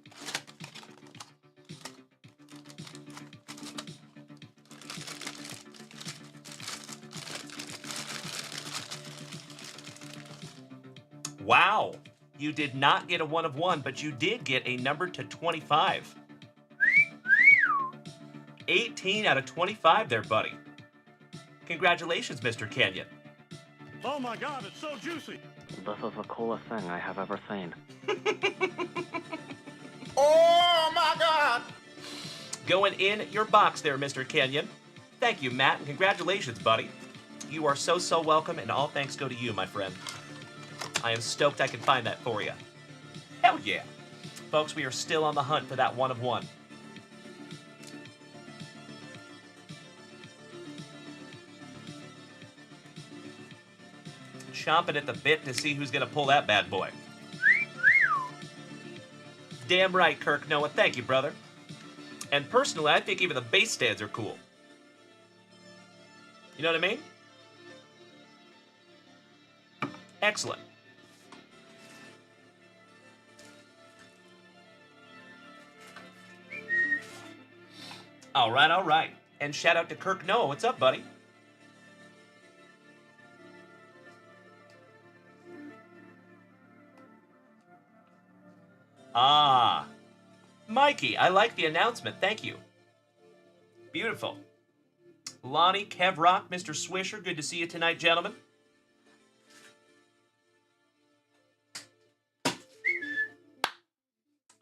Wow. You did not get a 1 of 1, but you did get a number to 25. 18 out of 25 there, buddy. Congratulations, Mr. Kenyon. Oh my God, it's so juicy. This is the coolest thing I have ever seen. Oh my God! Going in your box there, Mr. Kenyon. Thank you, Matt, and congratulations, buddy. You are so welcome, and all thanks go to you, my friend. I am stoked I can find that for you. Hell yeah. Folks, we are still on the hunt for that 1 of 1. Chomping at the bit to see who's going to pull that bad boy. Damn right, Kirk Noah. Thank you, brother. And personally, I think even the base stands are cool. You know what I mean? Excellent. All right. And shout out to Kirk Noah. What's up, buddy? Ah, Mikey, I like the announcement. Thank you. Beautiful. Lonnie, Kev Rock, Mr. Swisher, good to see you tonight, gentlemen.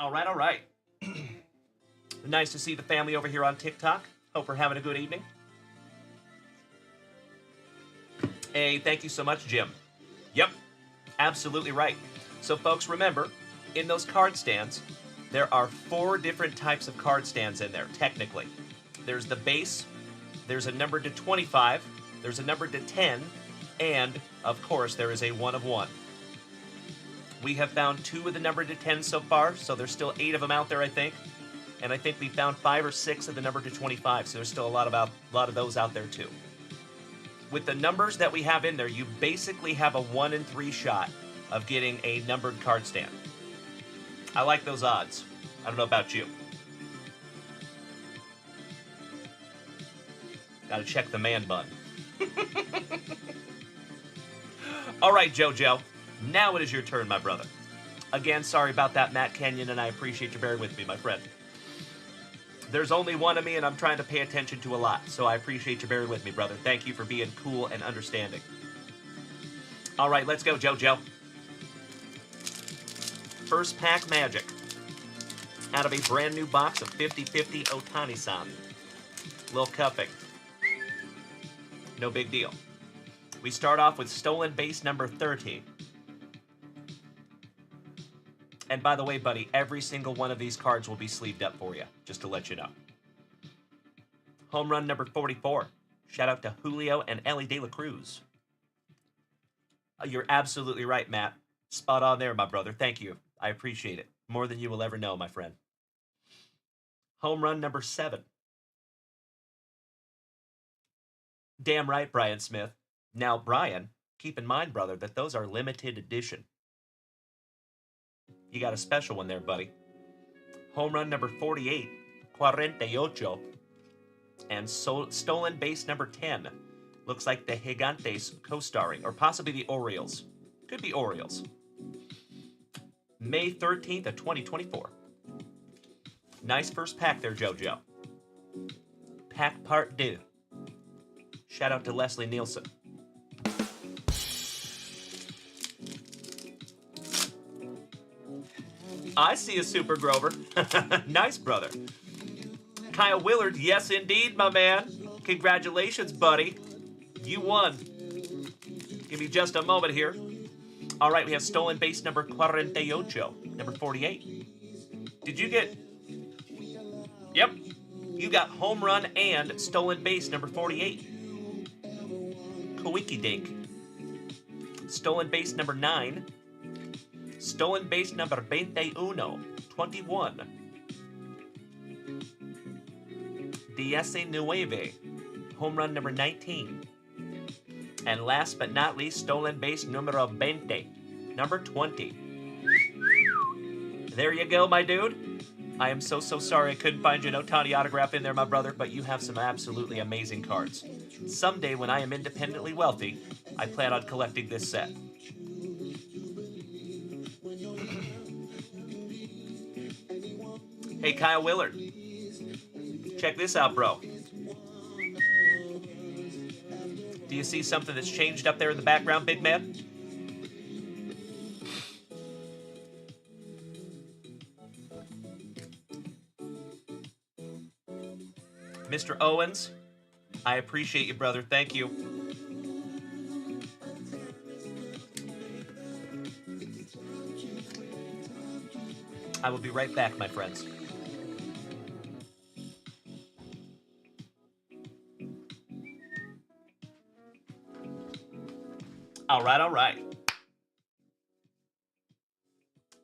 All right. Nice to see the family over here on TikTok. Hope we're having a good evening. Hey, thank you so much, Jim. Yep, absolutely right. So, folks, remember, in those card stands, there are 4 different types of card stands in there, technically. There's the base, there's a number to 25, there's a number to 10, and, of course, there is a 1 of 1. We have found 2 of the number to 10 so far, so there's still 8 of them out there, I think. And I think we found 5 or 6 of the number to 25, so there's still a lot of those out there, too. With the numbers that we have in there, you basically have a 1 in 3 shot of getting a numbered card stand. I like those odds. I don't know about you. Gotta check the man bun. All right, JoJo. Now it is your turn, my brother. Again, sorry about that, Matt Kenyon, and I appreciate you bearing with me, my friend. There's only one of me, and I'm trying to pay attention to a lot, so I appreciate you bearing with me, brother. Thank you for being cool and understanding. All right, let's go, JoJo. First pack magic. Out of a brand new box of 50/50 Otani-san. Little cuffing. No big deal. We start off with stolen base number 30. And by the way, buddy, every single one of these cards will be sleeved up for you, just to let you know. Home run number 44. Shout out to Julio and Ellie De La Cruz. You're absolutely right, Matt. Spot on there, my brother. Thank you. I appreciate it. More than you will ever know, my friend. Home run number 7. Damn right, Brian Smith. Now, Brian, keep in mind, brother, that those are limited edition. You got a special one there, buddy. Home run number 48, 48. And stolen base number 10. Looks like the Gigantes co-starring, or possibly the Orioles. Could be Orioles. May 13th of 2024. Nice first pack there, JoJo. Pack part 2. Shout out to Leslie Nielsen. I see a Super Grover. Nice, brother. Kyle Willard, yes indeed, my man. Congratulations, buddy. You won. Give me just a moment here. All right, we have stolen base number 48, number 48. Did you get... Yep. You got home run and stolen base number 48. Kawiki Dink. Stolen base number 9. Stolen base number 21. 21. 19. Home run number 19. And last but not least, stolen base numero 20. Number 20. There you go, my dude. I am so sorry I couldn't find you an Otani autograph in there, my brother, but you have some absolutely amazing cards. Someday, when I am independently wealthy, I plan on collecting this set. Hey, Kyle Willard. Check this out, bro. Do you see something that's changed up there in the background, big man? Mr. Owens, I appreciate you, brother. Thank you. I will be right back, my friends. All right.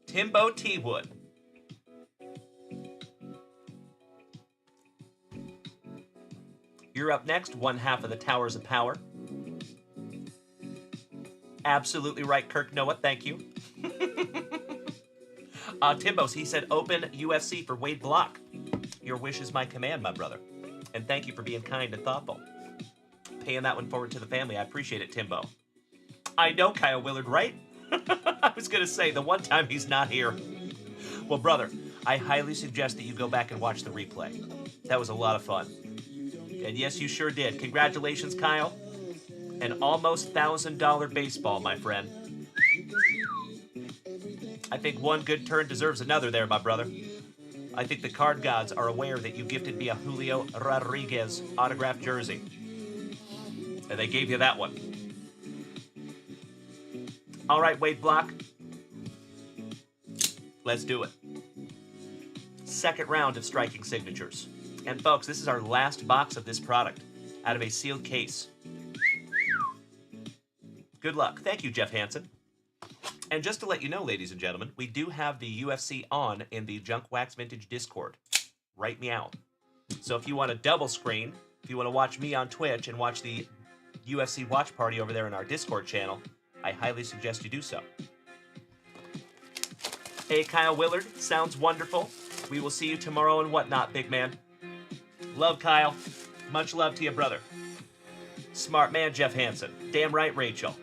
Timbo T. Wood. You're up next, one half of the Towers of Power. Absolutely right, Kirk Noah. Thank you. Timbos, he said, open UFC for Wade Block. Your wish is my command, my brother. And thank you for being kind and thoughtful. Paying that one forward to the family. I appreciate it, Timbo. I know Kyle Willard, right? I was going to say, the one time he's not here. Well, brother, I highly suggest that you go back and watch the replay. That was a lot of fun. And yes, you sure did. Congratulations, Kyle. An almost $1,000 baseball, my friend. I think one good turn deserves another there, my brother. I think the card gods are aware that you gifted me a Julio Rodriguez autographed jersey. And they gave you that one. All right, Wade Block. Let's do it. Second round of striking signatures. And folks, this is our last box of this product out of a sealed case. Good luck. Thank you, Jeff Hansen. And just to let you know, ladies and gentlemen, we do have the UFC on in the Junkwax Vintage Discord. Right meow. So if you want a double screen, if you want to watch me on Twitch and watch the UFC watch party over there in our Discord channel, I highly suggest you do so. Hey, Kyle Willard, sounds wonderful. We will see you tomorrow and whatnot, big man. Love, Kyle. Much love to you, brother. Smart man, Jeff Hansen. Damn right, Rachel.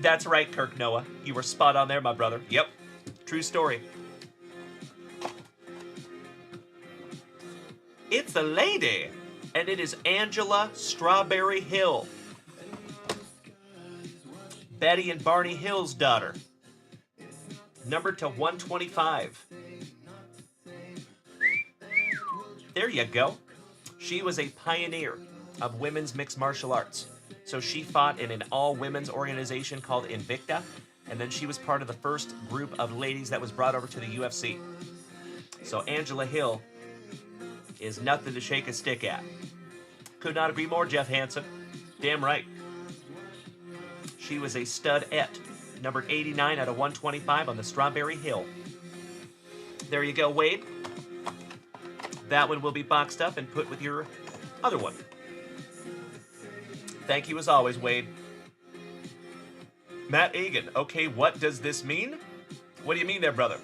That's right, Kirk Noah. You were spot on there, my brother. Yep. True story. It's a lady, and it is Angela Strawberry Hill. Betty and Barney Hill's daughter. Numbered to 125. There you go. She was a pioneer of women's mixed martial arts. So she fought in an all-women's organization called Invicta, and then she was part of the first group of ladies that was brought over to the UFC. So Angela Hill is nothing to shake a stick at. Could not agree more, Jeff Hansen. Damn right. She was a stud-ette, numbered 89 out of 125 on the Strawberry Hill. There you go, Wade. That one will be boxed up and put with your other one. Thank you as always, Wade. Matt Egan. Okay, what does this mean? What do you mean there, brother?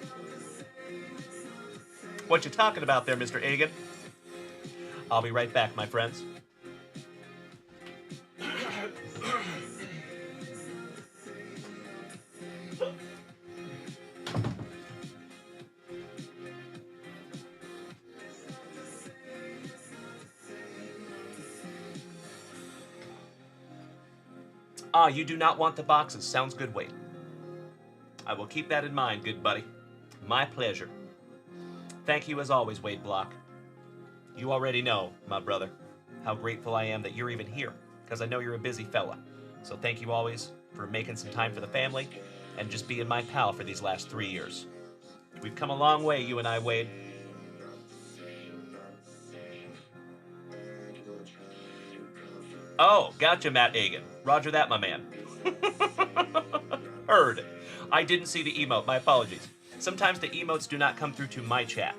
What you talking about there, Mr. Egan? I'll be right back, my friends. Ah, you do not want the boxes. Sounds good, Wade. I will keep that in mind, good buddy. My pleasure. Thank you as always, Wade Block. You already know, my brother, how grateful I am that you're even here, because I know you're a busy fella. So thank you always for making some time for the family and just being my pal for these last 3 years. We've come a long way, you and I, Wade. Oh, gotcha, Matt Egan. Roger that, my man. Heard. I didn't see the emote. My apologies. Sometimes the emotes do not come through to my chat.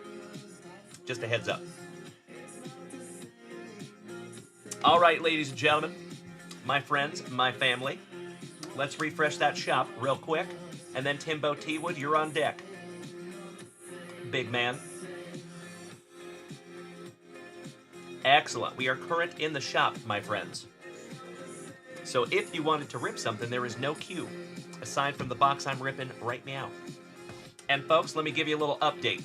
Just a heads up. All right, ladies and gentlemen, my friends, my family, let's refresh that shop real quick, and then Timbo T-Wood, you're on deck. Big man. Excellent. We are current in the shop, my friends. So if you wanted to rip something, there is no queue, aside from the box I'm ripping right now. And folks, let me give you a little update.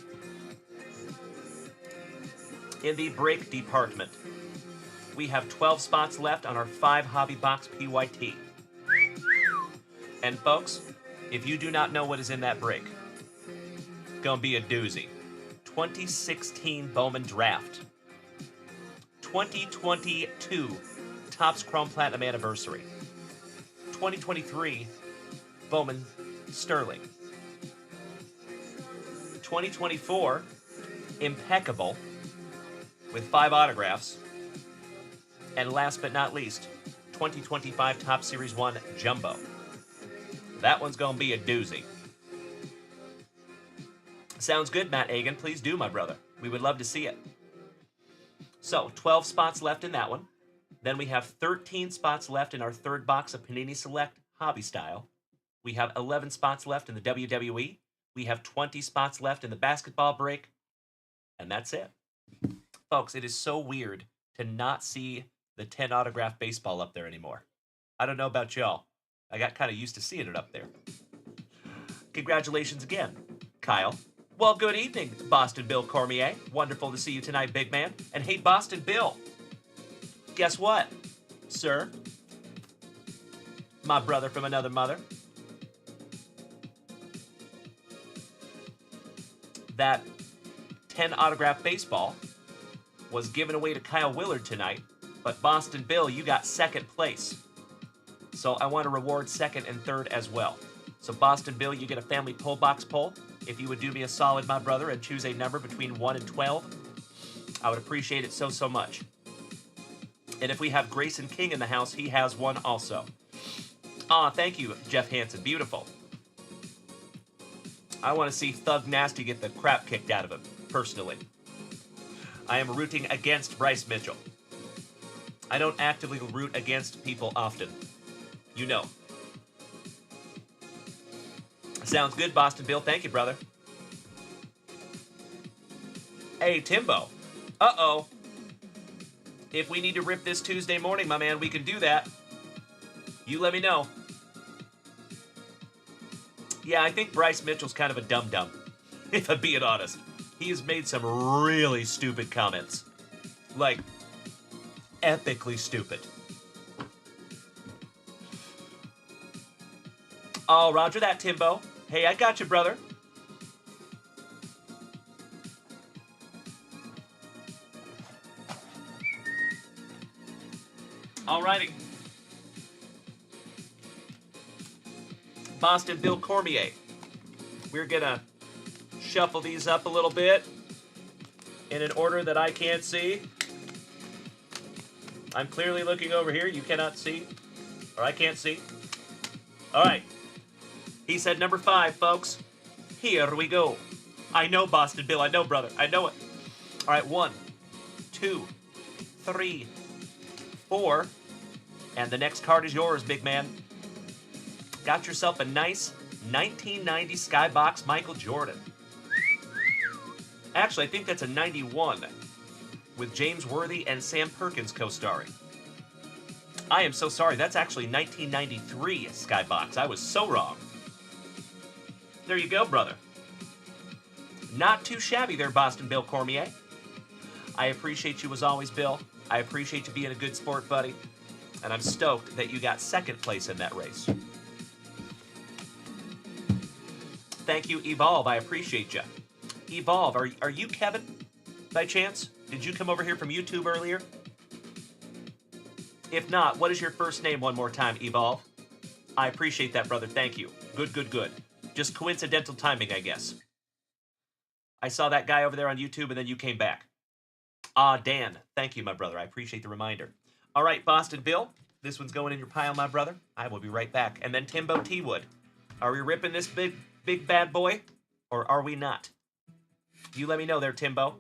In the break department, we have 12 spots left on our 5 hobby box PYT. And folks, if you do not know what is in that break, it's gonna be a doozy. 2016 Bowman Draft. 2022 Topps Chrome Platinum Anniversary. 2023 Bowman Sterling. 2024 Impeccable with 5 autographs. And last but not least, 2025 Topps Series 1 Jumbo. That one's gonna be a doozy. Sounds good, Matt Egan. Please do, my brother. We would love to see it. So, 12 spots left in that one. Then we have 13 spots left in our third box of Panini Select Hobby Style. We have 11 spots left in the WWE. We have 20 spots left in the basketball break. And that's it. Folks, it is so weird to not see the 10 autograph baseball up there anymore. I don't know about y'all. I got kind of used to seeing it up there. Congratulations again, Kyle. Well, good evening, Boston Bill Cormier. Wonderful to see you tonight, big man. And hey, Boston Bill, guess what, sir? My brother from another mother. That 10 autograph baseball was given away to Kyle Willard tonight, but Boston Bill, you got second place. So I want to reward second and third as well. So Boston Bill, you get a family pull box pull. If you would do me a solid, my brother, and choose a number between 1 and 12, I would appreciate it so, so much. And if we have Grayson King in the house, he has one also. Ah, thank you, Jeff Hansen. Beautiful. I want to see Thug Nasty get the crap kicked out of him, personally. I am rooting against Bryce Mitchell. I don't actively root against people often. You know. Sounds good, Boston Bill. Thank you, brother. Hey, Timbo. Uh-oh. If we need to rip this Tuesday morning, my man, we can do that. You let me know. Yeah, I think Bryce Mitchell's kind of a dum-dum, if I'm being honest. He has made some really stupid comments. Like, epically stupid. Oh, roger that, Timbo. Hey, I got you, brother. Alrighty. Boston Bill Cormier. We're gonna shuffle these up a little bit in an order that I can't see. I'm clearly looking over here. You cannot see, or I can't see. All right. He said number 5, folks. Here we go. I know, Boston Bill. I know, brother. I know it. All right, 1, 2, 3, 4. And the next card is yours, big man. Got yourself a nice 1990 Skybox Michael Jordan. Actually, I think that's a 91 with James Worthy and Sam Perkins co-starring. I am so sorry. That's actually 1993 Skybox. I was so wrong. There you go, brother. Not too shabby there, Boston Bill Cormier. I appreciate you as always, Bill. I appreciate you being a good sport, buddy. And I'm stoked that you got 2nd place in that race. Thank you, Evolve. I appreciate you. Evolve, are you Kevin, by chance? Did you come over here from YouTube earlier? If not, what is your first name one more time, Evolve? I appreciate that, brother. Thank you. Good, good, good. Just coincidental timing, I guess. I saw that guy over there on YouTube, and then you came back. Dan. Thank you, my brother. I appreciate the reminder. All right, Boston Bill. This one's going in your pile, my brother. I will be right back. And then Timbo T. Wood. Are we ripping this big bad boy, or are we not? You let me know there, Timbo.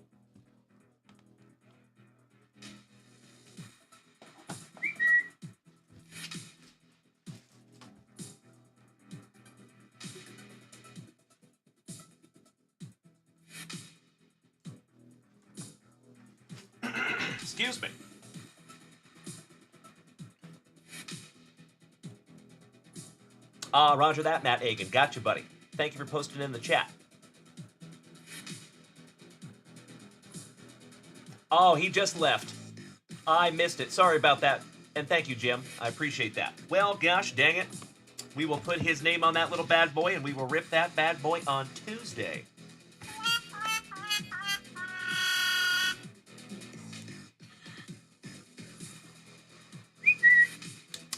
Excuse me. Roger that, Matt Agan. Gotcha, buddy. Thank you for posting in the chat. Oh, he just left. I missed it. Sorry about that. And thank you, Jim. I appreciate that. Well, gosh dang it. We will put his name on that little bad boy, and we will rip that bad boy on Tuesday.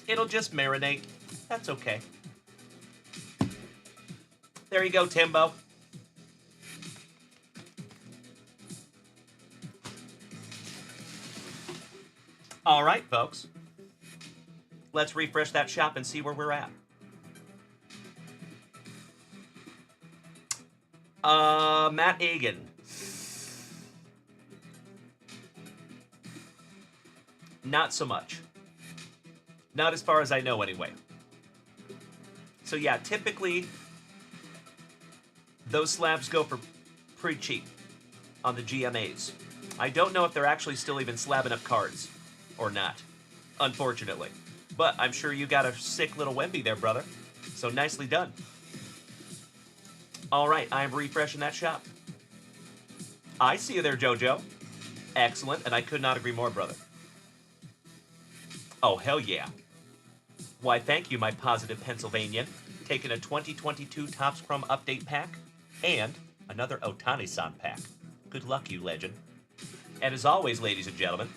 It'll just marinate. That's okay. There you go, Timbo. All right, folks. Let's refresh that shop and see where we're at. Matt Agan. Not so much. Not as far as I know, anyway. So yeah, typically, those slabs go for pretty cheap on the GMAs. I don't know if they're actually still even slabbing up cards or not, unfortunately. But I'm sure you got a sick little Wemby there, brother. So nicely done. All right, I'm refreshing that shop. I see you there, JoJo. Excellent, and I could not agree more, brother. Oh, hell yeah. Why, thank you, my positive Pennsylvanian. Taking a 2022 Topps Chrome Update pack and another Ohtani-san pack. Good luck, you legend. And as always, ladies and gentlemen,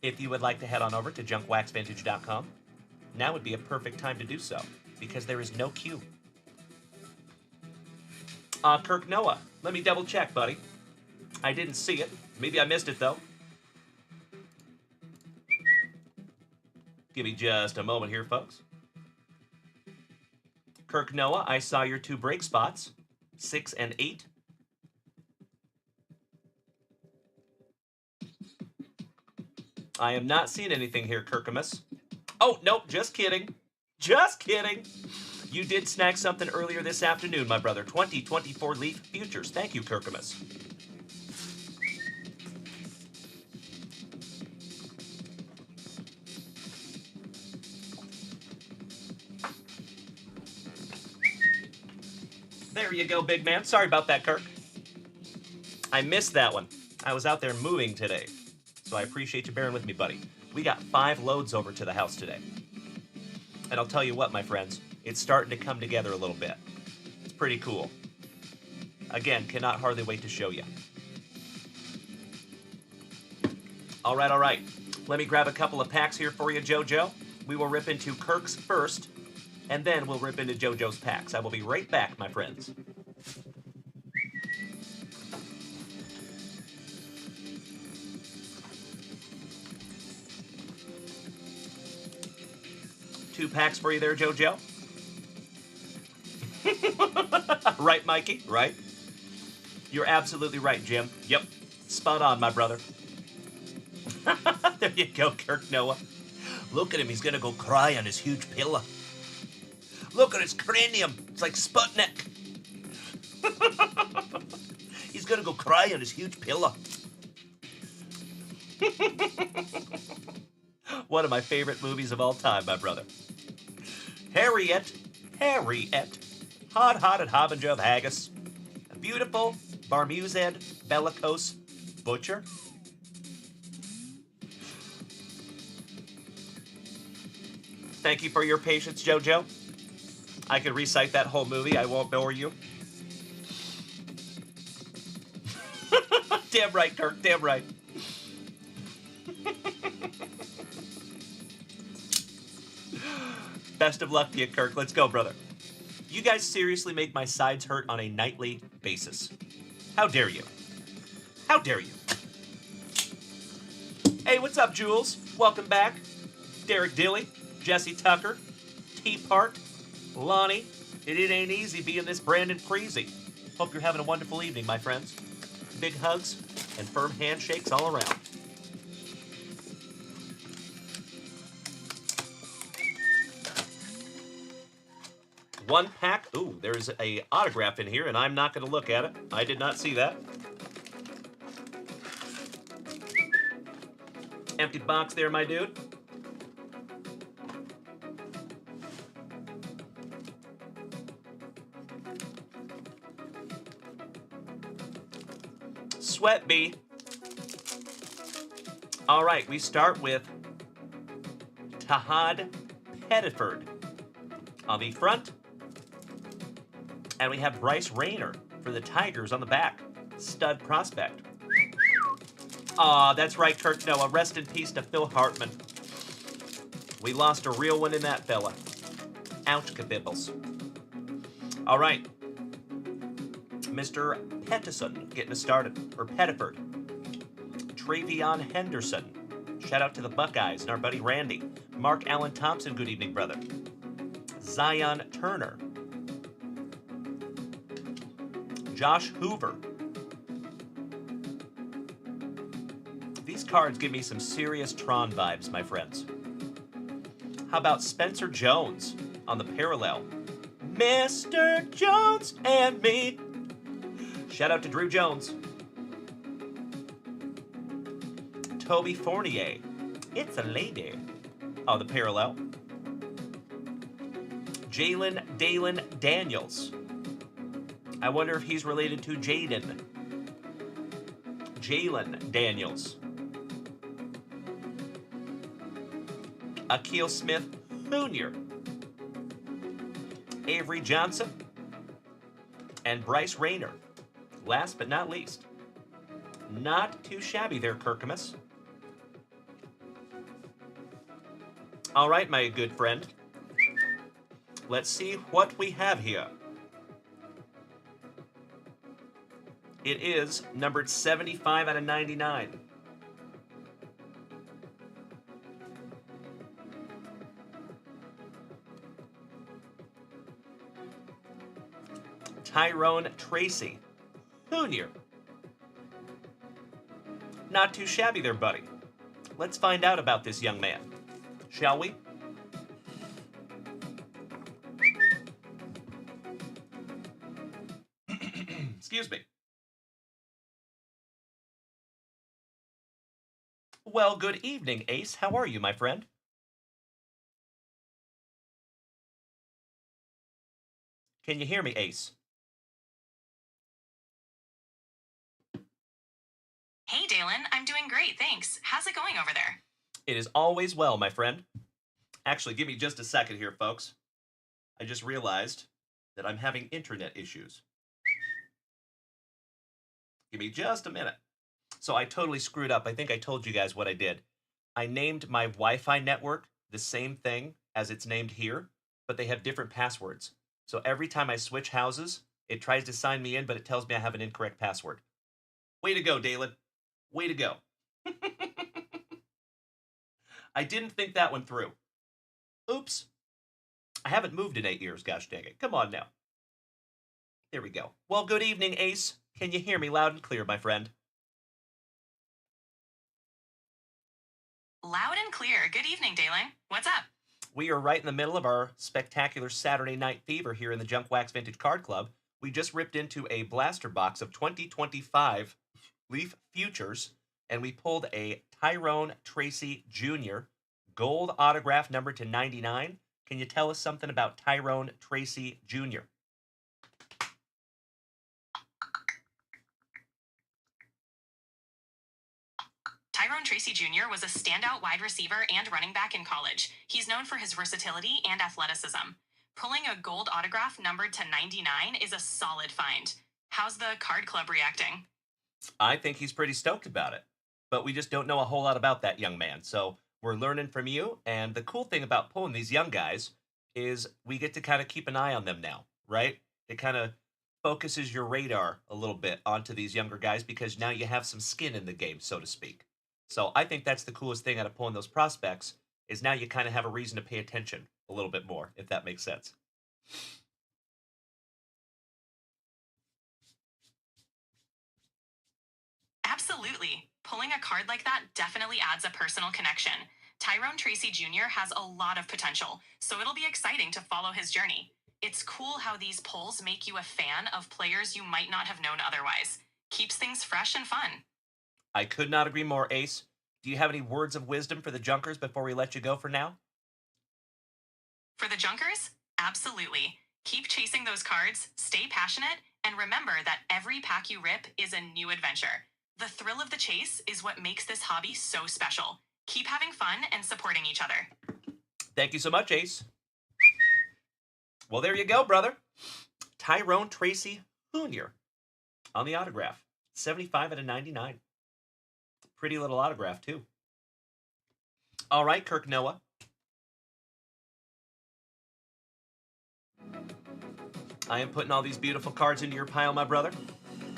if you would like to head on over to junkwaxvintage.com, now would be a perfect time to do so, because there is no queue. Kirk Noah, let me double check, buddy. I didn't see it. Maybe I missed it, though. Give me just a moment here, folks. Kirk Noah, I saw your 2 break spots, 6 and 8. I am not seeing anything here, Kirkamus. Oh, nope, just kidding. Just kidding. You did snag something earlier this afternoon, my brother. 2024 Leaf Futures. Thank you, Kirkamus. There you go, big man. Sorry about that, Kirk. I missed that one. I was out there moving today, so I appreciate you bearing with me, buddy. We got 5 loads over to the house today. And I'll tell you what, my friends, it's starting to come together a little bit. It's pretty cool. Again, cannot hardly wait to show you. All right. Let me grab a couple of packs here for you, JoJo. We will rip into Kirk's first, and then we'll rip into JoJo's packs. I will be right back, my friends. Two packs for you there, JoJo. Right, Mikey? Right? You're absolutely right, Jim. Yep. Spot on, my brother. There you go, Kirk Noah. Look at him. He's going to go cry on his huge pillow. Look at his cranium. It's like Sputnik. He's going to go cry on his huge pillow. One of my favorite movies of all time, my brother. Harriet, hot and harbinger of haggis, a beautiful, Barmused, bellicose butcher. Thank you for your patience, JoJo. I could recite that whole movie. I won't bore you. Damn right, Kirk. Damn right. Best of luck to you, Kirk. Let's go, brother. You guys seriously make my sides hurt on a nightly basis. How dare you? How dare you? Hey, what's up, Jules? Welcome back. Derek Dilly, Jesse Tucker, T-Part, Lonnie. It ain't easy being this Brandon Preezy. Hope you're having a wonderful evening, my friends. Big hugs and firm handshakes all around. One pack. Ooh, there's a autograph in here, and I'm not going to look at it. I did not see that. Empty box there, my dude. Sweat bee. All right, we start with Tahad Pettiford on the front. And we have Bryce Rayner for the Tigers on the back. Stud prospect. Aw, that's right, Kirk Noah. Rest in peace to Phil Hartman. We lost a real one in that fella. Ouch, kabibbles. All right. Mr. Pettison getting us started. Or Pettiford. Travion Henderson. Shout out to the Buckeyes and our buddy Randy. Mark Allen Thompson, good evening, brother. Zion Turner. Josh Hoover. These cards give me some serious Tron vibes, my friends. How about Spencer Jones on the parallel? Mr. Jones and me. Shout out to Drew Jones. Toby Fournier. It's a lady. Oh, the parallel. Jalen Dalen Daniels. I wonder if he's related to Jalen Daniels. Akil Smith Jr. Avery Johnson. And Bryce Rayner. Last but not least. Not too shabby there, Kirkamus. All right, my good friend. Let's see what we have here. It is numbered 75 out of 99. Tyrone Tracy Jr. Not too shabby there, buddy. Let's find out about this young man, shall we? Excuse me. Well, good evening, Ace. How are you, my friend? Can you hear me, Ace? Hey, Dalen. I'm doing great, thanks. How's it going over there? It is always well, my friend. Actually, give me just a second here, folks. I just realized that I'm having internet issues. Give me just a minute. So I totally screwed up. I think I told you guys what I did. I named my Wi-Fi network the same thing as it's named here, but they have different passwords. So every time I switch houses, it tries to sign me in, but it tells me I have an incorrect password. Way to go, Dalen. Way to go. I didn't think that one through. Oops. I haven't moved in 8 years, gosh dang it. Come on now. There we go. Well, good evening, Ace. Can you hear me loud and clear, my friend? Loud and clear. Good evening, Dalen. What's up? We are right in the middle of our spectacular Saturday Night Fever here in the Junkwax Vintage Card Club. We just ripped into a blaster box of 2025 Leaf Futures, and we pulled a Tyrone Tracy Jr. gold autograph numbered to 99. Can you tell us something about Tyrone Tracy Jr.? Tyrone Tracy Jr. was a standout wide receiver and running back in college. He's known for his versatility and athleticism. Pulling a gold autograph numbered to 99 is a solid find. How's the card club reacting? I think he's pretty stoked about it, but we just don't know a whole lot about that young man, so we're learning from you, and the cool thing about pulling these young guys is we get to kind of keep an eye on them now, right? It kind of focuses your radar a little bit onto these younger guys because now you have some skin in the game, so to speak. So I think that's the coolest thing out of pulling those prospects is now you kind of have a reason to pay attention a little bit more, if that makes sense. Absolutely. Pulling a card like that definitely adds a personal connection. Tyrone Tracy Jr. has a lot of potential, so it'll be exciting to follow his journey. It's cool how these pulls make you a fan of players you might not have known otherwise. Keeps things fresh and fun. I could not agree more, Ace. Do you have any words of wisdom for the Junkers before we let you go for now? For the Junkers? Absolutely. Keep chasing those cards, stay passionate, and remember that every pack you rip is a new adventure. The thrill of the chase is what makes this hobby so special. Keep having fun and supporting each other. Thank you so much, Ace. Well, there you go, brother. Tyrone Tracy Jr. on the autograph. 75 out of 99. Pretty little autograph, too. All right, Kirk Noah. I am putting all these beautiful cards into your pile, my brother.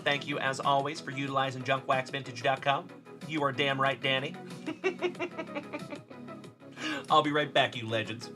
Thank you, as always, for utilizing junkwaxvintage.com. You are damn right, Danny. I'll be right back, you legends.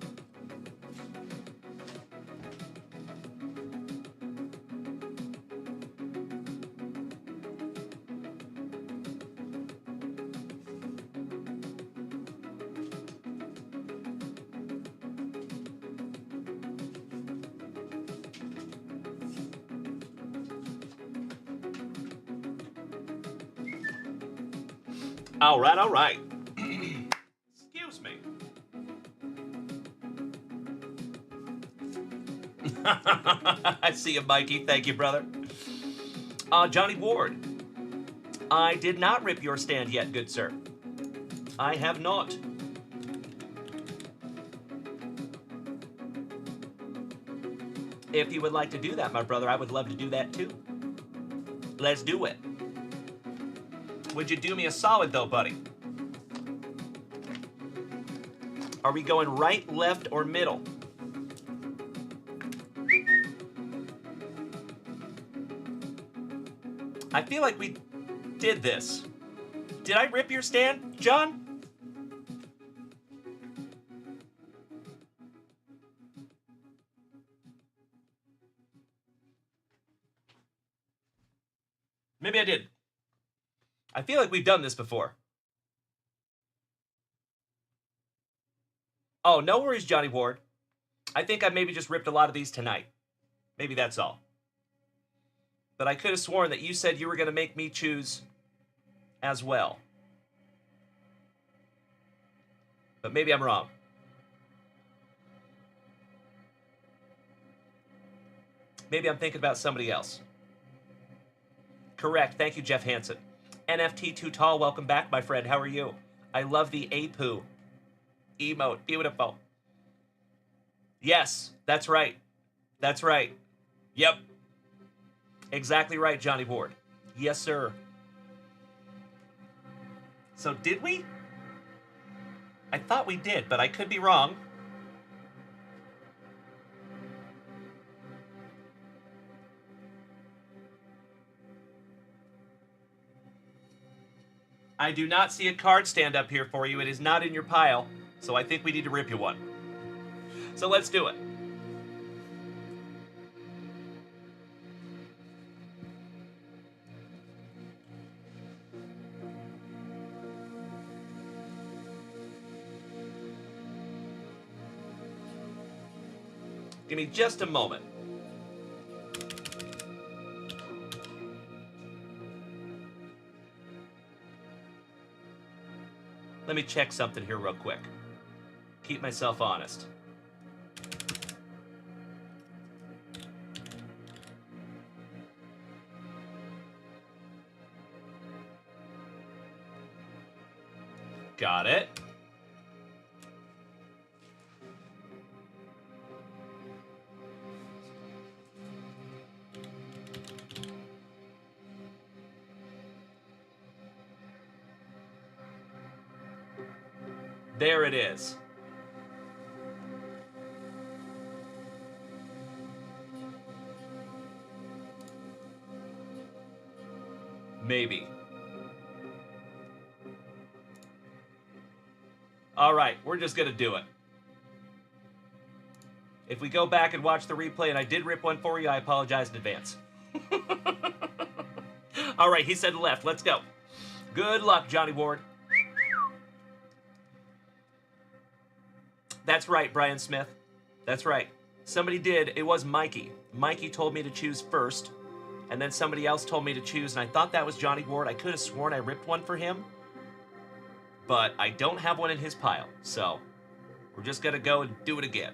All right, all right. Excuse me. I see you, Mikey. Thank you, brother. Johnny Ward. I did not rip your stand yet, good sir. I have not. If you would like to do that, my brother, I would love to do that too. Let's do it. Would you do me a solid, though, buddy? Are we going right, left, or middle? I feel like we did this. Did I rip your stand, John? Maybe I did. I feel like we've done this before. Oh, no worries, Johnny Ward. I think I maybe just ripped a lot of these tonight. Maybe that's all. But I could have sworn that you said you were going to make me choose as well. But maybe I'm wrong. Maybe I'm thinking about somebody else. Correct. Thank you, Jeff Hansen. NFT Too Tall, welcome back, my friend. How are you? I love the Apu emote. Beautiful. Yes, that's right. That's right. Yep. Exactly right, Johnny Ward. Yes, sir. So did we? I thought we did, but I could be wrong. I do not see a card stand up here for you. It is not in your pile, so I think we need to rip you one. So let's do it. Give me just a moment. Let me check something here real quick. Keep myself honest. Got it. There it is. Maybe. All right, we're just gonna do it. If we go back and watch the replay and I did rip one for you, I apologize in advance. All right, he said left. Let's go. Good luck, Johnny Ward. That's right, Brian Smith. That's right. Somebody did. It was Mikey. Mikey told me to choose first, and then somebody else told me to choose, and I thought that was Johnny Ward. I could have sworn I ripped one for him, but I don't have one in his pile, so we're just going to go and do it again.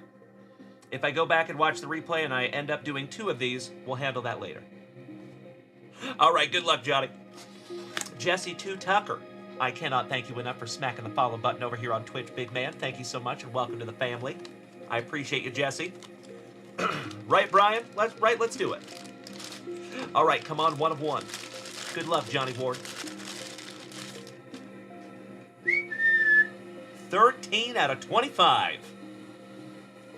If I go back and watch the replay and I end up doing 2 of these, we'll handle that later. All right, good luck, Johnny. Jesse 2 Tucker. I cannot thank you enough for smacking the follow button over here on Twitch, big man. Thank you so much, and welcome to the family. I appreciate you, Jesse. Right, Brian? Let's do it. All right, come on, 1 of 1. Good luck, Johnny Ward. 13 out of 25.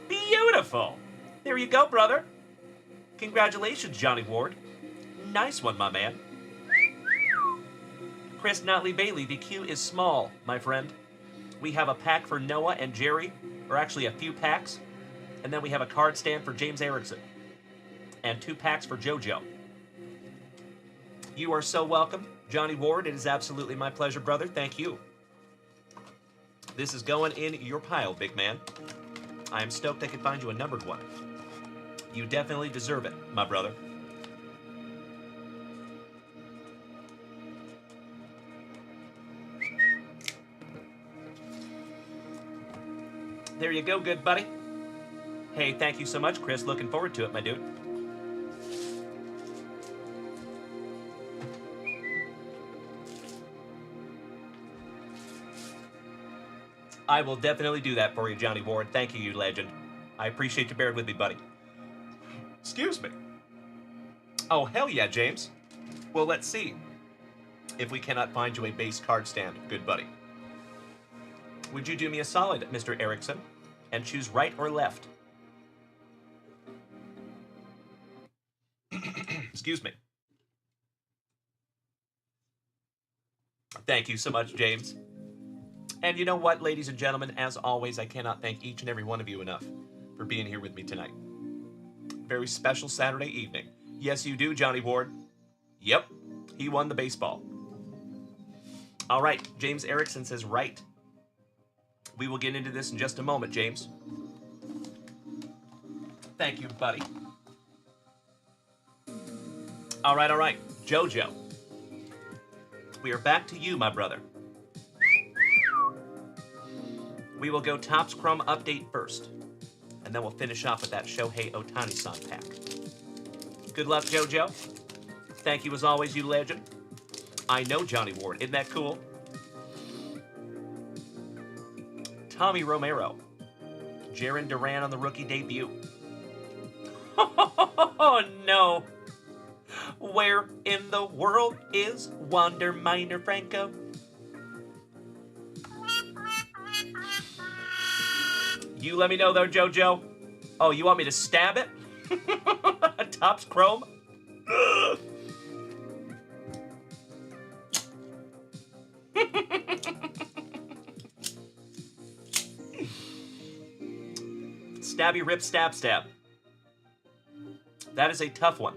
Beautiful. There you go, brother. Congratulations, Johnny Ward. Nice one, my man. Chris Notley Bailey, the queue is small, my friend. We have a pack for Noah and Jerry, or actually a few packs, and then we have a card stand for James Erickson, and 2 packs for JoJo. You are so welcome, Johnny Ward. It is absolutely my pleasure, brother. Thank you. This is going in your pile, big man. I am stoked I could find you a numbered one. You definitely deserve it, my brother. There you go, good buddy. Hey, thank you so much, Chris. Looking forward to it, my dude. I will definitely do that for you, Johnny Ward. Thank you, you legend. I appreciate you bearing with me, buddy. Excuse me. Oh, hell yeah, James. Well, let's see if we cannot find you a base card stand, good buddy. Would you do me a solid, Mr. Erickson, and choose right or left? Excuse me. Thank you so much, James. And you know what, ladies and gentlemen, as always, I cannot thank each and every one of you enough for being here with me tonight. Very special Saturday evening. Yes, you do, Johnny Ward. Yep, he won the baseball. All right, James Erickson says right. We will get into this in just a moment, James. Thank you, buddy. All right. JoJo. We are back to you, my brother. We will go Topps Chrome update first, and then we'll finish off with that Shohei Ohtani-san pack. Good luck, JoJo. Thank you as always, you legend. I know Johnny Ward. Isn't that cool? Tommy Romero. Jaron Duran on the rookie debut. Oh, no. Where in the world is Wander Minor Franco? You let me know, though, JoJo. Oh, you want me to stab it? Topps Chrome? Stabby rip stab stab. That is a tough one.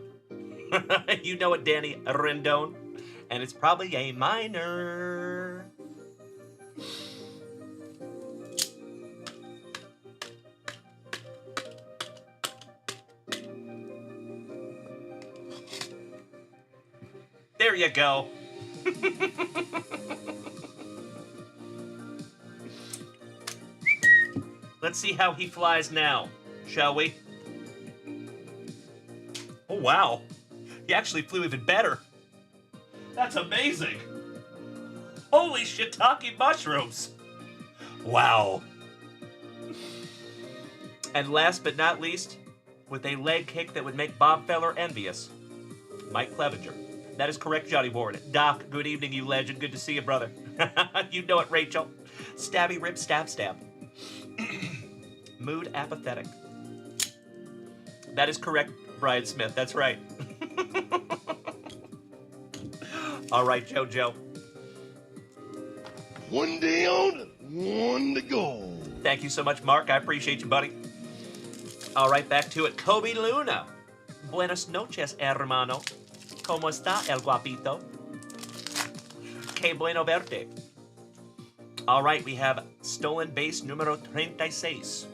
You know it, Danny Rendon. And it's probably a minor. There you go. Let's see how he flies now, shall we? Oh, wow. He actually flew even better. That's amazing. Holy shiitake mushrooms. Wow. And last but not least, with a leg kick that would make Bob Feller envious, Mike Clevenger. That is correct, Johnny Ward. Doc, good evening, you legend. Good to see you, brother. You know it, Rachel. Stabby rip stab stab. Mood apathetic. That is correct, Brian Smith. That's right. All right, JoJo. One day on, one to go. Thank you so much, Mark. I appreciate you, buddy. All right, back to it. Kobe Luna. Buenas noches, hermano. ¿Cómo está el guapito? Qué bueno verte. All right, we have stolen base número 36.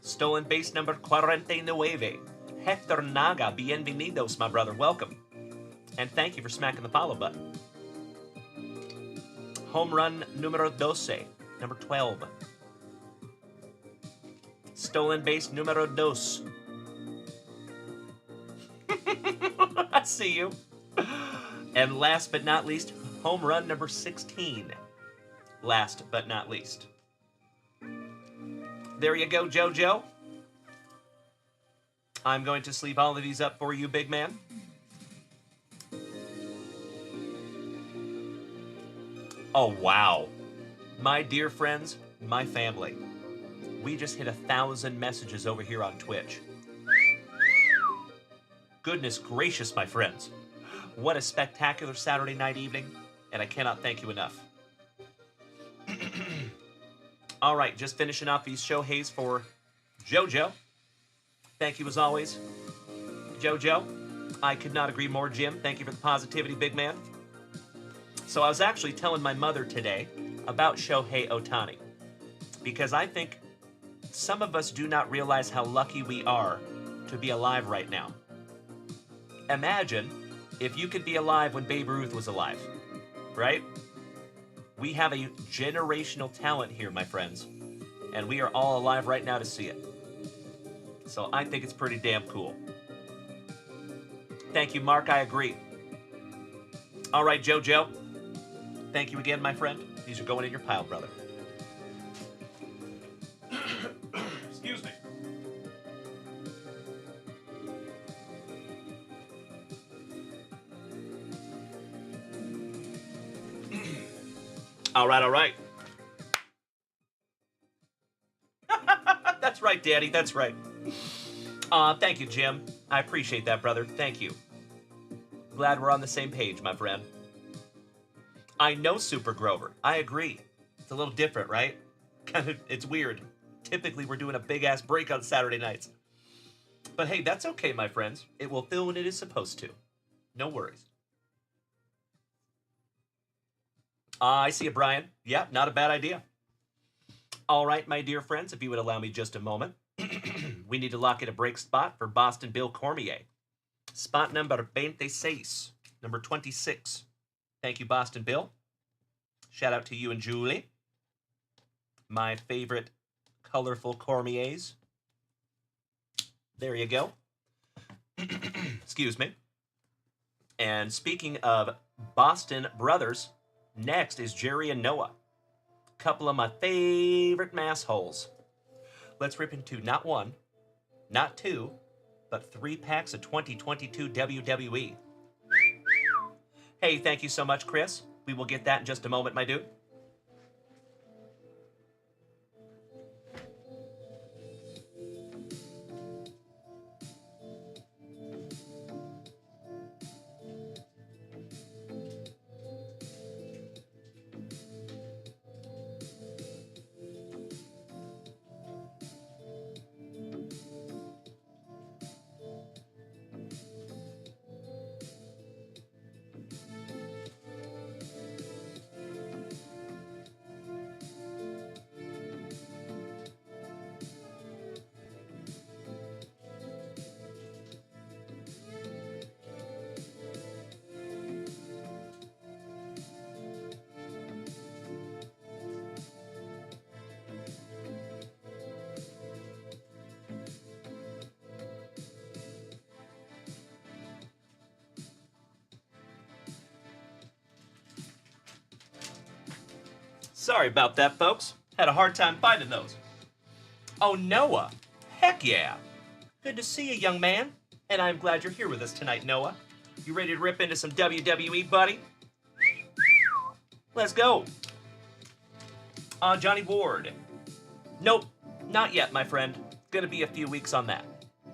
Stolen base number 49. Hector Naga, bienvenidos, my brother. Welcome. And thank you for smacking the follow button. Home run numero 12, number 12. Stolen base numero 2. I see you. And last but not least, home run number 16. Last but not least. There you go, JoJo. I'm going to sleeve all of these up for you, big man. Oh, wow. My dear friends, my family. We just hit 1,000 messages over here on Twitch. Goodness gracious, my friends. What a spectacular Saturday night evening, and I cannot thank you enough. All right, just finishing off these Shoheis for JoJo. Thank you as always. JoJo, I could not agree more, Jim. Thank you for the positivity, big man. So I was actually telling my mother today about Shohei Ohtani, because I think some of us do not realize how lucky we are to be alive right now. Imagine if you could be alive when Babe Ruth was alive, right? We have a generational talent here, my friends, and we are all alive right now to see it. So I think it's pretty damn cool. Thank you, Mark. I agree. All right, JoJo. Thank you again, my friend. These are going in your pile, brother. Excuse me. All right, all right. That's right, Daddy. That's right. Thank you, Jim. I appreciate that, brother. Thank you. Glad we're on the same page, my friend. I know Super Grover. I agree. It's a little different, right? It's weird. Typically, we're doing a big-ass break on Saturday nights. But hey, that's okay, my friends. It will fill when it is supposed to. No worries. I see you, Brian. Yeah, not a bad idea. All right, my dear friends, if you would allow me just a moment. We need to lock in a break spot for Boston Bill Cormier. Spot number 26, number 26. Thank you, Boston Bill. Shout out to you and Julie. My favorite colorful Cormiers. There you go. Excuse me. And speaking of Boston brothers, next is Jerry and Noah. Couple of my favorite massholes. Let's rip into not one, not two, but 3 packs of 2022 WWE. Hey, thank you so much, Chris. We will get that in just a moment, my dude. Sorry about that, folks. Had a hard time finding those. Oh, Noah. Heck yeah. Good to see you, young man. And I'm glad you're here with us tonight, Noah. You ready to rip into some WWE, buddy? Let's go. Johnny Ward. Nope, not yet, my friend. Gonna be a few weeks on that,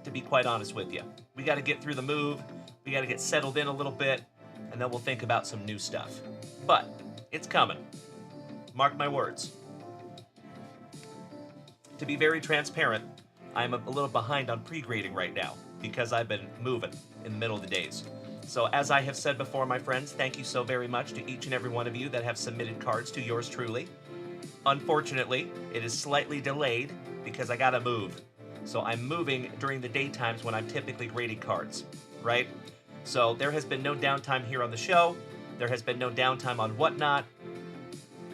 to be quite honest with you. We gotta get through the move, we gotta get settled in a little bit, and then we'll think about some new stuff. But it's coming. Mark my words. To be very transparent, I'm a little behind on pre-grading right now because I've been moving in the middle of the days. So as I have said before, my friends, thank you so very much to each and every one of you that have submitted cards to yours truly. Unfortunately, it is slightly delayed because I gotta move. So I'm moving during the daytimes when I'm typically grading cards, right? So there has been no downtime here on the show. There has been no downtime on Whatnot.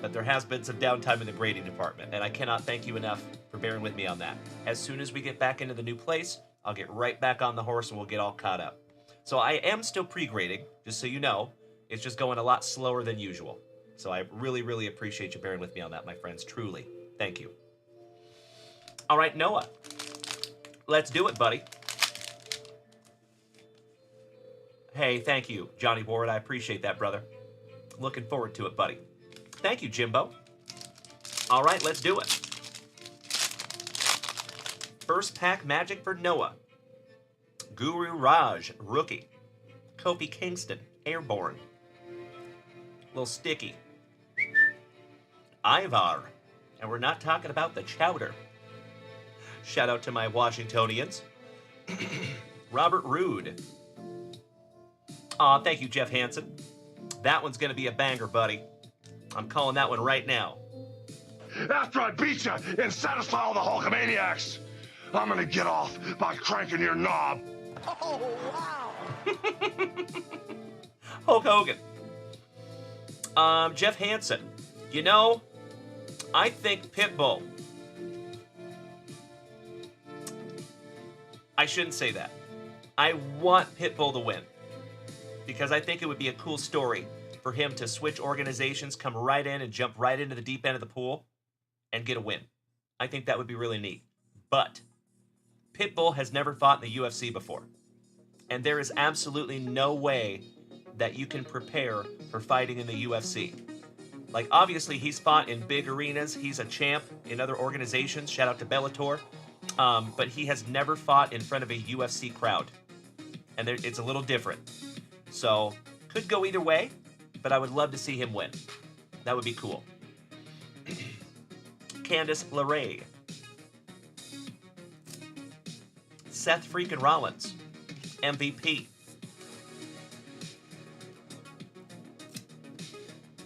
But there has been some downtime in the grading department, and I cannot thank you enough for bearing with me on that. As soon as we get back into the new place, I'll get right back on the horse and we'll get all caught up. So I am still pre-grading, just so you know. It's just going a lot slower than usual. So I really, really appreciate you bearing with me on that, my friends. Truly. Thank you. All right, Noah. Let's do it, buddy. Hey, thank you, Johnny Ward. I appreciate that, brother. Looking forward to it, buddy. Thank you, Jimbo. All right, let's do it. First pack magic for Noah. Guru Raj, rookie. Kofi Kingston, airborne. Little sticky. Ivar. And we're not talking about the chowder. Shout out to my Washingtonians. Robert Roode. Aw, thank you, Jeff Hansen. That one's going to be a banger, buddy. I'm calling that one right now. After I beat you and satisfy all the Hulkamaniacs, I'm gonna get off by cranking your knob. Oh, wow. Hulk Hogan. Jeff Hansen. You know, I think Pitbull. I shouldn't say that. I want Pitbull to win. Because I think it would be a cool story for him to switch organizations, come right in and jump right into the deep end of the pool and get a win. I think that would be really neat. But Pitbull has never fought in the UFC before. And there is absolutely no way that you can prepare for fighting in the UFC. Like, obviously, he's fought in big arenas. He's a champ in other organizations. Shout out to Bellator. But he has never fought in front of a UFC crowd. And it's a little different. So, could go either way, but I would love to see him win. That would be cool. Candice LeRae. Seth freaking Rollins. MVP.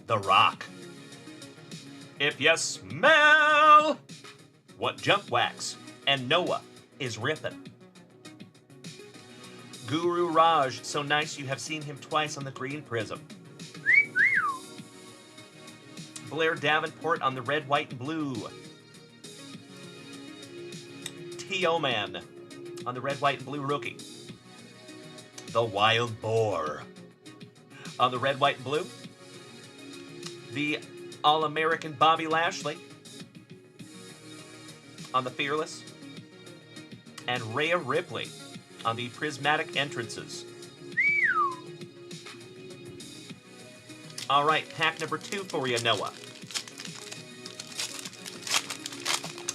The Rock. If you smell what junkwax and Noah is ripping. Guru Raj, so nice you have seen him twice on the Green Prism. Blair Davenport on the red, white, and blue. T.O. Man on the red, white, and blue rookie. The Wild Boar On the red, white, and blue, the All-American Bobby Lashley. On the Fearless. And Rhea Ripley on the Prismatic Entrances. All right, pack number 2 for you, Noah.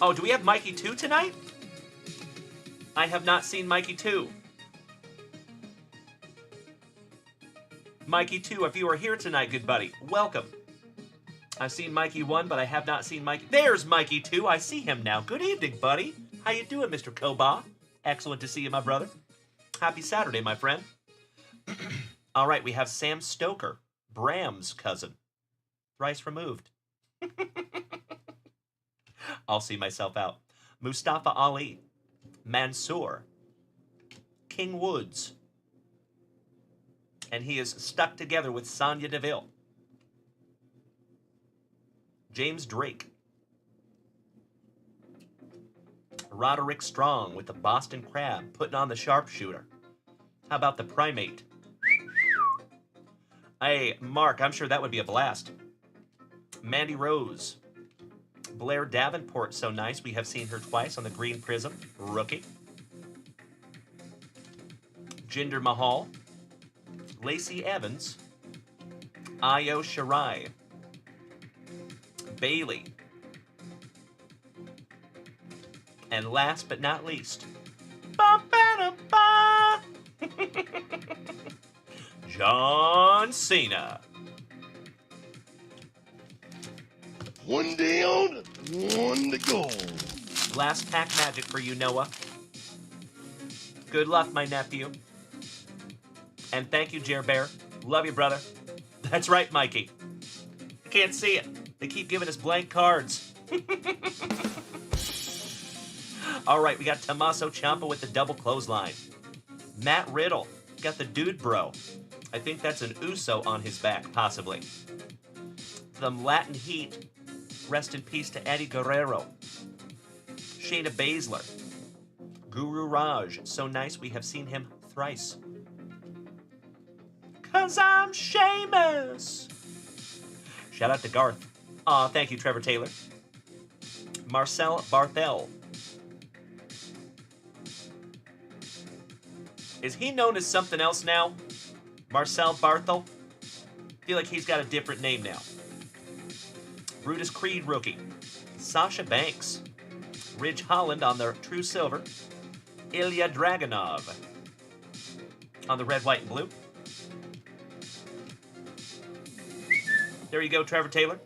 Oh, do we have Mikey 2 tonight? I have not seen Mikey 2. Mikey 2, if you are here tonight, good buddy, welcome. I've seen Mikey 1, but I have not seen Mikey. There's Mikey 2. I see him now. Good evening, buddy. How you doing, Mr. Koba? Excellent to see you, my brother. Happy Saturday, my friend. All right, we have Sam Stoker, Bram's cousin. Thrice removed. I'll see myself out. Mustafa Ali, Mansoor, King Woods. And he is stuck together with Sonya Deville. James Drake. Roderick Strong with the Boston Crab, putting on the sharpshooter. How about the Primate? Hey, Mark, I'm sure that would be a blast. Mandy Rose. Blair Davenport, so nice. We have seen her twice on the Green Prism. Rookie. Jinder Mahal. Lacey Evans. Io Shirai. Bailey. And last but not least, John Cena. One down, one to go. Last pack magic for you, Noah. Good luck, my nephew. And thank you, Jer Bear. Love you, brother. That's right, Mikey. I can't see it. They keep giving us blank cards. All right, we got Tommaso Ciampa with the double clothesline. Matt Riddle got the dude bro. I think that's an Uso on his back, possibly. The Latin Heat. Rest in peace to Eddie Guerrero. Shayna Baszler. Guru Raj. So nice, we have seen him thrice. 'Cause I'm Sheamus. Shout out to Garth. Aw, thank you, Trevor Taylor. Marcel Barthel. Is he known as something else now? Marcel Barthel? I feel like he's got a different name now. Brutus Creed rookie. Sasha Banks. Ridge Holland on the True Silver. Ilya Dragunov. On the red, white, and blue. There you go, Trevor Taylor.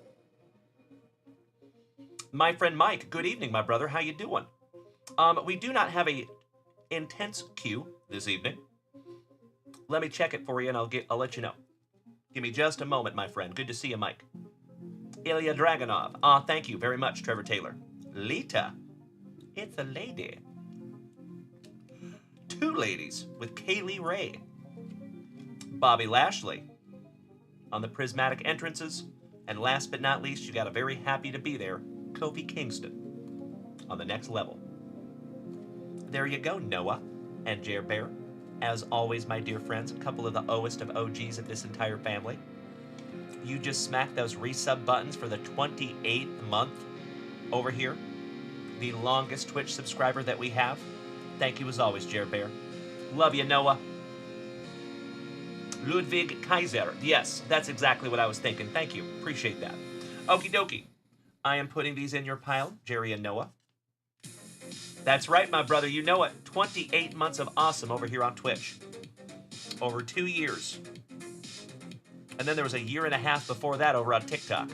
My friend Mike, good evening, my brother. How you doing? We do not have a intense queue this evening. Let me check it for you, and I'll let you know. Give me just a moment, my friend. Good to see you, Mike. Ilya Dragunov. Thank you very much, Trevor Taylor. Lita. It's a lady. 2 ladies with Kaylee Ray. Bobby Lashley. On the Prismatic Entrances. And last but not least, you got a very happy to be there, Kofi Kingston. On the next level. There you go, Noah and Jer Bear. As always, my dear friends, a couple of the Oest of OGs of this entire family. You just smacked those resub buttons for the 28th month over here. The longest Twitch subscriber that we have. Thank you as always, Jer Bear. Love you, Noah. Ludwig Kaiser. Yes, that's exactly what I was thinking. Thank you. Appreciate that. Okie dokie. I am putting these in your pile, Jerry and Noah. That's right, my brother. You know it. 28 months of awesome over here on Twitch. Over 2 years. And then there was a year and a half before that over on TikTok.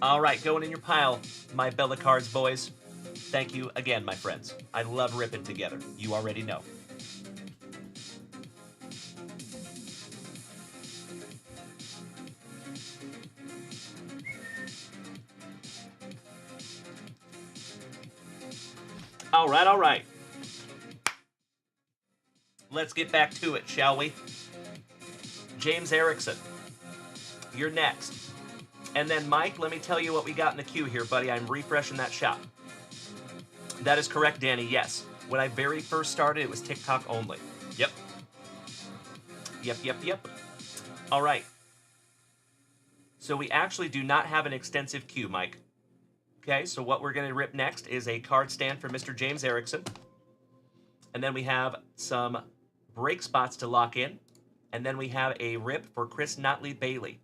All right, going in your pile, my Bella Cards boys. Thank you again, my friends. I love ripping together. You already know. All right, all right. Let's get back to it, shall we? James Erickson, you're next. And then, Mike, let me tell you what we got in the queue here, buddy. I'm refreshing that shop. That is correct, Danny, yes. When I very first started, it was TikTok only. Yep. Yep. All right. So we actually do not have an extensive queue, Mike. Okay, so what we're going to rip next is a card stand for Mr. James Erickson. And then we have some break spots to lock in. And then we have a rip for Chris Notley Bailey.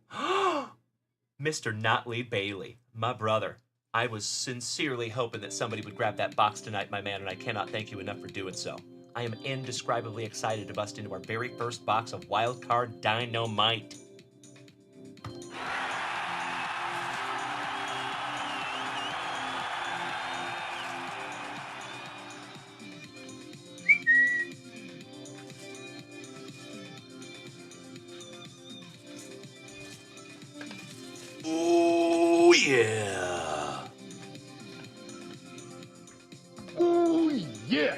Mr. Notley Bailey, my brother. I was sincerely hoping that somebody would grab that box tonight, my man, and I cannot thank you enough for doing so. I am indescribably excited to bust into our very first box of Wild Card Dynamite. Oh, yeah. Oh, yeah.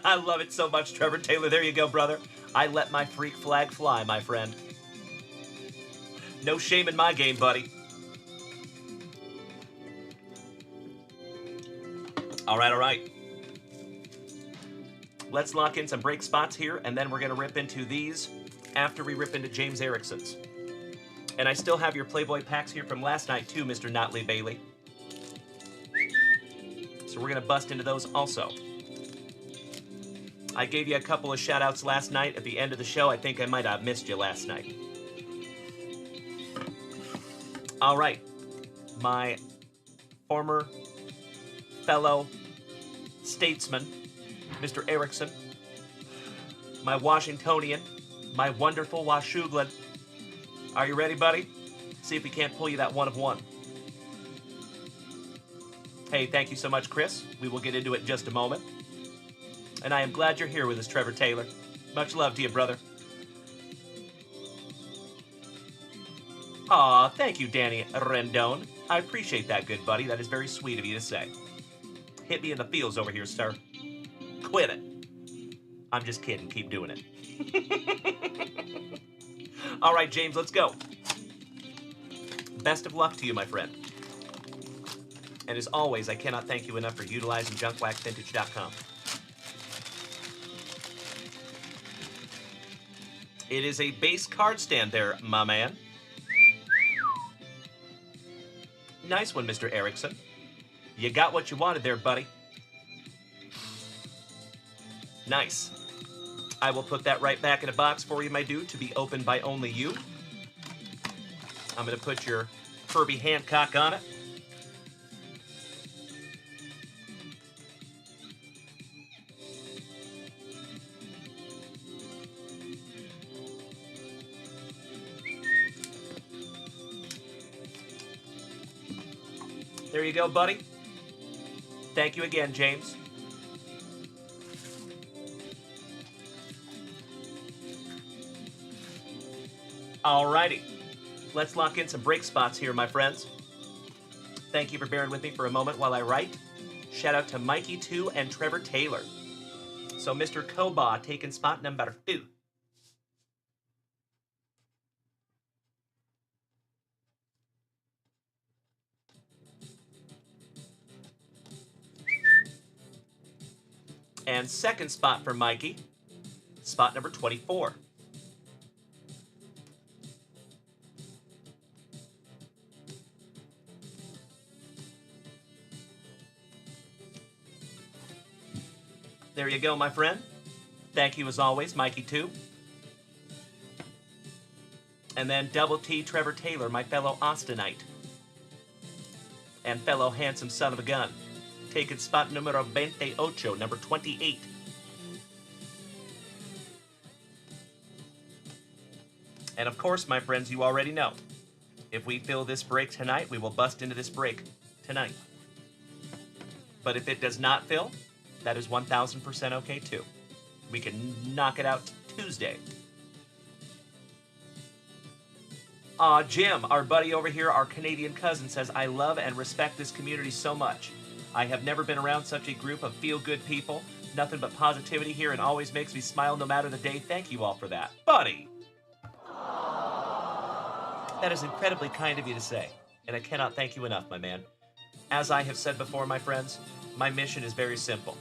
I love it so much, Trevor Taylor. There you go, brother. I let my freak flag fly, my friend. No shame in my game, buddy. All right. Let's lock in some break spots here, and then we're going to rip into these after we rip into James Erickson's. And I still have your Playboy packs here from last night, too, Mr. Notley Bailey. So we're going to bust into those also. I gave you a couple of shout-outs last night at the end of the show. I think I might have missed you last night. All right. My former fellow statesman, Mr. Erickson, my Washingtonian, my wonderful Washouglin. Are you ready, buddy? See if we can't pull you that one of one. Hey, thank you so much, Chris. We will get into it in just a moment. And I am glad you're here with us, Trevor Taylor. Much love to you, brother. Aw, thank you, Danny Rendon. I appreciate that, good buddy. That is very sweet of you to say. Hit me in the feels over here, sir. Quit it. I'm just kidding. Keep doing it. All right, James, let's go. Best of luck to you, my friend. And as always, I cannot thank you enough for utilizing junkwaxvintage.com. It is a base card stand there, my man. Nice one, Mr. Erickson. You got what you wanted there, buddy. Nice. I will put that right back in a box for you, my dude, to be opened by only you. I'm going to put your Herbie Hancock on it. There you go, buddy. Thank you again, James. Alrighty. Let's lock in some break spots here, my friends. Thank you for bearing with me for a moment while I write. Shout out to Mikey2 and Trevor Taylor. So Mr. Koba taking spot number 2. And second spot for Mikey, spot number 24. There you go, my friend. Thank you as always, Mikey2. And then Double T Trevor Taylor, my fellow Austinite. And fellow handsome son of a gun. Taking spot numero 28, number 28. And of course, my friends, you already know. If we fill this break tonight, we will bust into this break tonight. But if it does not fill, that is 1,000% okay too. We can knock it out Tuesday. Jim, our buddy over here, our Canadian cousin, says, I love and respect this community so much. I have never been around such a group of feel-good people. Nothing but positivity here and always makes me smile no matter the day. Thank you all for that. Buddy! That is incredibly kind of you to say, and I cannot thank you enough, my man. As I have said before, my friends, my mission is very simple.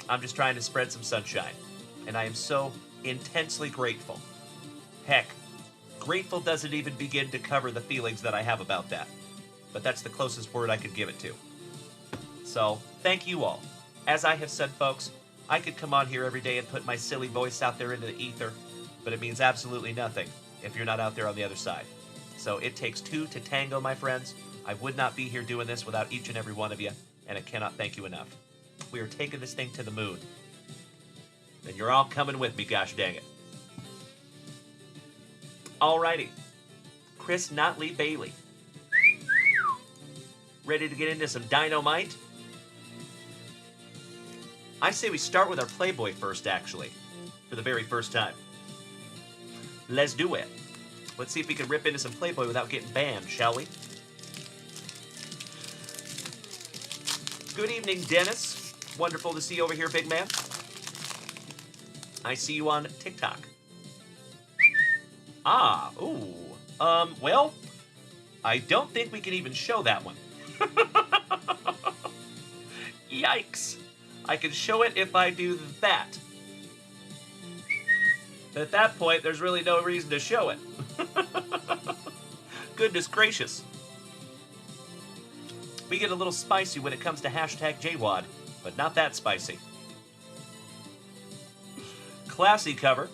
I'm just trying to spread some sunshine, and I am so intensely grateful. Heck, grateful doesn't even begin to cover the feelings that I have about that, but that's the closest word I could give it to. So, thank you all. As I have said, folks, I could come on here every day and put my silly voice out there into the ether, but it means absolutely nothing if you're not out there on the other side. So it takes two to tango, my friends. I would not be here doing this without each and every one of you, and I cannot thank you enough. We are taking this thing to the moon. And you're all coming with me, gosh dang it. Alrighty. Chris Notley Bailey. Ready to get into some dynamite? I say we start with our Playboy first, actually. For the very first time. Let's do it. Let's see if we can rip into some Playboy without getting banned, shall we? Good evening, Dennis. Wonderful to see you over here, big man. I see you on TikTok. Ah, ooh. Well, I don't think we can even show that one. Yikes. I can show it if I do that. But at that point, there's really no reason to show it. Goodness gracious. We get a little spicy when it comes to hashtag JWAD, but not that spicy. Classy cover.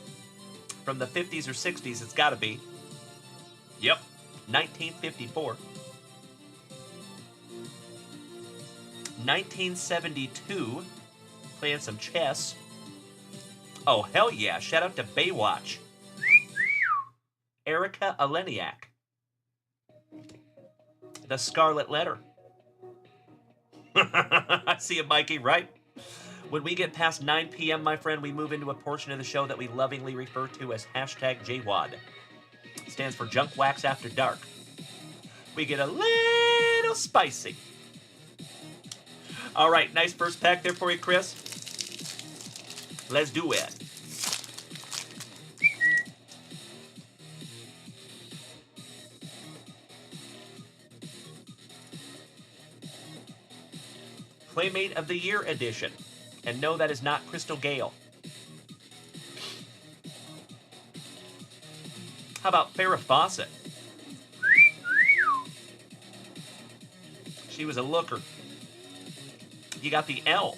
From the 50s or 60s, it's gotta be. Yep, 1954. 1972, playing some chess. Oh, hell yeah, shout out to Baywatch. Erica Aleniak. The Scarlet Letter. I see you, Mikey, right? When we get past 9 p.m., my friend, we move into a portion of the show that we lovingly refer to as hashtag JWAD. It stands for Junkwax After Dark. We get a little spicy. All right, nice first pack there for you, Chris. Let's do it. Playmate of the Year edition. And no, that is not Crystal Gale. How about Farrah Fawcett? She was a looker. You got the L.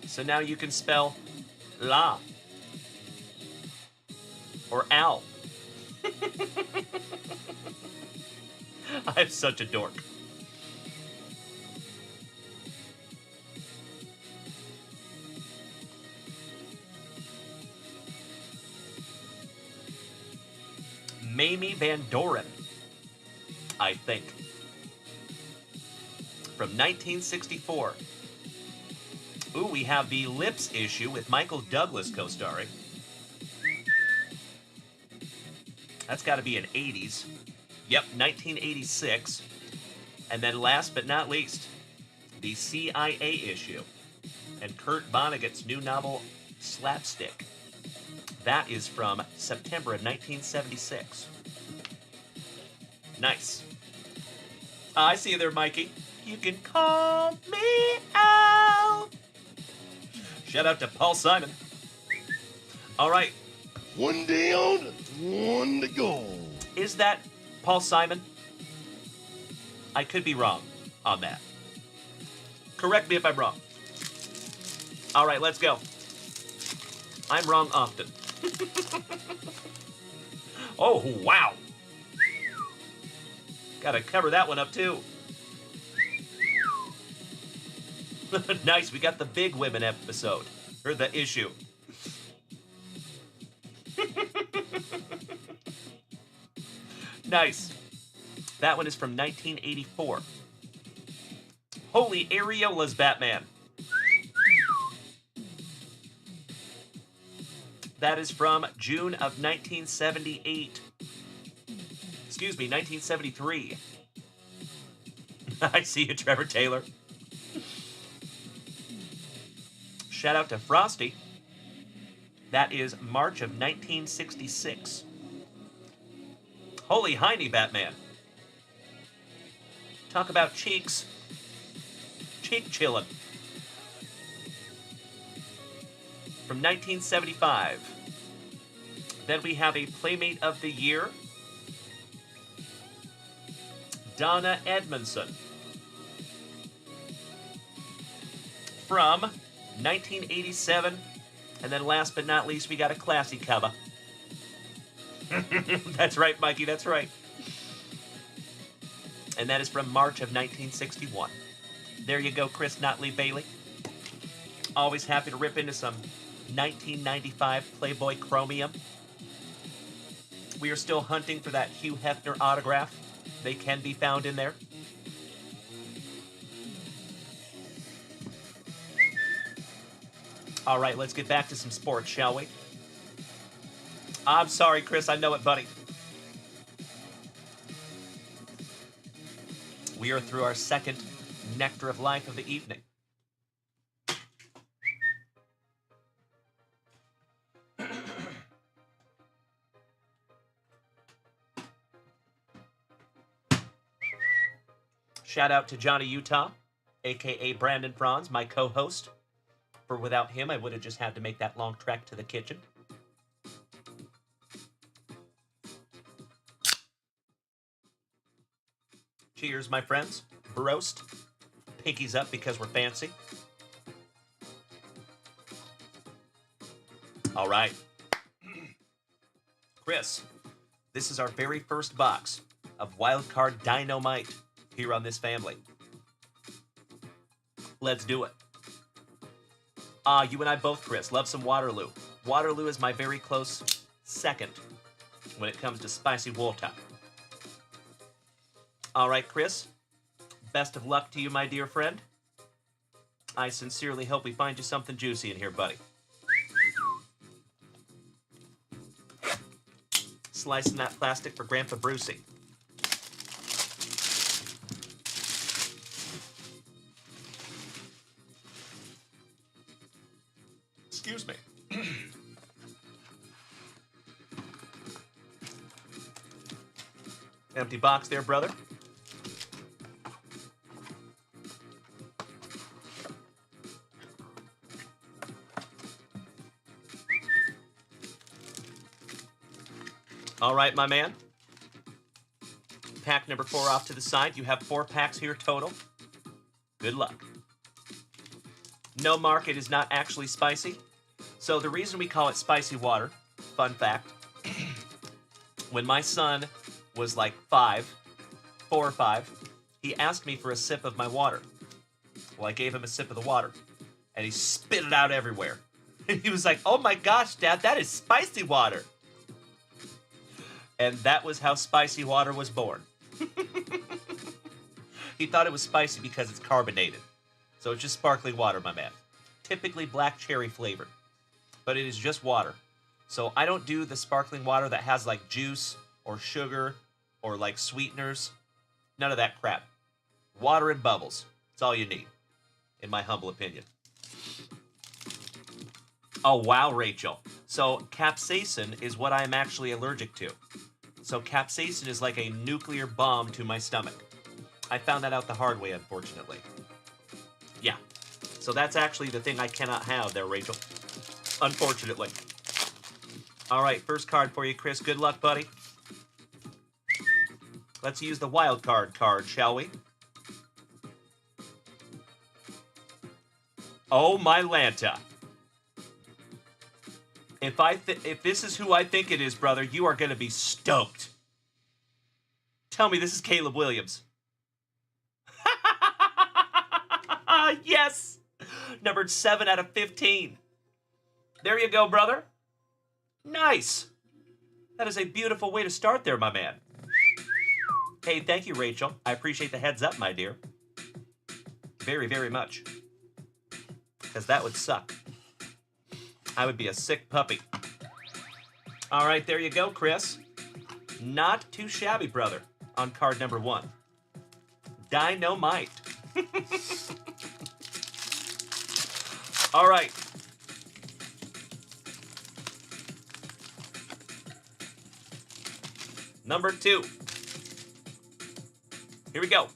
So now you can spell la. Or Al. I'm such a dork. Mamie Van Doren, I think. From 1964. Ooh, we have the Lips issue with Michael Douglas co-starring. That's got to be an 80s. Yep, 1986. And then last but not least, the CIA issue. And Kurt Vonnegut's new novel, Slapstick. That is from September of 1976. Nice. I see you there, Mikey. You can call me out. Shout out to Paul Simon. All right. One day on, one to go. Is that Paul Simon? I could be wrong on that. Correct me if I'm wrong. All right, let's go. I'm wrong often. Oh, wow. Gotta cover that one up, too. Nice, we got the Big Women episode. Or the issue. Nice. That one is from 1984. Holy Areolas, Batman. That is from June of 1978. Excuse me, 1973. I see you, Trevor Taylor. Shout out to Frosty. That is March of 1966. Holy hiney, Batman. Talk about cheeks. Cheek chillin'. From 1975. Then we have a Playmate of the Year. Donna Edmondson. From 1987. And then last but not least, we got a classy cover. That's right, Mikey, that's right. And that is from March of 1961. There you go, Chris Notley Bailey. Always happy to rip into some 1995 Playboy Chromium. We are still hunting for that Hugh Hefner autograph. They can be found in there. All right, let's get back to some sports, shall we? I'm sorry, Chris. I know it, buddy. We are through our second Nectar of Life of the evening. Shout out to Johnny Utah, a.k.a. Brandon Franz, my co-host. For without him, I would have just had to make that long trek to the kitchen. Cheers, my friends. Broast. Pinkies up because we're fancy. All right. Chris, this is our very first box of Wildcard Dynamite here on this family. Let's do it. You and I both, Chris, love some Waterloo. Waterloo is my very close second when it comes to spicy water. All right, Chris, best of luck to you, my dear friend. I sincerely hope we find you something juicy in here, buddy. Slicing that plastic for Grandpa Brucey. Excuse me. Empty box there, brother. All right, my man. Pack number 4 off to the side. You have 4 packs here total. Good luck. No, Mark, it is not actually spicy. So the reason we call it spicy water, fun fact, when my son was like 4 or 5, he asked me for a sip of my water. Well, I gave him a sip of the water, and he spit it out everywhere. And he was like, "Oh my gosh, Dad, that is spicy water." And that was how spicy water was born. He thought it was spicy because it's carbonated. So it's just sparkling water, my man. Typically black cherry flavored. But it is just water. So I don't do the sparkling water that has like juice or sugar or like sweeteners. None of that crap. Water and bubbles. That's all you need, in my humble opinion. Oh, wow, Rachel. So capsaicin is what I'm actually allergic to. So capsaicin is like a nuclear bomb to my stomach. I found that out the hard way, unfortunately. Yeah. So that's actually the thing I cannot have there, Rachel. Unfortunately. All right, first card for you, Chris. Good luck, buddy. Let's use the wild card, shall we? Oh, my Lanta. If this is who I think it is, brother, you are going to be stoked. Tell me this is Caleb Williams. Yes! Numbered 7 out of 15. There you go, brother. Nice. That is a beautiful way to start there, my man. Hey, thank you, Rachel. I appreciate the heads up, my dear. Very, very much. Because that would suck. I would be a sick puppy. All right, there you go, Chris. Not too shabby, brother, on card number 1. Dynamite. All right. Number 2. Here we go.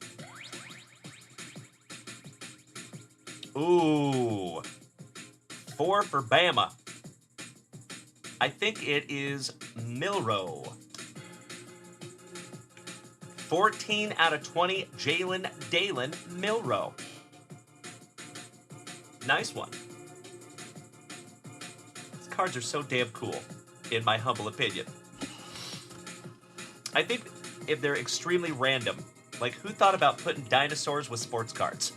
Ooh. 4 for Bama. I think it is Milrow. 14 out of 20, Jalen Dalen Milrow. Nice one. These cards are so damn cool, in my humble opinion. I think if they're extremely random, like who thought about putting dinosaurs with sports cards?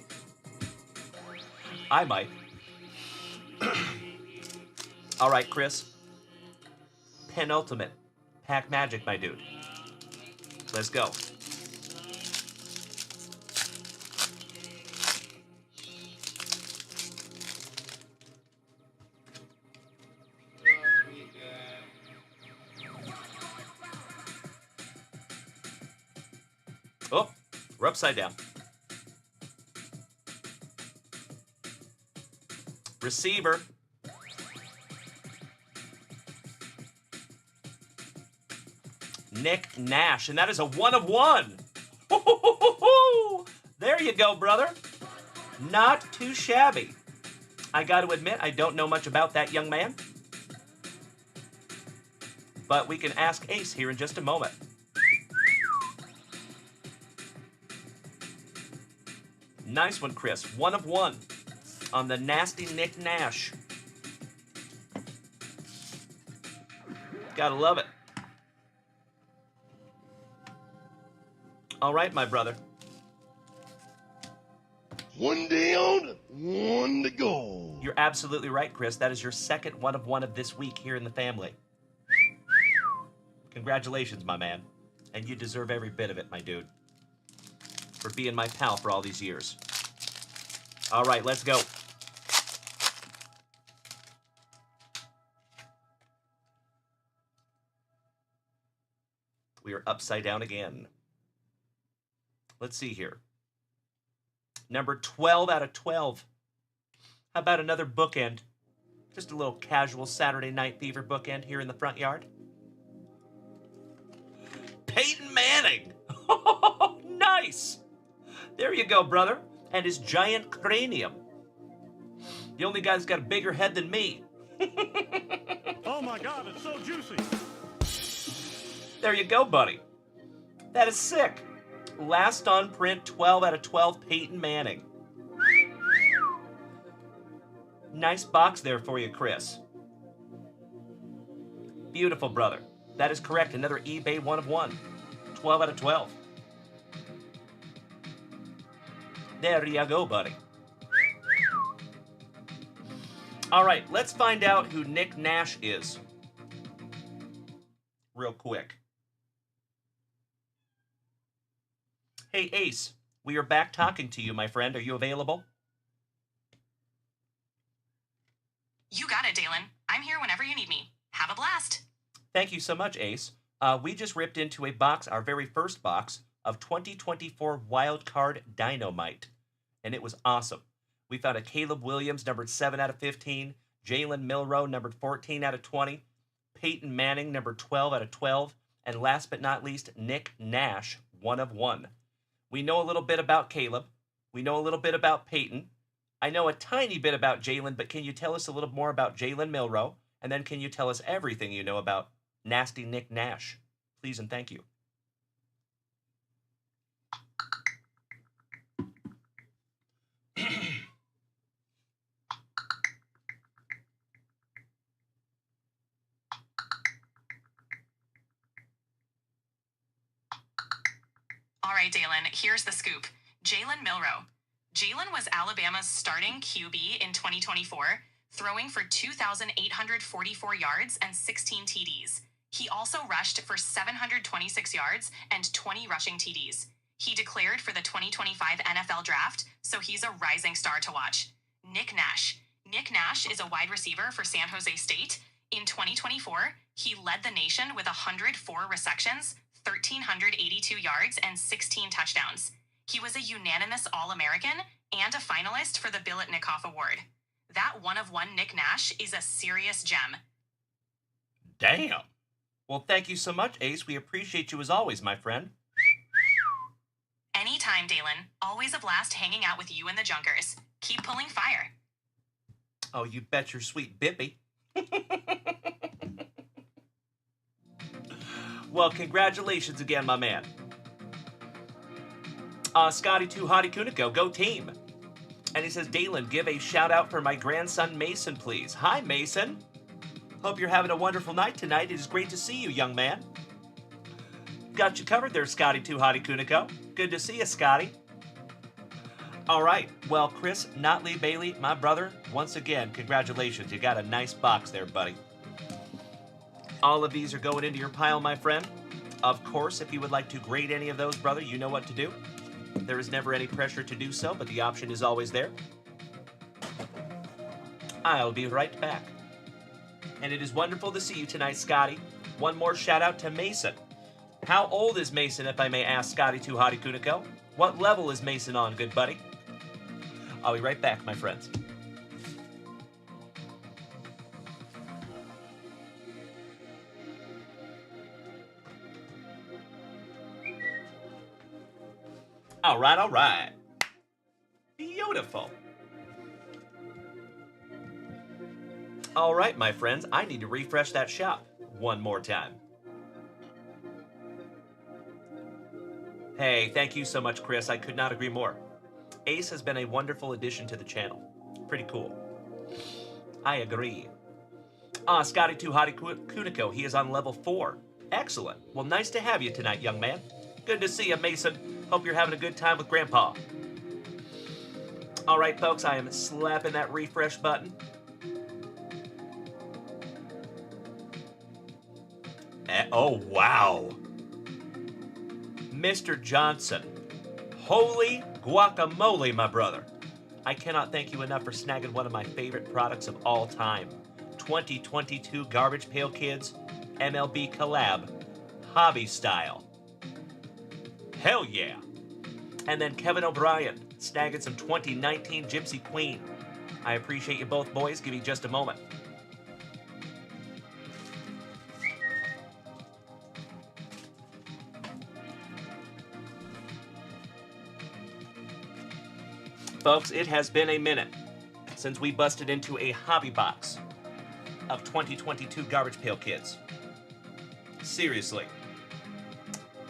I might. All right, Chris. Penultimate. Pack Magic, my dude. Let's go. Oh, we're upside down. Receiver. Nick Nash, and that is a 1 of 1. There you go, brother. Not too shabby. I got to admit, I don't know much about that young man. But we can ask Ace here in just a moment. Nice one, Chris. 1 of 1 on the nasty Nick Nash. Gotta love it. All right, my brother. One down, one to go. You're absolutely right, Chris. That is your second 1 of 1 of this week here in the family. Congratulations, my man. And you deserve every bit of it, my dude. For being my pal for all these years. All right, let's go. We are upside down again. Let's see here. Number 12 out of 12. How about another bookend? Just a little casual Saturday Night Fever bookend here in the front yard. Peyton Manning. Nice. There you go, brother. And his giant cranium. The only guy that's got a bigger head than me. Oh my God, it's so juicy. There you go, buddy. That is sick. Last on print, 12 out of 12, Peyton Manning. Nice box there for you, Chris. Beautiful, brother. That is correct. Another eBay 1 of 1. 12 out of 12. There you go, buddy. All right, let's find out who Nick Nash is. Real quick. Hey, Ace, we are back talking to you, my friend. Are you available? You got it, Dalen. I'm here whenever you need me. Have a blast. Thank you so much, Ace. We just ripped into a box, our very first box, of 2024 Wildcard Dynamite, and it was awesome. We found a Caleb Williams, numbered 7 out of 15, Jalen Milrow, numbered 14 out of 20, Peyton Manning, numbered 12 out of 12, and last but not least, Nick Nash, 1 of 1. We know a little bit about Caleb. We know a little bit about Peyton. I know a tiny bit about Jalen, but can you tell us a little more about Jalen Milrow? And then can you tell us everything you know about nasty Nick Nash? Please and thank you. All right, Dalen, here's the scoop. Jalen Milrow. Jalen was Alabama's starting QB in 2024, throwing for 2,844 yards and 16 TDs. He also rushed for 726 yards and 20 rushing TDs. He declared for the 2025 NFL Draft, so he's a rising star to watch. Nick Nash. Nick Nash is a wide receiver for San Jose State. In 2024, he led the nation with 104 receptions, 1,382 yards, and 16 touchdowns. He was a unanimous All-American and a finalist for the Biletnikoff Award. That one-of-one Nick Nash is a serious gem. Damn. Well, thank you so much, Ace. We appreciate you as always, my friend. Anytime, Dalen. Always a blast hanging out with you and the Junkers. Keep pulling fire. Oh, you bet your sweet bippy. Well, congratulations again, my man. Scotty 2 Hottie Kuniko, go team. And he says, Dalen, give a shout out for my grandson Mason, please. Hi, Mason. Hope you're having a wonderful night tonight. It is great to see you, young man. Got you covered there, Scotty 2 Hottie Kuniko. Good to see you, Scotty. All right. Well, Chris Notley Bailey, my brother, once again, congratulations. You got a nice box there, buddy. All of these are going into your pile, my friend. Of course, if you would like to grade any of those, brother, you know what to do. There is never any pressure to do so, but the option is always there. I'll be right back. And it is wonderful to see you tonight, Scotty. One more shout out to Mason. How old is Mason, if I may ask, Scotty 2 Hottie Kuniko? What level is Mason on, good buddy? I'll be right back, my friends. All right, all right. Beautiful. All right, my friends, I need to refresh that shop one more time. Hey, thank you so much, Chris. I could not agree more. Ace has been a wonderful addition to the channel. Pretty cool. I agree. Scotty 2 Hottie Kuniko, he is on level 4. Excellent. Well, nice to have you tonight, young man. Good to see you, Mason. Hope you're having a good time with Grandpa. All right, folks, I am slapping that refresh button. Oh, wow. Mr. Johnson. Holy guacamole, my brother. I cannot thank you enough for snagging one of my favorite products of all time. 2022 Garbage Pail Kids MLB Collab Hobby Style. Hell yeah. And then Kevin O'Brien snagging some 2019 Gypsy Queen. I appreciate you both, boys. Give me just a moment. Folks, it has been a minute since we busted into a hobby box of 2022 Garbage Pail Kids. Seriously.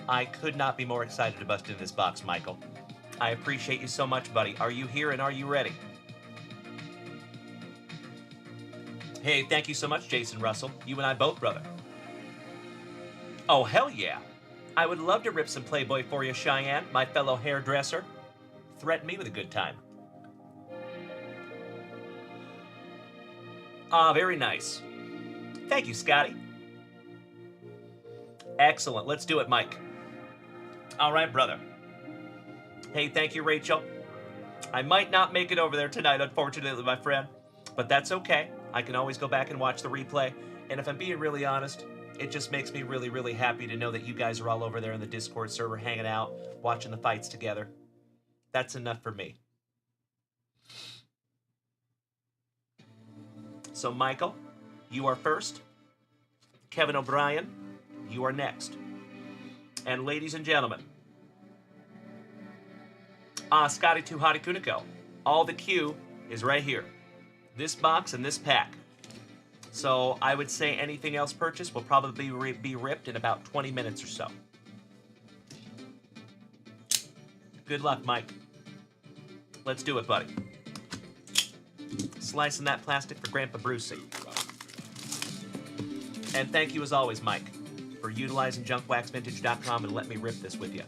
I could not be more excited to bust into this box, Michael. I appreciate you so much, buddy. Are you here and are you ready? Hey, thank you so much, Jason Russell. You and I both, brother. Oh, hell yeah. I would love to rip some Playboy for you, Cheyenne, my fellow hairdresser. Threaten me with a good time. Very nice. Thank you, Scotty. Excellent. Let's do it, Mike. All right, brother. Hey, thank you, Rachel. I might not make it over there tonight, unfortunately, my friend, but that's okay. I can always go back and watch the replay, and if I'm being really honest, it just makes me really, really happy to know that you guys are all over there in the Discord server hanging out, watching the fights together. That's enough for me. So, Michael, you are first. Kevin O'Brien, you are next. And ladies and gentlemen, Scotty 2 Hottie Kuniko, all the Q is right here. This box and this pack. So I would say anything else purchased will probably be ripped in about 20 minutes or so. Good luck, Mike. Let's do it, buddy. Slicing that plastic for Grandpa Brucey. And thank you as always, Mike, for utilizing junkwaxvintage.com and let me rip this with you.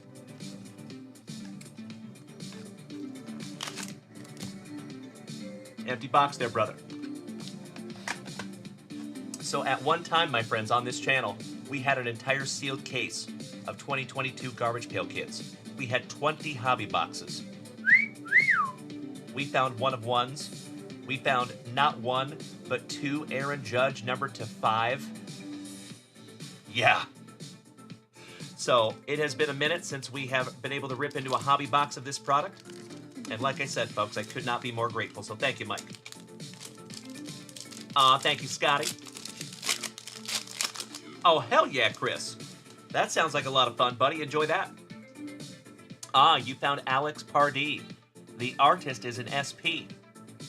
Empty box there, brother. So at one time, my friends, on this channel, we had an entire sealed case of 2022 Garbage Pail Kids. We had 20 hobby boxes. We found one of ones. We found not one, but 2 Aaron Judge number to 5. Yeah. So it has been a minute since we have been able to rip into a hobby box of this product. And like I said, folks, I could not be more grateful. So thank you, Mike. Thank you, Scotty. Oh, hell yeah, Chris. That sounds like a lot of fun, buddy. Enjoy that. You found Alex Pardee. The artist is an SP.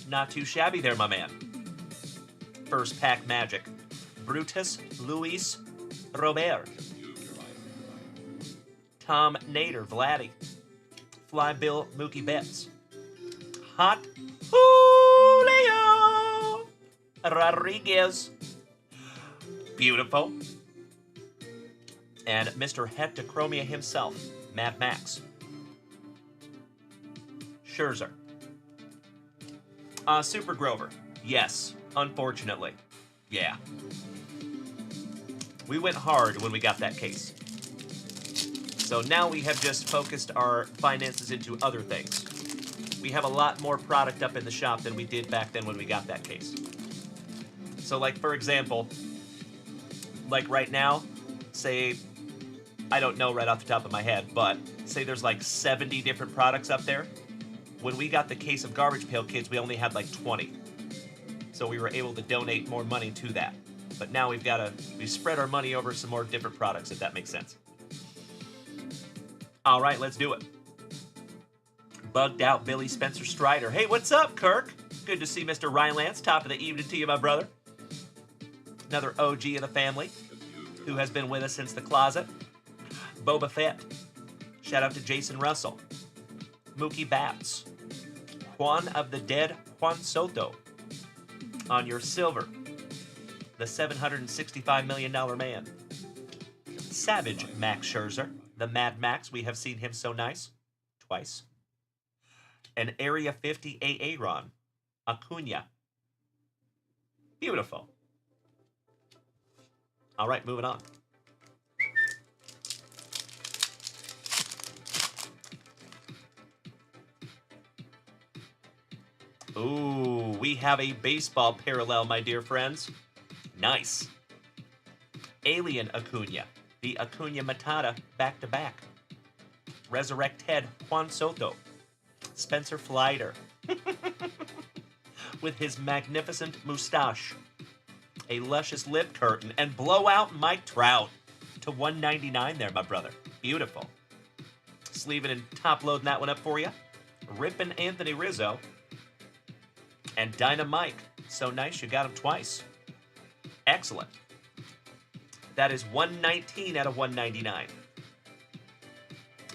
Not too shabby there, my man. First pack magic. Brutus Luis Robert. Tom Nader, Vladdy. Fly Bill Mookie Betts. Hot Julio Rodriguez. Beautiful. And Mr. Hectochromia himself, Mad Max. Scherzer. Super Grover. Yes, unfortunately. Yeah. We went hard when we got that case. So now we have just focused our finances into other things. We have a lot more product up in the shop than we did back then when we got that case. So like, for example, like right now, say, I don't know right off the top of my head, but say there's like 70 different products up there. When we got the case of Garbage Pail Kids, we only had like 20. So we were able to donate more money to that. But now we've spread our money over some more different products, if that makes sense. All right, let's do it. Bugged out Billy Spencer Strider. Hey, what's up, Kirk? Good to see Mr. Rylance. Top of the evening to you, my brother. Another OG of the family who has been with us since the closet. Boba Fett. Shout out to Jason Russell. Mookie Bats. Juan of the Dead, Juan Soto. On your silver, the $765 million man. Savage Max Scherzer, the Mad Max. We have seen him so nice. Twice. And Area 50 Aaron Acuna. Beautiful. All right, moving on. Ooh, we have a baseball parallel, my dear friends. Nice. Alien Acuna, the Acuna Matata back-to-back. Resurrect Head Juan Soto. Spencer Flider. With his magnificent mustache. A luscious lip curtain. And blowout Mike Trout to 199 there, my brother. Beautiful. Sleeving and top-loading that one up for you. Rippin' Anthony Rizzo. And Dynamite. So nice, you got him twice. Excellent. That is 119 out of 199.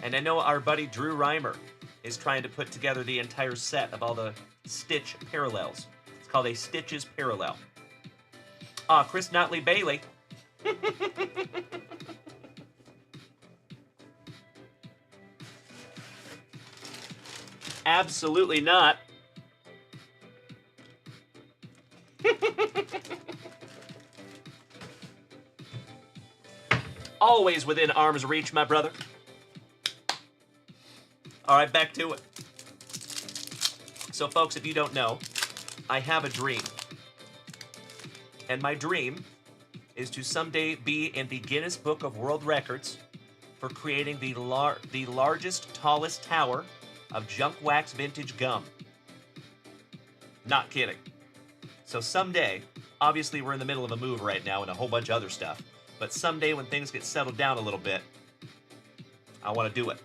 And I know our buddy Drew Reimer is trying to put together the entire set of all the Stitch parallels. It's called a Stitches Parallel. Chris Notley Bailey. Absolutely not. Always within arm's reach, my brother. All right, back to it. So, folks, if you don't know, I have a dream. And my dream is to someday be in the Guinness Book of World Records for creating the largest, tallest tower of junkwax vintage gum. Not kidding. So someday, obviously we're in the middle of a move right now and a whole bunch of other stuff, but someday when things get settled down a little bit, I want to do it.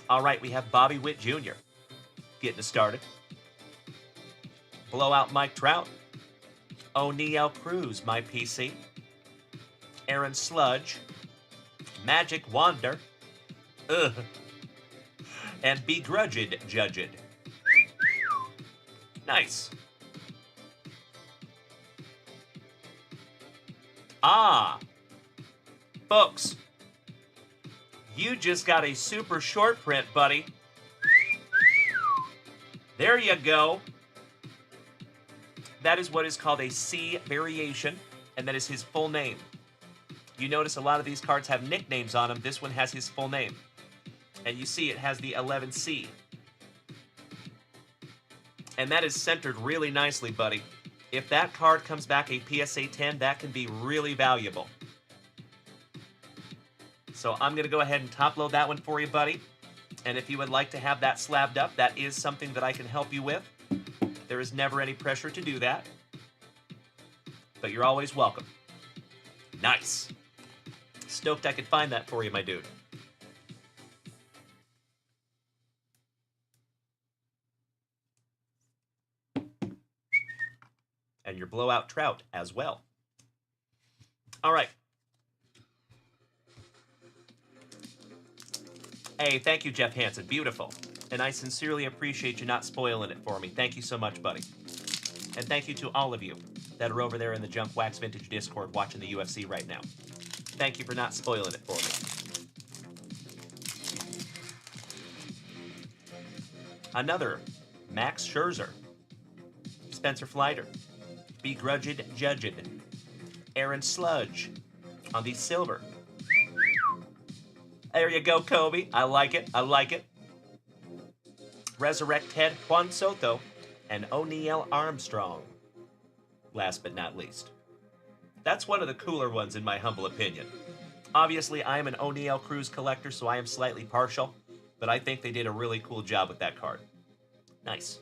All right, we have Bobby Witt Jr. getting us started. Blowout Mike Trout. O'Neal Cruz, my PC. Aaron Sludge. Magic Wander. Ugh. And Begrudged Judged. Nice. Folks, you just got a super short print, buddy. There you go. That is what is called a C variation, and that is his full name. You notice a lot of these cards have nicknames on them. This one has his full name. And you see it has the 11C. And that is centered really nicely, buddy. If that card comes back a PSA 10, that can be really valuable. So I'm going to go ahead and top load that one for you, buddy. And if you would like to have that slabbed up, that is something that I can help you with. There is never any pressure to do that. But you're always welcome. Nice. Stoked I could find that for you, my dude. And your blowout trout as well. All right. Hey, thank you, Jeff Hansen. Beautiful. And I sincerely appreciate you not spoiling it for me. Thank you so much, buddy. And thank you to all of you that are over there in the Junkwax Vintage Discord watching the UFC right now. Thank you for not spoiling it for me. Another Max Scherzer. Spencer Fleiter. Begrudged Judged. Aaron Sludge on the silver. There you go, Kobe. I like it. I like it. Resurrect Ted Juan Soto and O'Neal Armstrong. Last but not least. That's one of the cooler ones in my humble opinion. Obviously, I am an O'Neal Cruz collector, so I am slightly partial, but I think they did a really cool job with that card. Nice.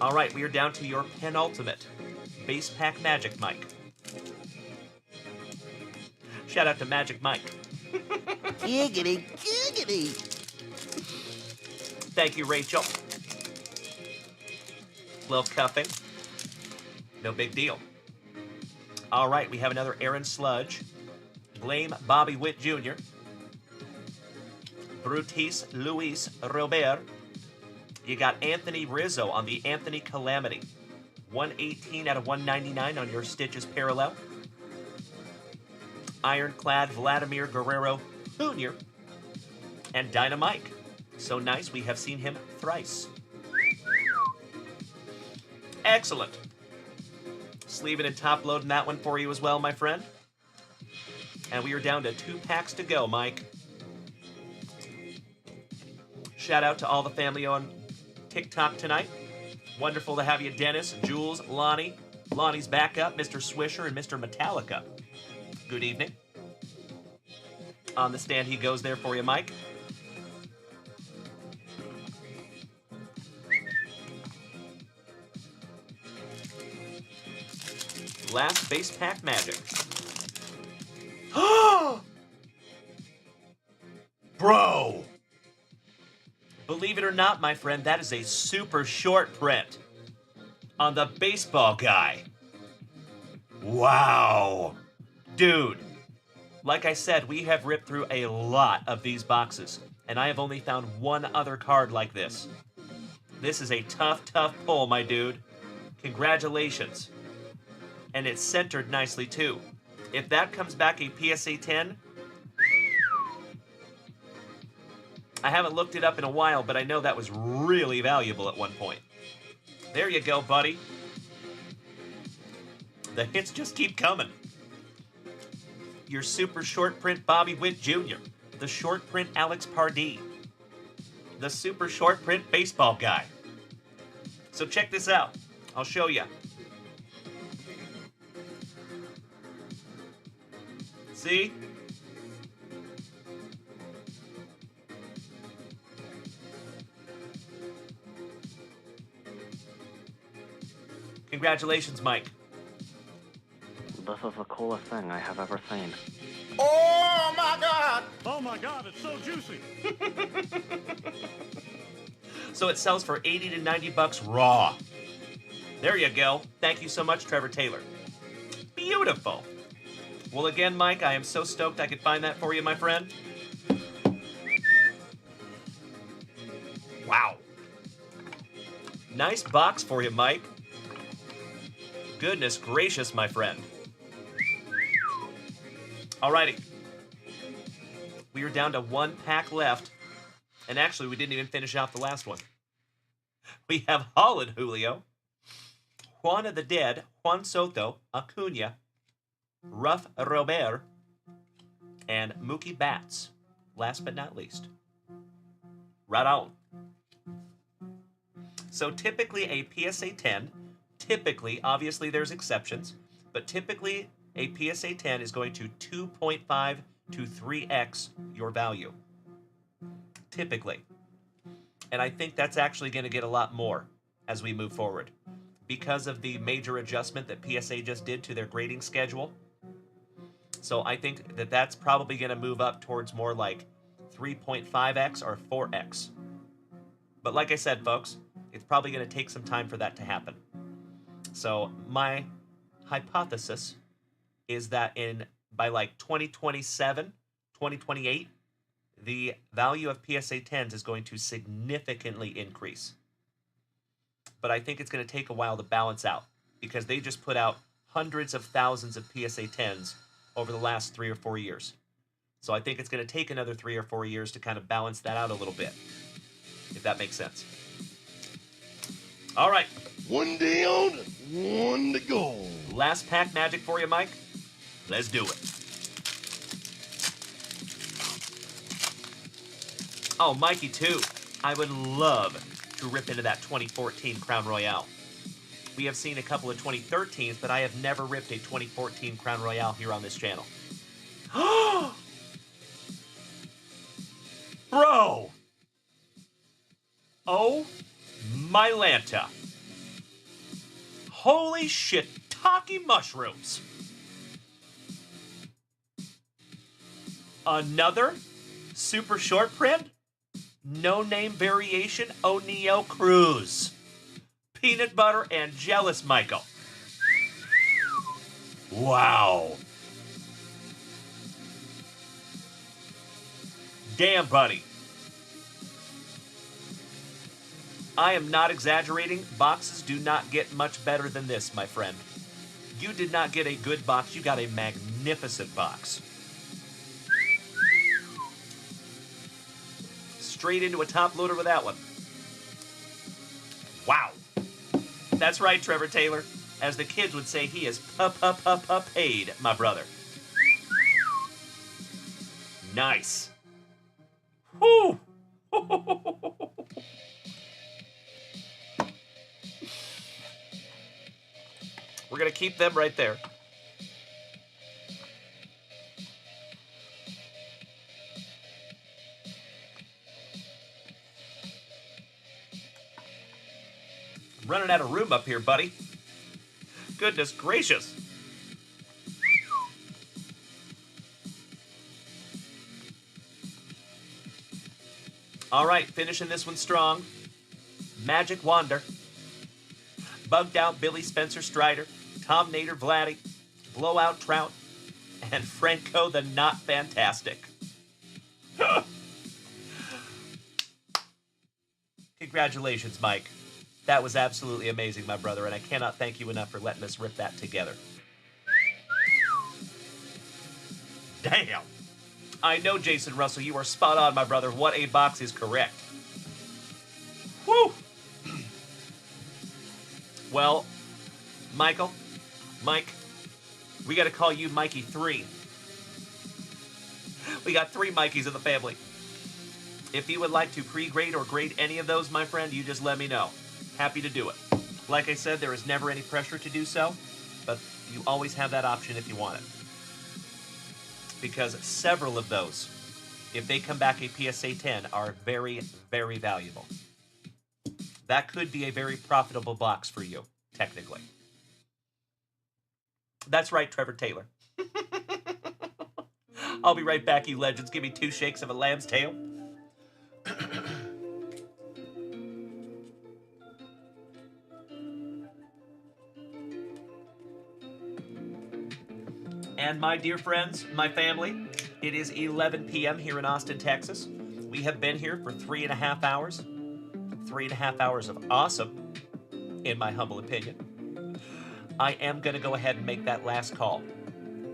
All right, we are down to your penultimate base pack Magic Mike. Shout out to Magic Mike. Giggity, giggity. Thank you, Rachel. Love cuffing. No big deal. All right, we have another Aaron Sludge. Blame Bobby Witt Jr. Brutis Luis Robert. You got Anthony Rizzo on the Anthony Calamity. 118 out of 199 on your Stitches Parallel. Ironclad Vladimir Guerrero Jr. and Dynamite. So nice, we have seen him thrice. Excellent. Sleeving and top loading that one for you as well, my friend. And we are down to 2 packs to go, Mike. Shout out to all the family on TikTok tonight. Wonderful to have you, Dennis, Jules, Lonnie. Lonnie's back up, Mr. Swisher, and Mr. Metallica. Good evening. On the stand he goes there for you, Mike. Last base pack Magic. Bro! Believe it or not, my friend, that is a super short print on the baseball guy. Wow. Dude, like I said, we have ripped through a lot of these boxes, and I have only found one other card like this. This is a tough, tough pull, my dude. Congratulations. And it's centered nicely, too. If that comes back a PSA 10, I haven't looked it up in a while, but I know that was really valuable at one point. There you go, buddy. The hits just keep coming. Your super short print Bobby Witt Jr., the short print Alex Pardee, the super short print baseball guy. So check this out. I'll show you. See? Congratulations, Mike. This is the coolest thing I have ever seen. Oh my God! Oh my God, it's so juicy. So it sells for 80 to 90 bucks raw. There you go. Thank you so much, Trevor Taylor. Beautiful. Well, again, Mike, I am so stoked I could find that for you, my friend. Wow. Nice box for you, Mike. Goodness gracious, my friend. Alrighty. We are down to 1 pack left. And actually, we didn't even finish out the last one. We have Holland Julio, Juan of the Dead, Juan Soto, Acuna, Ruff Robert, and Mookie Betts, last but not least. Right on. So typically a PSA 10, typically, obviously there's exceptions, but typically a PSA 10 is going to 2.5 to 3x your value, typically. And I think that's actually going to get a lot more as we move forward because of the major adjustment that PSA just did to their grading schedule. So I think that that's probably going to move up towards more like 3.5x or 4x. But like I said, folks, it's probably going to take some time for that to happen. So my hypothesis is that by like 2027, 2028, the value of PSA 10s is going to significantly increase. But I think it's going to take a while to balance out because they just put out hundreds of thousands of PSA 10s over the last 3 or 4 years. So I think it's going to take another 3 or 4 years to kind of balance that out a little bit, if that makes sense. All right. One down, one to go. Last pack magic for you, Mike. Let's do it. Oh, Mikey, too. I would love to rip into that 2014 Crown Royale. We have seen a couple of 2013s, but I have never ripped a 2014 Crown Royale here on this channel. Bro! Oh, my Lanta. Holy shit, Taki mushrooms. Another super short print? No name variation O'Neill Cruz. Peanut butter and jealous, Michael. Wow. Damn, buddy. I am not exaggerating. Boxes do not get much better than this, my friend. You did not get a good box. You got a magnificent box. Straight into a top loader with that one. Wow. That's right, Trevor Taylor. As the kids would say, he is paid, my brother. Nice. Whew. We're going to keep them right there. I'm running out of room up here, buddy. Goodness gracious. All right, finishing this one strong. Magic Wander. Bugged Out Billy Spencer Strider. Tom Nader Vladdy. Blowout Trout. And Franco the Not Fantastic. Congratulations, Mike. That was absolutely amazing, my brother, and I cannot thank you enough for letting us rip that together. Damn. I know, Jason Russell, you are spot on, my brother. What a box is correct. Whew. Well, Mike, we got to call you Mikey 3. We got 3 Mikeys in the family. If you would like to pre-grade or grade any of those, my friend, you just let me know. Happy to do it. Like I said, there is never any pressure to do so, but you always have that option if you want it. Because several of those, if they come back a PSA 10, are very, very valuable. That could be a very profitable box for you, technically. That's right, Trevor Taylor. I'll be right back, you legends. Give me 2 shakes of a lamb's tail. And my dear friends, my family, it is 11 p.m. here in Austin, Texas. We have been here for 3.5 hours. 3.5 hours of awesome, in my humble opinion. I am going to go ahead and make that last call.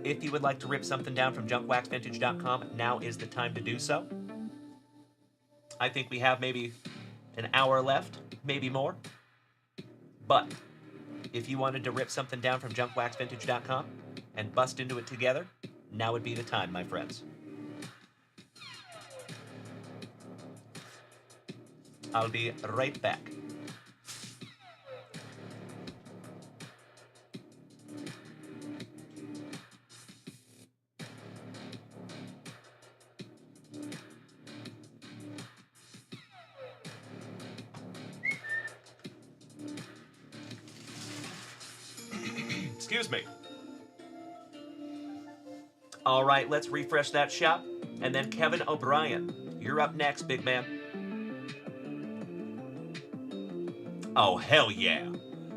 If you would like to rip something down from junkwaxvintage.com, now is the time to do so. I think we have maybe an hour left, maybe more. But if you wanted to rip something down from junkwaxvintage.com and bust into it together, now would be the time, my friends. I'll be right back. Excuse me. All right, let's refresh that shop. And then Kevin O'Brien, you're up next, big man. Oh, hell yeah.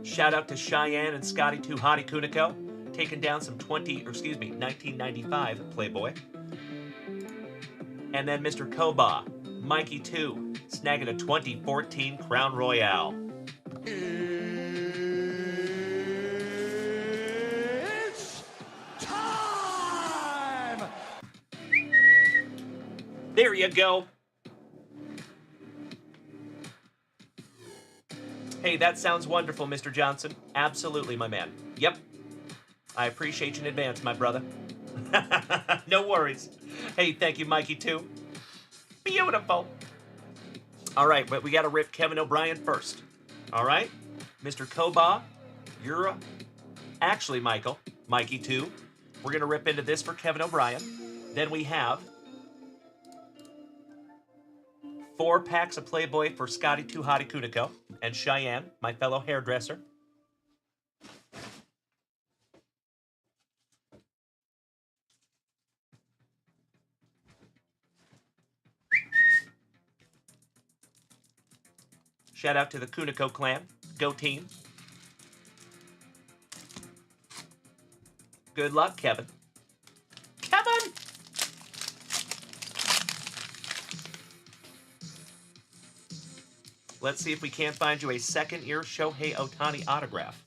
Shout out to Cheyenne and Scotty Too Hottie Kuniko, taking down some 1995 Playboy. And then Mr. Koba, Mikey 2, snagging a 2014 Crown Royale. It's time! There you go. Hey, that sounds wonderful, Mr. Johnson. Absolutely, my man. Yep. I appreciate you in advance, my brother. No worries. Hey, thank you, Mikey, too. Beautiful. All right, but we got to rip Kevin O'Brien first. All right? Mr. Koba, you're... Actually, Mikey, too. We're going to rip into this for Kevin O'Brien. Then we have 4 packs of Playboy for Scotty Too Hottie Kuniko and Cheyenne, my fellow hairdresser. Shout out to the Kuniko clan. Go team. Good luck, Kevin. Kevin! Let's see if we can't find you a second-year Shohei Ohtani autograph.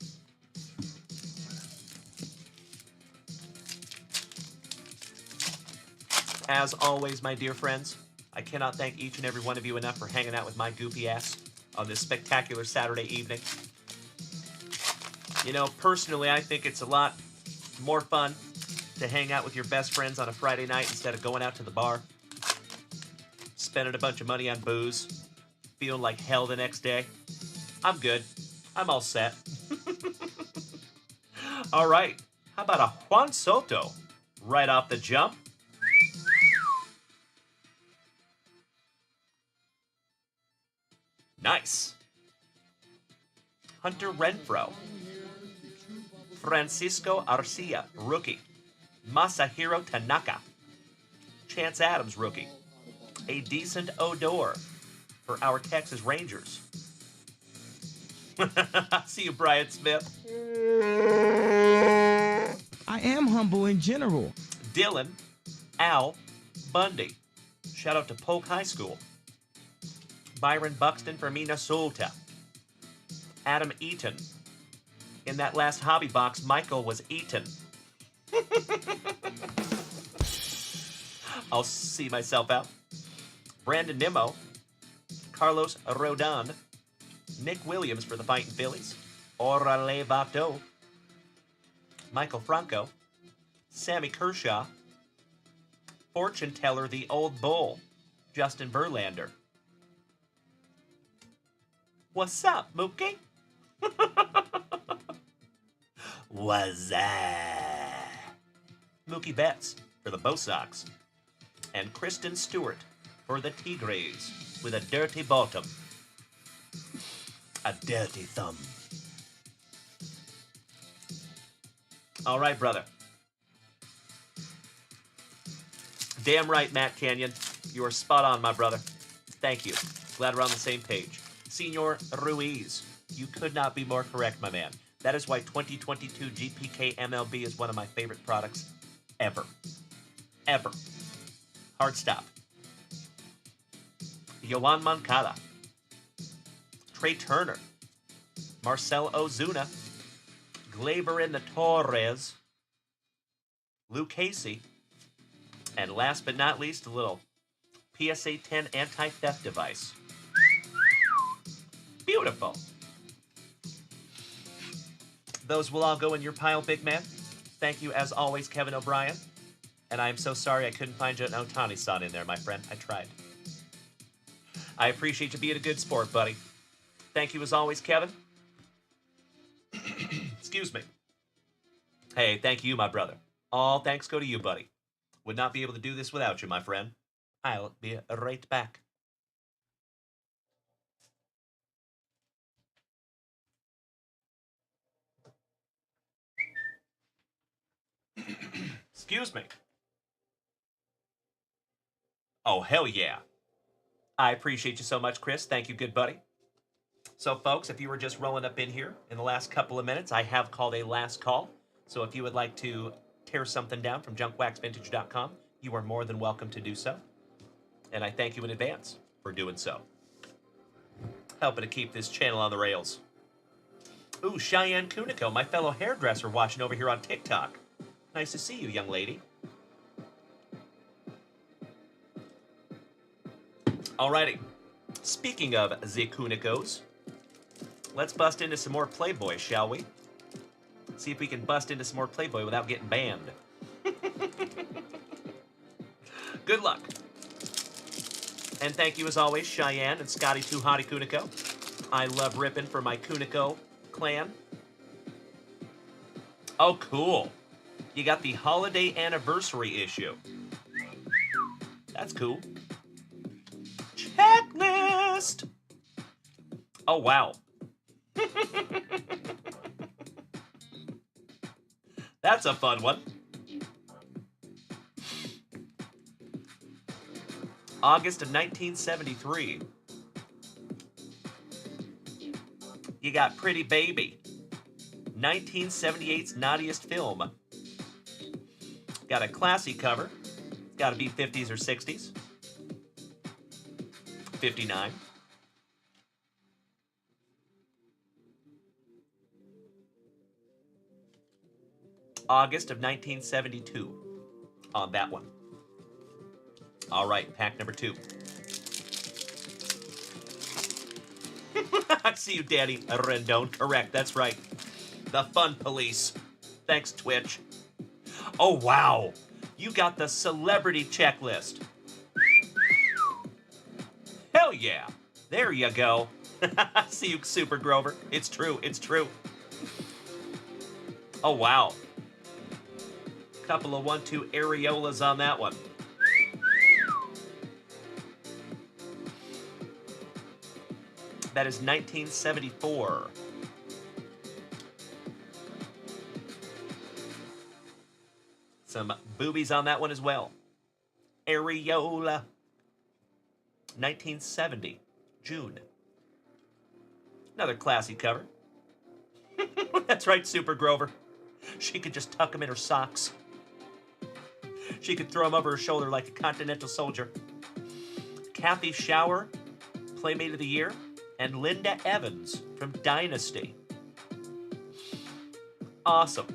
As always, my dear friends, I cannot thank each and every one of you enough for hanging out with my goofy ass on this spectacular Saturday evening. You know, personally, I think it's a lot more fun to hang out with your best friends on a Friday night instead of going out to the bar, spending a bunch of money on booze, feeling like hell the next day. I'm good. I'm all set. All right. How about a Juan Soto right off the jump? Nice. Hunter Renfroe. Francisco Arcia, rookie. Masahiro Tanaka. Chance Adams, rookie. A decent Odor for our Texas Rangers. See you, Brian Smith. I am humble in general. Dylan Al Bundy. Shout out to Polk High School. Byron Buxton for Minnesota. Adam Eaton. In that last hobby box, Michael was eaten. I'll see myself out. Brandon Nimmo. Carlos Rodon. Nick Williams for the Fighting Phillies. Orale Vato. Michael Franco. Sammy Kershaw. Fortune Teller, the Old Bull. Justin Verlander. What's up, Mookie? What's up? Mookie Betts for the Bo Sox. And Kristen Stewart for the Tigres with a dirty bottom. A dirty thumb. All right, brother. Damn right, Matt Canyon. You are spot on, my brother. Thank you. Glad we're on the same page. Senor Ruiz, you could not be more correct, my man. That is why 2022 GPK MLB is one of my favorite products ever. Ever. Hard stop. Yoan Moncada. Trey Turner. Marcel Ozuna. Gleyber in the Torres. Lou Casey. And last but not least, a little PSA 10 anti-theft device. Beautiful. Those will all go in your pile, big man. Thank you, as always, Kevin O'Brien. And I'm so sorry I couldn't find you an Ohtani-san in there, my friend. I tried. I appreciate you being a good sport, buddy. Thank you, as always, Kevin. Excuse me. Hey, thank you, my brother. All thanks go to you, buddy. Would not be able to do this without you, my friend. I'll be right back. Excuse me. Oh, hell yeah. I appreciate you so much, Chris. Thank you, good buddy. So, folks, if you were just rolling up in here in the last couple of minutes, I have called a last call. So if you would like to tear something down from junkwaxvintage.com, you are more than welcome to do so. And I thank you in advance for doing so. Helping to keep this channel on the rails. Ooh, Cheyenne Kuniko, my fellow hairdresser watching over here on TikTok. Nice to see you, young lady. Alrighty. Speaking of the Kunikos, let's bust into some more Playboy, shall we? See if we can bust into some more Playboy without getting banned. Good luck. And thank you as always, Cheyenne and Scotty Too Hottie Kuniko. I love ripping for my Kuniko clan. Oh, cool. You got the holiday anniversary issue. That's cool. Checklist! Oh, wow. That's a fun one. August of 1973. You got Pretty Baby. 1978's naughtiest film. Got a classy cover. Got to be 50s or 60s. 59. August of 1972 on that one. All right, pack number 2. I see you, Danny Rendon. Correct, that's right. The Fun Police. Thanks, Twitch. Oh, wow. You got the celebrity checklist. Hell yeah. There you go. See you, Super Grover. It's true, it's true. Oh, wow. Couple of 1-2 areolas on that one. That is 1974. Some boobies on that one as well. Areola. 1970, June. Another classy cover. That's right, Super Grover. She could just tuck them in her socks. She could throw them over her shoulder like a continental soldier. Kathy Shower, Playmate of the Year, and Linda Evans from Dynasty. Awesome.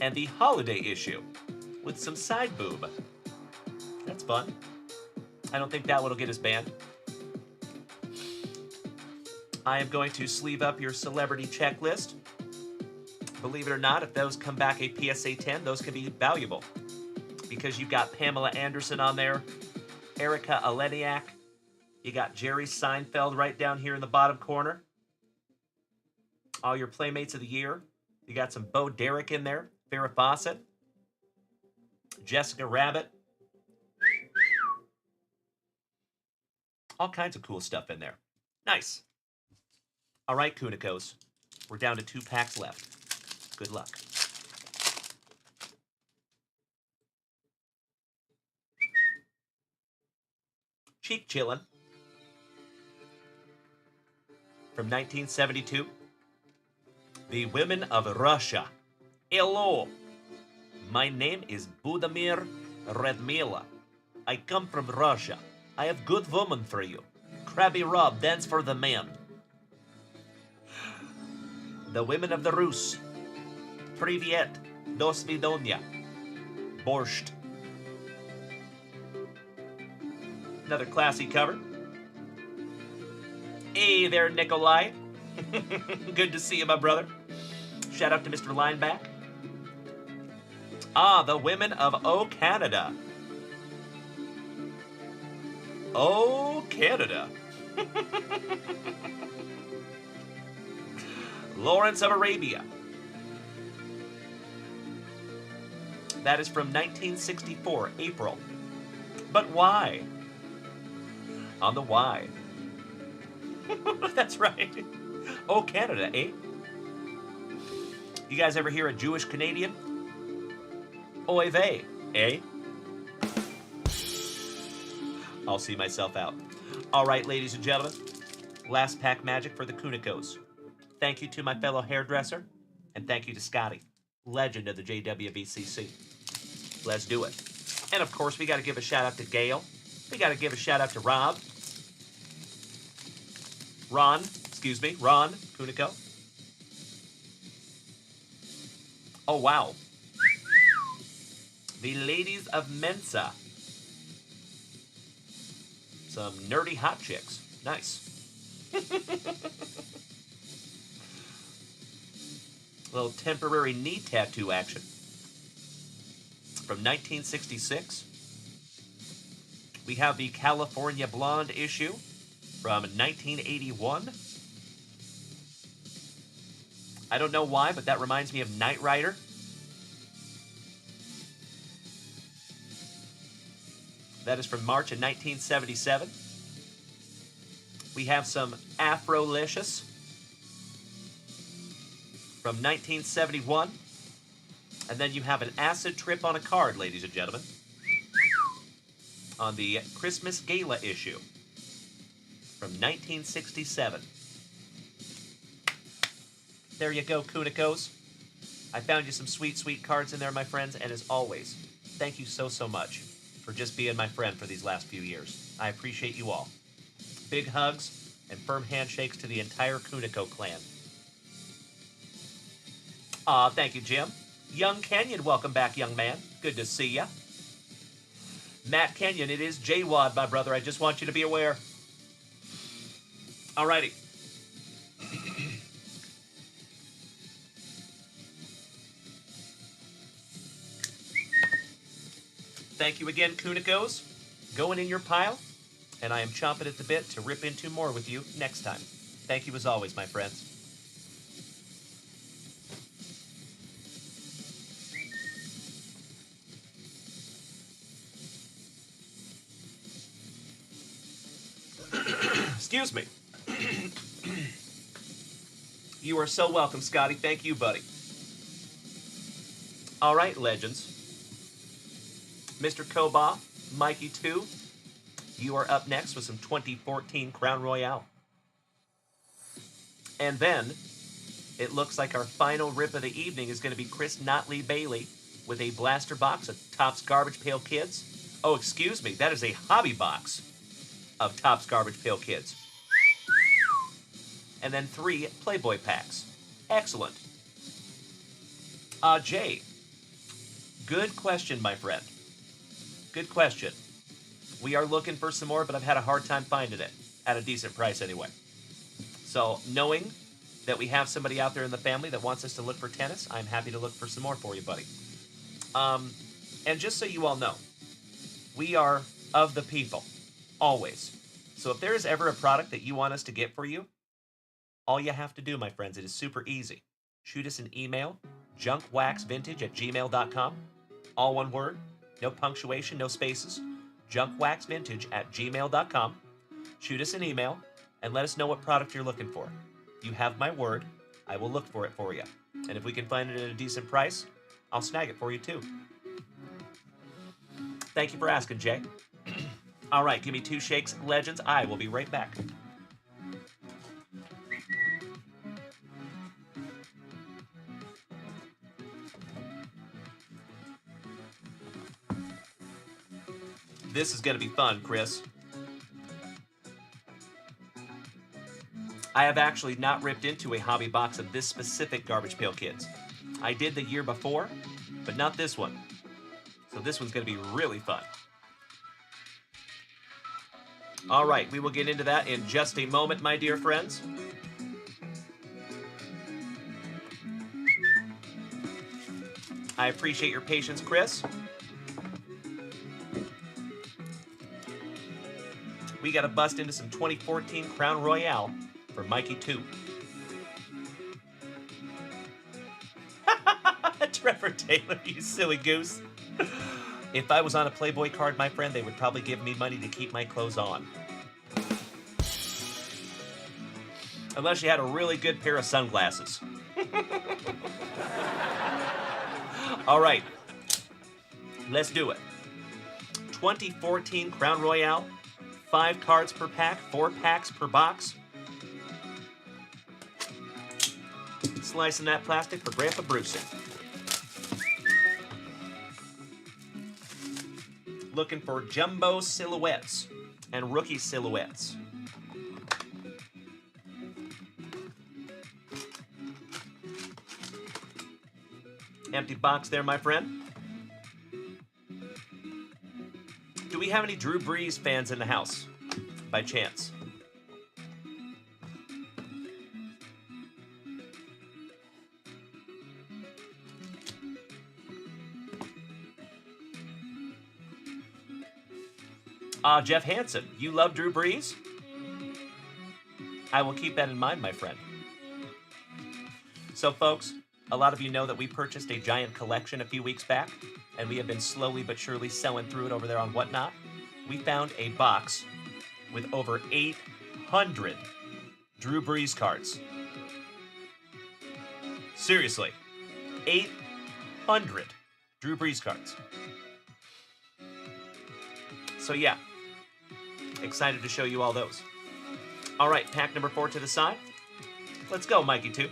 And the holiday issue with some side boob. That's fun. I don't think that one will get us banned. I am going to sleeve up your celebrity checklist. Believe it or not, if those come back a PSA 10, those can be valuable. Because you've got Pamela Anderson on there, Erica Aleniak, you got Jerry Seinfeld right down here in the bottom corner. All your Playmates of the Year. You got some Bo Derek in there, Farrah Fawcett, Jessica Rabbit. All kinds of cool stuff in there. Nice. All right, Kunikos. We're down to 2 packs left. Good luck. Cheek Chillin'. From 1972. The Women of Russia. Hello. My name is Budimir Redmila. I come from Russia. I have good woman for you. Krabby Rob, dance for the man. The Women of the Rus. Privyet, do svidonya. Borscht. Another classy cover. Hey there, Nikolai. Good to see you, my brother. Shout out to Mr. Lineback. Ah, the Women of O Canada. Oh, Canada. Lawrence of Arabia. That is from 1964, April. But why? On the why. That's right. Oh, Canada, eh? You guys ever hear a Jewish Canadian? Oy vey, eh? I'll see myself out. All right, ladies and gentlemen, last pack magic for the Kunikos. Thank you to my fellow hairdresser, and thank you to Scotty, legend of the JWVCC. Let's do it. And of course, we got to give a shout out to Gail. We got to give a shout out to Ron Kuniko. Oh, wow. The ladies of Mensa. Some nerdy hot chicks. Nice. A little temporary knee tattoo action. From 1966. We have the California Blonde issue from 1981. I don't know why, but that reminds me of Knight Rider. That is from March of 1977. We have some Afrolicious from 1971. And then you have an acid trip on a card, ladies and gentlemen, on the Christmas Gala issue from 1967. There you go, Kunikos. I found you some sweet, sweet cards in there, my friends, and as always, thank you so, so much for just being my friend for these last few years. I appreciate you all. Big hugs and firm handshakes to the entire Kuniko clan. Aw, thank you, Jim. Young Kenyon, welcome back, young man. Good to see ya. Matt Kenyon, it is JWAD, my brother. I just want you to be aware. Alrighty. Thank you again, Kunikos. Going in your pile, and I am chomping at the bit to rip into more with you next time. Thank you as always, my friends. Excuse me. You are so welcome, Scotty. Thank you, buddy. All right, legends. Mr. Koba, Mikey 2, you are up next with some 2014 Crown Royale. And then, it looks like our final rip of the evening is going to be Chris Notley Bailey with a blaster box of Topps Garbage Pail Kids. Oh, excuse me, that is a hobby box of Topps Garbage Pail Kids. And then 3 Playboy packs. Excellent. Jay, good question, my friend. Good question. We are looking for some more, but I've had a hard time finding it at a decent price anyway. So, knowing that we have somebody out there in the family that wants us to look for tennis, I'm happy to look for some more for you, buddy. And just so you all know, we are of the people, always. So if there is ever a product that you want us to get for you, all you have to do, my friends, it is super easy. Shoot us an email, junkwaxvintage@gmail.com. All one word, no punctuation, no spaces. junkwaxvintage@gmail.com. Shoot us an email and let us know what product you're looking for. You have my word. I will look for it for you. And if we can find it at a decent price, I'll snag it for you too. Thank you for asking, Jay. All right, give me 2 shakes, legends. I will be right back. This is going to be fun, Chris. I have actually not ripped into a hobby box of this specific Garbage Pail Kids. I did the year before, but not this one. So this one's going to be really fun. All right, we will get into that in just a moment, my dear friends. I appreciate your patience, Chris. We got to bust into some 2014 Crown Royale for Mikey 2. Trevor Taylor, you silly goose. If I was on a Playboy card, my friend, they would probably give me money to keep my clothes on. Unless you had a really good pair of sunglasses. All right. Let's do it. 2014 Crown Royale. 5 cards per pack, 4 packs per box. Slicing that plastic for Grandpa Brucey. Looking for jumbo silhouettes and rookie silhouettes. Empty box there, my friend. Do we have any Drew Brees fans in the house, by chance? Jeff Hansen, you love Drew Brees? I will keep that in mind, my friend. So, folks, a lot of you know that we purchased a giant collection a few weeks back, and we have been slowly but surely selling through it over there on Whatnot. We found a box with over 800 Drew Brees cards. Seriously, 800 Drew Brees cards. So yeah, excited to show you all those. All right, pack number 4 to the side. Let's go, Mikey 2.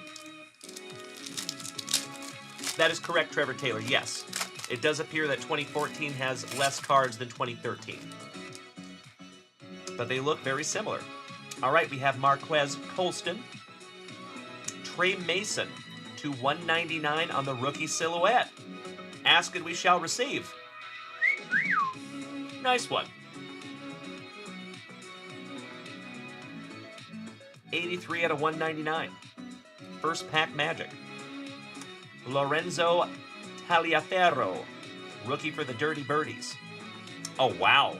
That is correct, Trevor Taylor, yes. It does appear that 2014 has less cards than 2013. But they look very similar. All right, we have Marquez Colston. Trey Mason to 199 on the rookie silhouette. Ask and we shall receive. Nice one. 83 out of 199. First pack magic. Lorenzo Taliaferro, rookie for the Dirty Birdies. Oh, wow.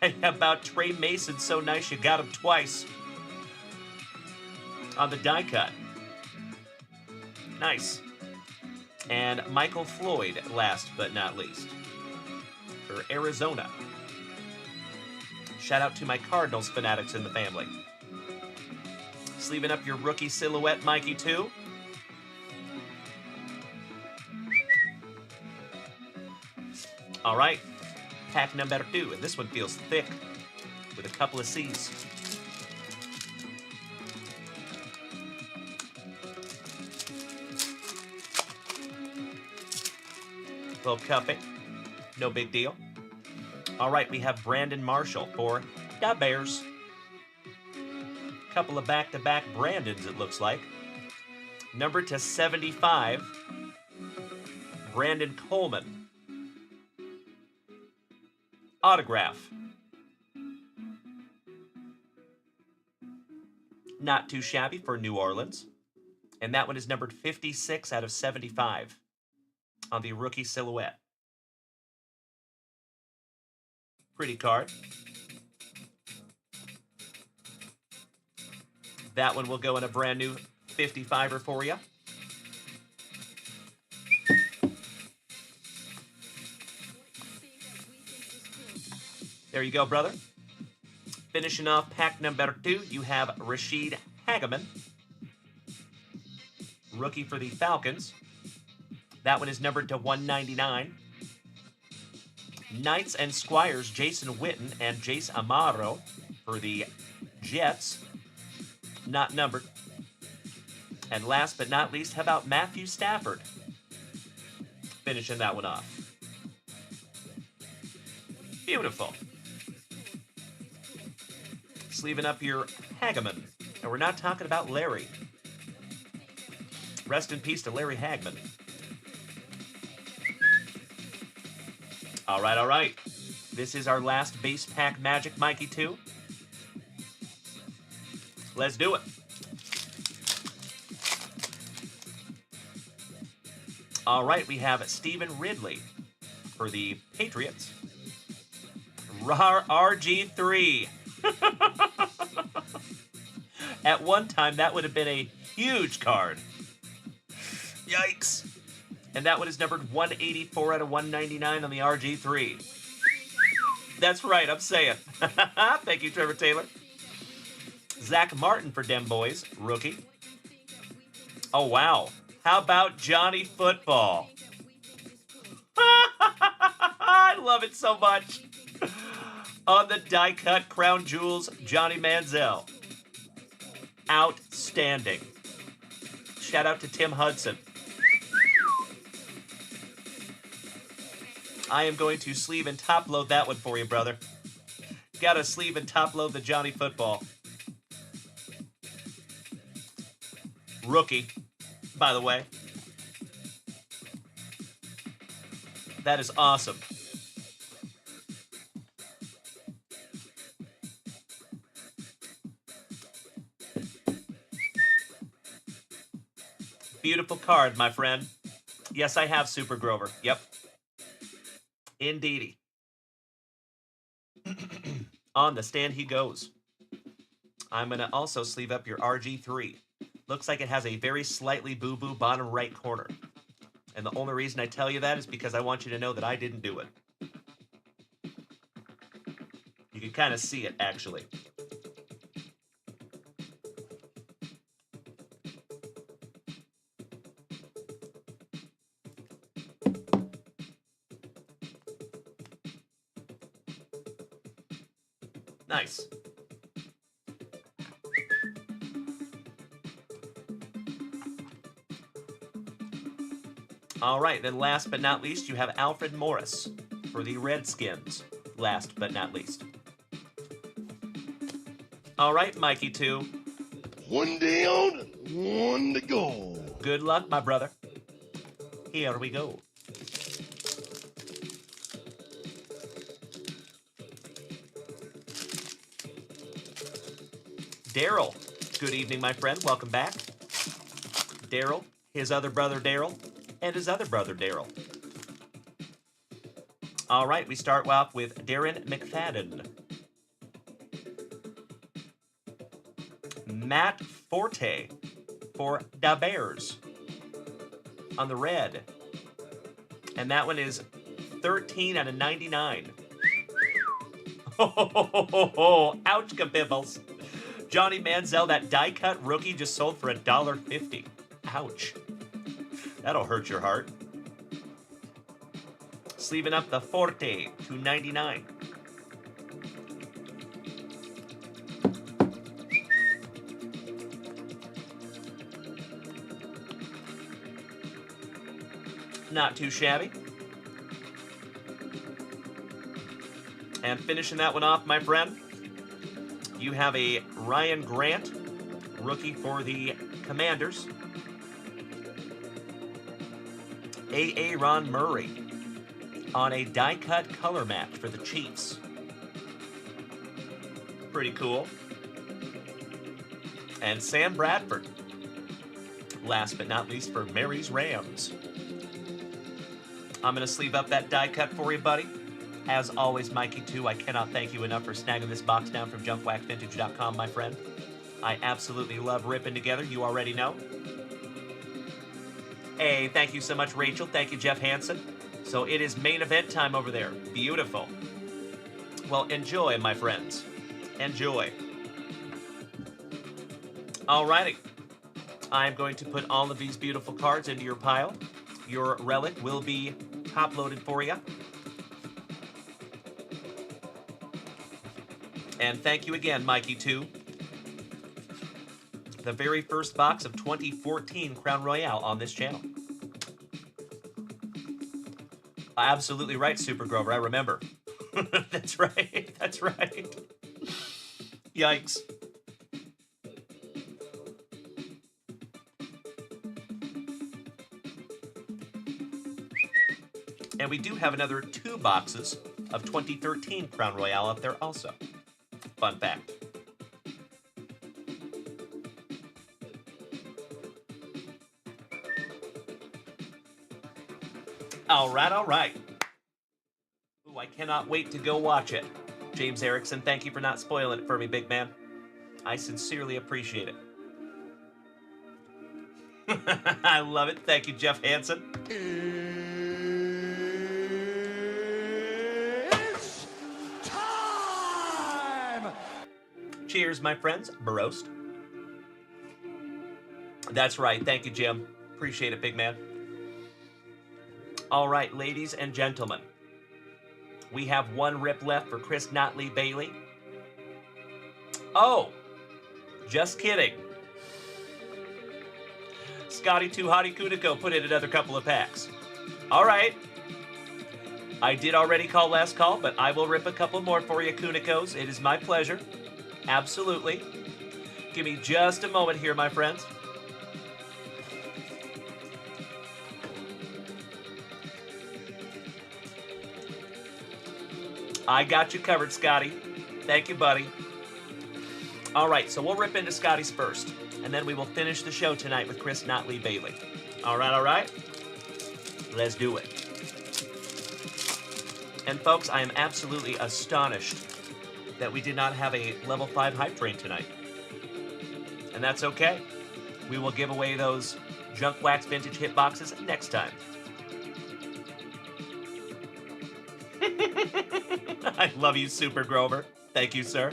How about Trey Mason? So nice you got him twice. On the die cut. Nice. And Michael Floyd, last but not least, for Arizona. Shout out to my Cardinals fanatics in the family. Sleeving up your rookie silhouette, Mikey 2. All right, pack number 2, and this one feels thick with a couple of C's. Little cupping, no big deal. All right, we have Brandon Marshall for the Bears. Couple of back-to-back Brandons, it looks like. Number to 75, Brandon Coleman. Autograph. Not too shabby for New Orleans. And that one is numbered 56 out of 75 on the rookie silhouette. Pretty card. That one will go in a brand new 55er for you. There you go, brother. Finishing off pack number 2, you have Rashid Hageman, rookie for the Falcons. That one is numbered to 199. Knights and Squires, Jason Witten and Jace Amaro for the Jets. Not numbered. And last but not least, how about Matthew Stafford? Finishing that one off. Beautiful. Sleeving up your Hageman. And we're not talking about Larry. Rest in peace to Larry Hagman. All right. This is our last base pack magic, Mikey 2. Let's do it. All right, we have Stephen Ridley for the Patriots. RG3. At one time, that would have been a huge card. Yikes. And that one is numbered 184 out of 199 on the RG3. That's right, I'm saying. Thank you, Trevor Taylor. Zach Martin for Dem Boys, rookie. Oh, wow. How about Johnny Football? love it so much. On the die-cut crown jewels, Johnny Manziel. Outstanding. Shout out to Tim Hudson. I am going to sleeve and top load that one for you, brother. Gotta sleeve and top load the Johnny football. Rookie, by the way. That is awesome. Beautiful card, my friend. Yes, I have Super Grover. Yep. Indeedy. On the stand he goes. I'm going to also sleeve up your RG3. Looks like it has a very slightly boo-boo bottom right corner. And the only reason I tell you that is because I want you to know that I didn't do it. You can kind of see it, actually. Nice. All right, then last but not least, you have Alfred Morris for the Redskins. Last but not least. All right, Mikey 2. One down, one to go. Good luck, my brother. Here we go. Daryl. Good evening, my friend. Welcome back. Daryl, his other brother Daryl, and his other brother Daryl. All right, we start off with Darren McFadden. Matt Forte for the Bears on the red. And that one is 13 out of 99. Ouch, kabibbles. Johnny Manziel, that die-cut rookie just sold for $1.50. Ouch. That'll hurt your heart. Sleeving up the Forte, $2.99. Not too shabby. And finishing that one off, my friend, you have a Ryan Grant, rookie for the Commanders. A. Ron Murray on a die-cut color match for the Chiefs. Pretty cool. And Sam Bradford, last but not least, for Mary's Rams. I'm going to sleeve up that die-cut for you, buddy. As always, Mikey 2, I cannot thank you enough for snagging this box down from junkwaxvintage.com, my friend. I absolutely love ripping together, you already know. Hey, thank you so much, Rachel. Thank you, Jeff Hansen. So it is main event time over there. Beautiful. Well, enjoy, my friends. Enjoy. Alrighty. I'm going to put all of these beautiful cards into your pile. Your relic will be top-loaded for you. And thank you again, Mikey 2. The very first box of 2014 Crown Royale on this channel. Absolutely right, Super Grover, I remember. That's right, that's right. Yikes. And we do have another 2 boxes of 2013 Crown Royale up there also. Fun fact. All right. Ooh, I cannot wait to go watch it. James Erickson, thank you for not spoiling it for me, big man. I sincerely appreciate it. I love it. Thank you, Jeff Hansen. Cheers, my friends. Barost. That's right. Thank you, Jim. Appreciate it, big man. All right, ladies and gentlemen. We have one rip left for Chris Notley Bailey. Oh, just kidding. Scotty Too Hottie Kuniko put in another couple of packs. All right. I did already call last call, but I will rip a couple more for you, Kunikos. It is my pleasure. Absolutely. Give me just a moment here, my friends. I got you covered, Scotty. Thank you, buddy. All right, so we'll rip into Scotty's first, and then we will finish the show tonight with Chris Notley Bailey. All right? Let's do it. And folks, I am absolutely astonished that we did not have a level 5 hype train tonight. And that's okay. We will give away those Junkwax vintage hit boxes next time. I love you, Super Grover. Thank you, sir.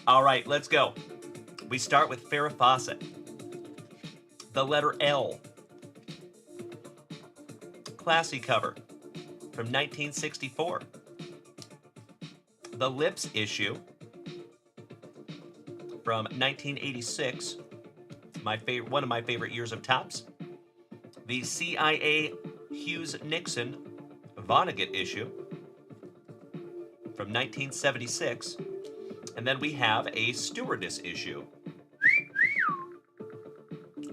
All right, let's go. We start with Farrah Fawcett. The letter L. Classy cover from 1964. The Lips issue from 1986. One of my favorite years of Topps. The CIA Hughes-Nixon Vonnegut issue from 1976. And then we have a Stewardess issue.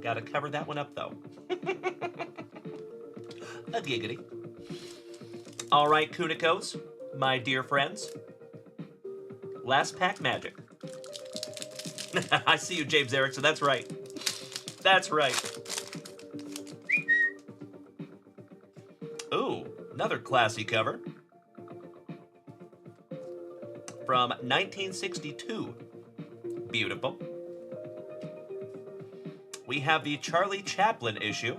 Gotta cover that one up, though. A giggity. All right, Kunikos, my dear friends. Last pack magic. I see you, James Erickson. That's right. That's right. Ooh, another classy cover. From 1962. Beautiful. We have the Charlie Chaplin issue.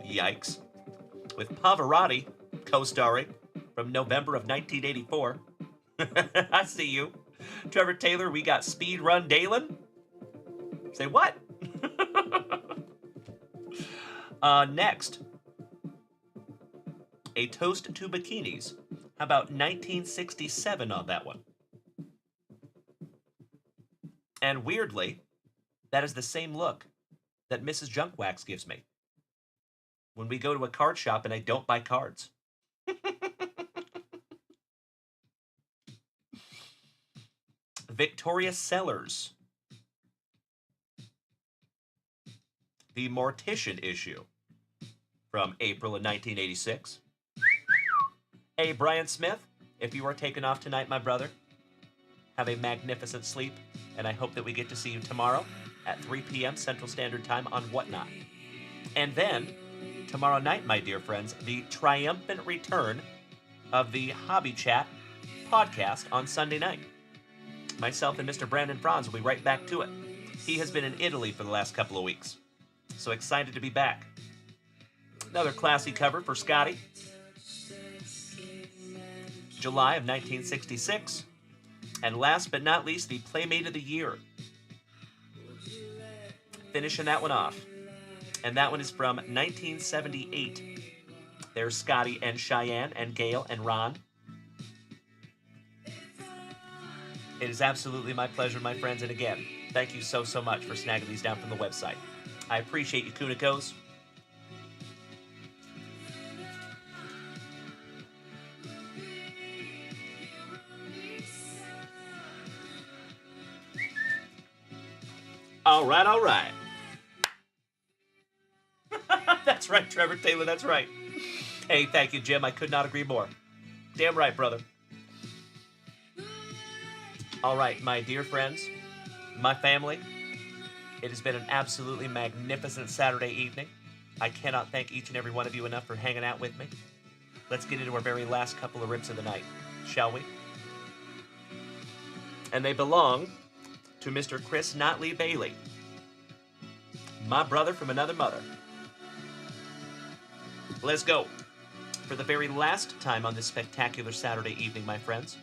Yikes. With Pavarotti co-starring from November of 1984. I see you. Trevor Taylor, we got Speed Run Dalen. Say what? Next. A Toast to Bikinis. How about 1967 on that one? And weirdly, that is the same look that Mrs. Junkwax gives me when we go to a card shop and I don't buy cards. Victoria Sellers. The Mortician issue from April of 1986. Hey, Brian Smith, if you are taking off tonight, my brother, have a magnificent sleep, and I hope that we get to see you tomorrow at 3 p.m. Central Standard Time on Whatnot. And then, tomorrow night, my dear friends, the triumphant return of the Hobby Chat podcast on Sunday night. Myself and Mr. Brandon Franz will be right back to it. He has been in Italy for the last couple of weeks, so excited to be back. Another classy cover for Scotty. July of 1966. And last but not least, the Playmate of the Year. Finishing that one off. And that one is from 1978. There's Scotty and Cheyenne and Gail and Ron. It is absolutely my pleasure, my friends. And again, thank you so much for snagging these down from the website. I appreciate you, Kunikos. All right. That's right, Trevor Taylor, that's right. Hey, thank you, Jim. I could not agree more. Damn right, brother. All right, my dear friends, my family, it has been an absolutely magnificent Saturday evening. I cannot thank each and every one of you enough for hanging out with me. Let's get into our very last couple of rips of the night, shall we? And they belong to Mr. Chris Notley Bailey, my brother from another mother. Let's go. For the very last time on this spectacular Saturday evening, my friends,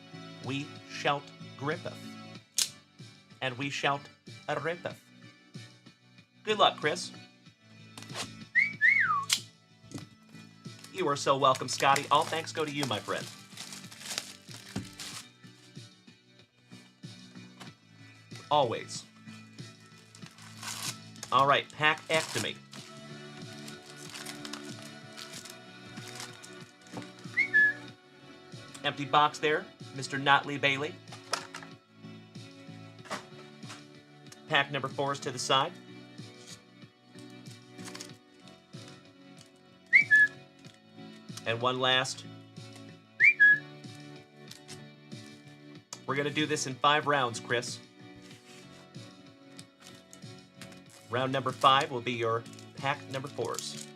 we shout grippeth. And we shout a rippeth. Good luck, Chris. You are so welcome, Scotty. All thanks go to you, my friend. Always. All right, pack-ectomy. Empty box there, Mr. Notley Bailey. Pack number 4 is to the side. And one last. We're going to do this in 5 rounds, Chris. Round number 5 will be your pack number 4s.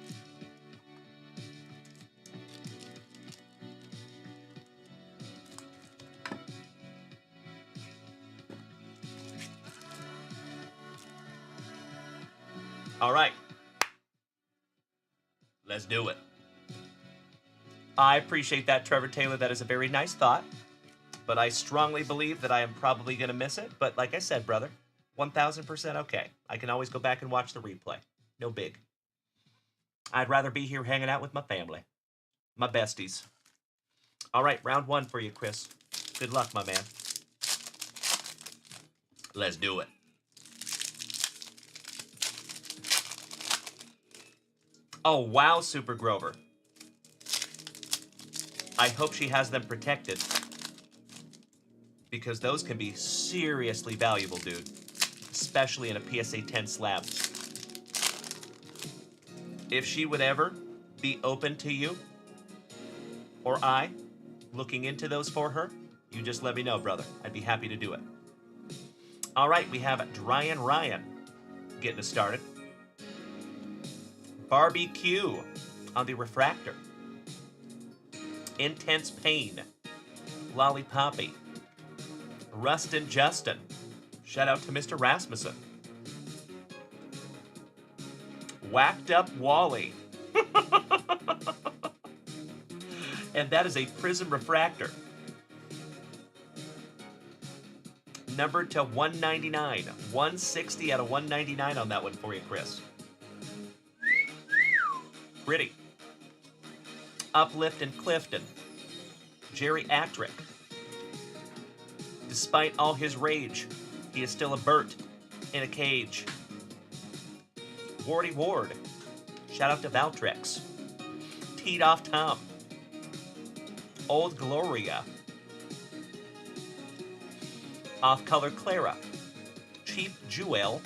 All right. Let's do it. I appreciate that, Trevor Taylor. That is a very nice thought. But I strongly believe that I am probably going to miss it. But like I said, brother, 1,000% okay. I can always go back and watch the replay. No big. I'd rather be here hanging out with my family. My besties. All right, round 1 for you, Chris. Good luck, my man. Let's do it. Oh, wow, Super Grover. I hope she has them protected. Because those can be seriously valuable, dude. Especially in a PSA 10 slab. If she would ever be open to you, or I, looking into those for her, you just let me know, brother. I'd be happy to do it. All right, we have Dryan Ryan getting us started. Barbecue on the refractor. Intense Pain. Lollipoppy. Rustin Justin. Shout out to Mr. Rasmussen. Whacked Up Wally. And that is a Prism refractor. Numbered to 199. 160 out of 199 on that one for you, Chris. Pretty. Uplift and Clifton. Jerry Atrick. Despite all his rage, he is still a Burt in a cage. Wardy Ward. Shout out to Valtrex. Teed Off Tom. Old Gloria. Off Color Clara. Cheap Jewel.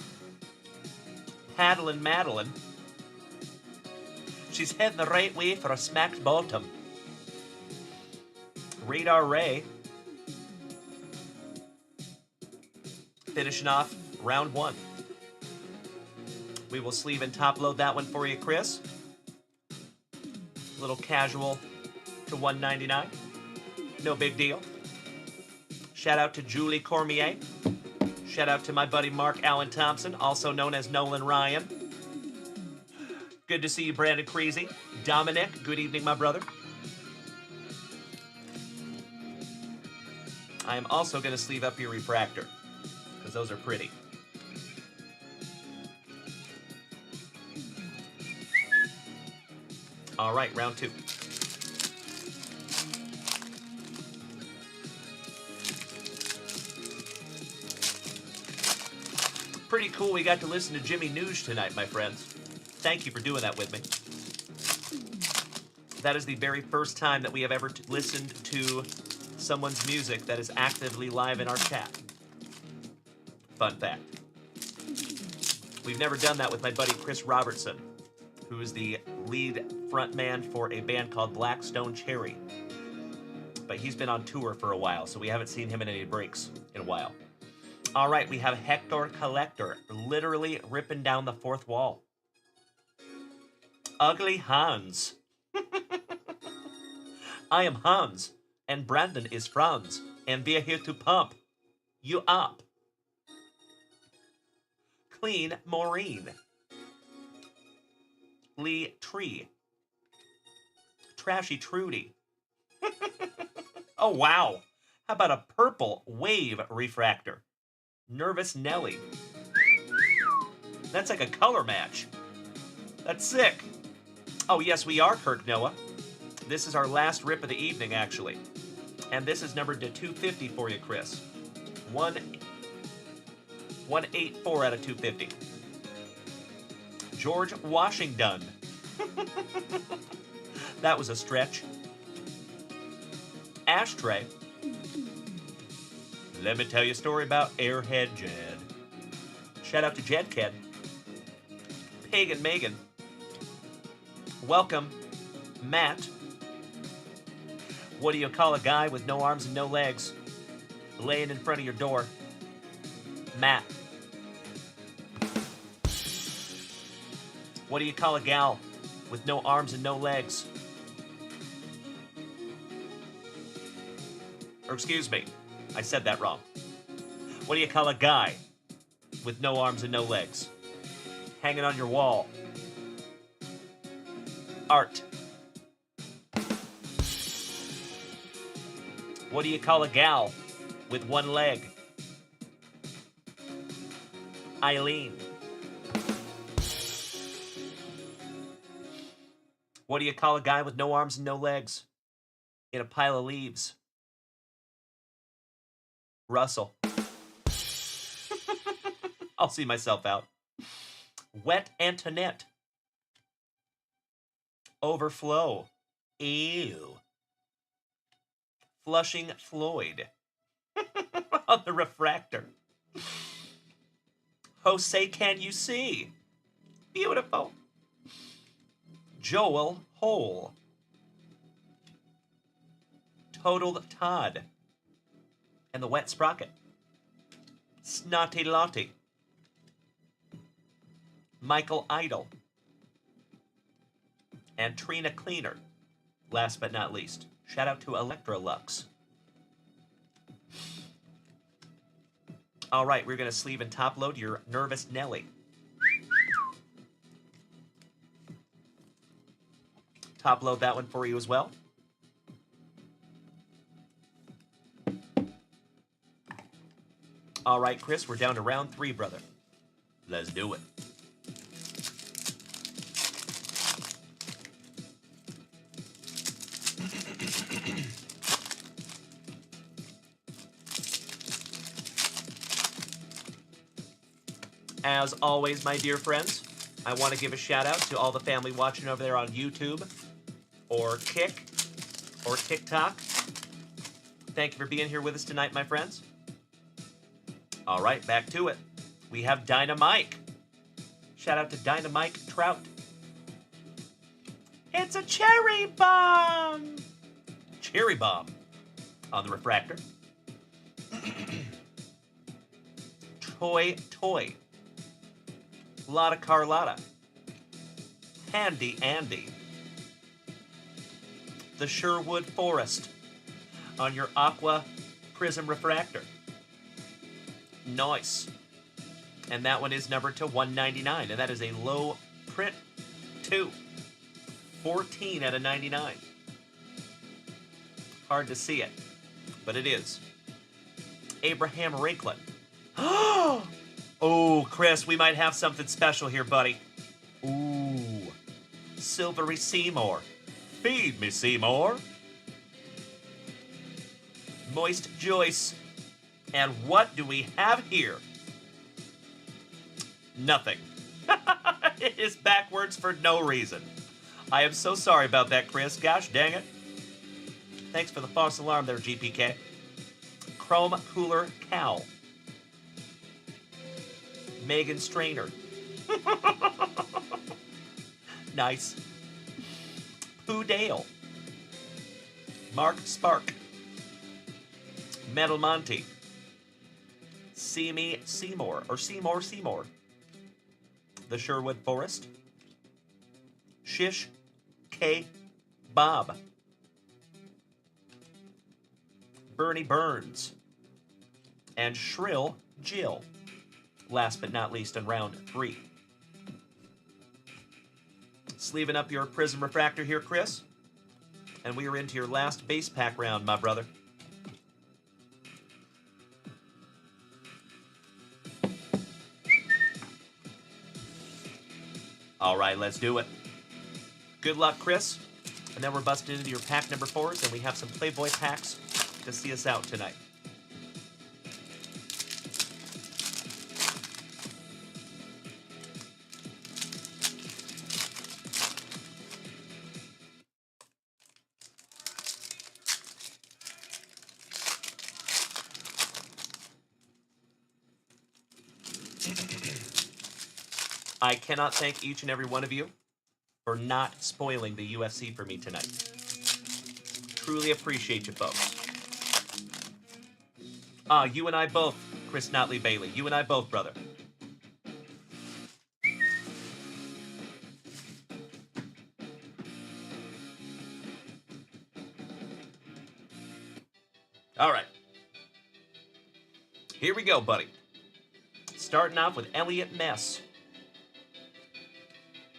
Paddlin' Madeline. She's heading the right way for a smacked bottom. Radar Ray. Finishing off round 1. We will sleeve and top load that one for you, Chris. Little casual to 199. No big deal. Shout out to Julie Cormier. Shout out to my buddy Mark Allen Thompson, also known as Nolan Ryan. Good to see you, Brandon Creasy. Dominic, good evening, my brother. I am also going to sleeve up your refractor, because those are pretty. All right, round 2. Pretty cool we got to listen to Jimmy Nuge tonight, my friends. Thank you for doing that with me. That is the very first time that we have ever listened to someone's music that is actively live in our chat. Fun fact. We've never done that with my buddy Chris Robertson, who is the lead frontman for a band called Blackstone Cherry. But he's been on tour for a while, so we haven't seen him in any breaks in a while. All right, we have Hector Collector, literally ripping down the 4th wall. Ugly Hans. I am Hans, and Brandon is Franz, and we are here to pump you up. Clean Maureen. Lee Tree. Trashy Trudy. Oh, wow. How about a purple wave refractor? Nervous Nelly. That's like a color match. That's sick. Oh, yes, we are, Kirk Noah. This is our last rip of the evening, actually. And this is numbered to 250 for you, Chris. 184 out of 250. George Washington. That was a stretch. Ashtray. Let me tell you a story about Airhead Jed. Shout out to Jed Ked. Pig and Megan. Welcome, Matt. What do you call a guy with no arms and no legs laying in front of your door? Matt. What do you call a gal with no arms and no legs? Or excuse me, I said that wrong. What do you call a guy with no arms and no legs hanging on your wall? Art. What do you call a gal with one leg? Eileen. What do you call a guy with no arms and no legs in a pile of leaves? Russell. I'll see myself out. Wet Antoinette. Overflow. Ew. Flushing Floyd. On the refractor. Jose, can you see? Beautiful. Joel Hole. Totaled Todd. And the Wet Sprocket. Snotty Lottie. Michael Idle. And Trina Cleaner. Last but not least, shout out to Electrolux. All right, we're going to sleeve and top load your Nervous Nelly. Top load that one for you as well. All right, Chris, we're down to round 3, brother. Let's do it. As always, my dear friends, I want to give a shout out to all the family watching over there on YouTube or Kick or TikTok. Thank you for being here with us tonight, my friends. All right, back to it. We have Dynamite. Shout out to Dynamite Trout. It's a cherry bomb. Cherry bomb on the refractor. Toy. Lotta Carlotta. Handy Andy. The Sherwood Forest on your Aqua Prism Refractor. Nice. And that one is numbered to 199, and that is a low print 2. 14 out of 99. Hard to see it, but it is. Abraham Rinklin. Oh, Chris, we might have something special here, buddy. Ooh. Silvery Seymour. Feed me, Seymour. Moist Joyce. And what do we have here? Nothing. It is backwards for no reason. I am so sorry about that, Chris. Gosh dang it. Thanks for the false alarm there, GPK. Chrome Cooler Cow. Megan Strainer. Nice. Pooh Dale. Mark Spark. Metal Monty. Seymour. The Sherwood Forest. Shish K. Bob. Bernie Burns. And Shrill Jill. Last but not least in round 3. Sleeving up your Prism Refractor here, Chris. And we are into your last base pack round, my brother. All right, let's do it. Good luck, Chris. And then we're busting into your pack number 4s, and we have some Playboy packs to see us out tonight. I cannot thank each and every one of you for not spoiling the UFC for me tonight. Truly appreciate you folks. You and I both, Chris Notley Bailey. You and I both, brother. All right. Here we go, buddy. Starting off with Elliot Mess.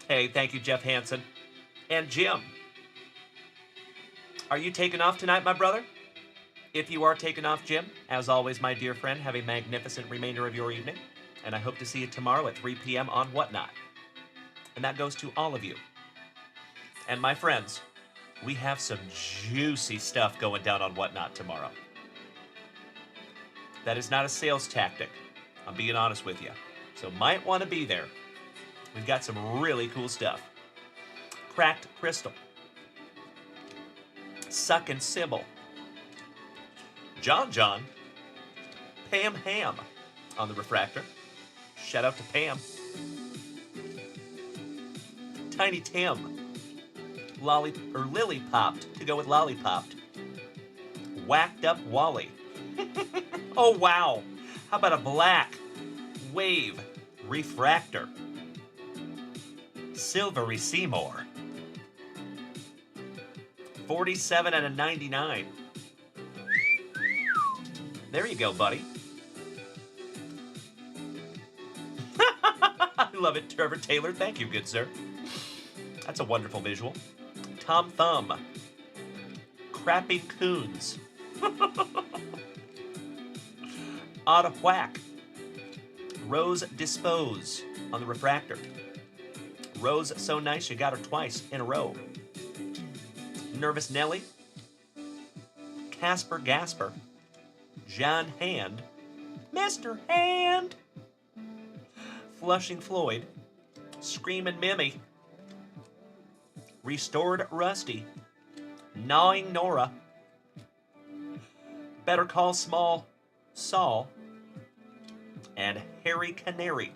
Hey, thank you, Jeff Hansen. And Jim. Are you taking off tonight, my brother? If you are taking off, Jim, as always, my dear friend, have a magnificent remainder of your evening. And I hope to see you tomorrow at 3 p.m. on Whatnot. And that goes to all of you. And my friends, we have some juicy stuff going down on Whatnot tomorrow. That is not a sales tactic. I'm being honest with you. So might want to be there. We've got some really cool stuff. Cracked Crystal. Suckin' Sybil. John. Pam Ham on the refractor. Shout out to Pam. Tiny Tim. Lily Popped to go with Lollipopped. Whacked Up Wally. Oh, wow. How about a black wave refractor? Silvery Seymour. 47 out of 99. There you go, buddy. I love it, Trevor Taylor. Thank you, good sir. That's a wonderful visual. Tom Thumb. Crappy Coons. Odd Whack. Rose Dispose on the refractor. Rose So Nice you got her twice in a row. Nervous Nelly. Casper Gasper. John Hand. Mr. Hand. Flushing Floyd. Screamin' Mimmy. Restored Rusty. Gnawing Nora. Better Call Small Saul. And Harry Canary.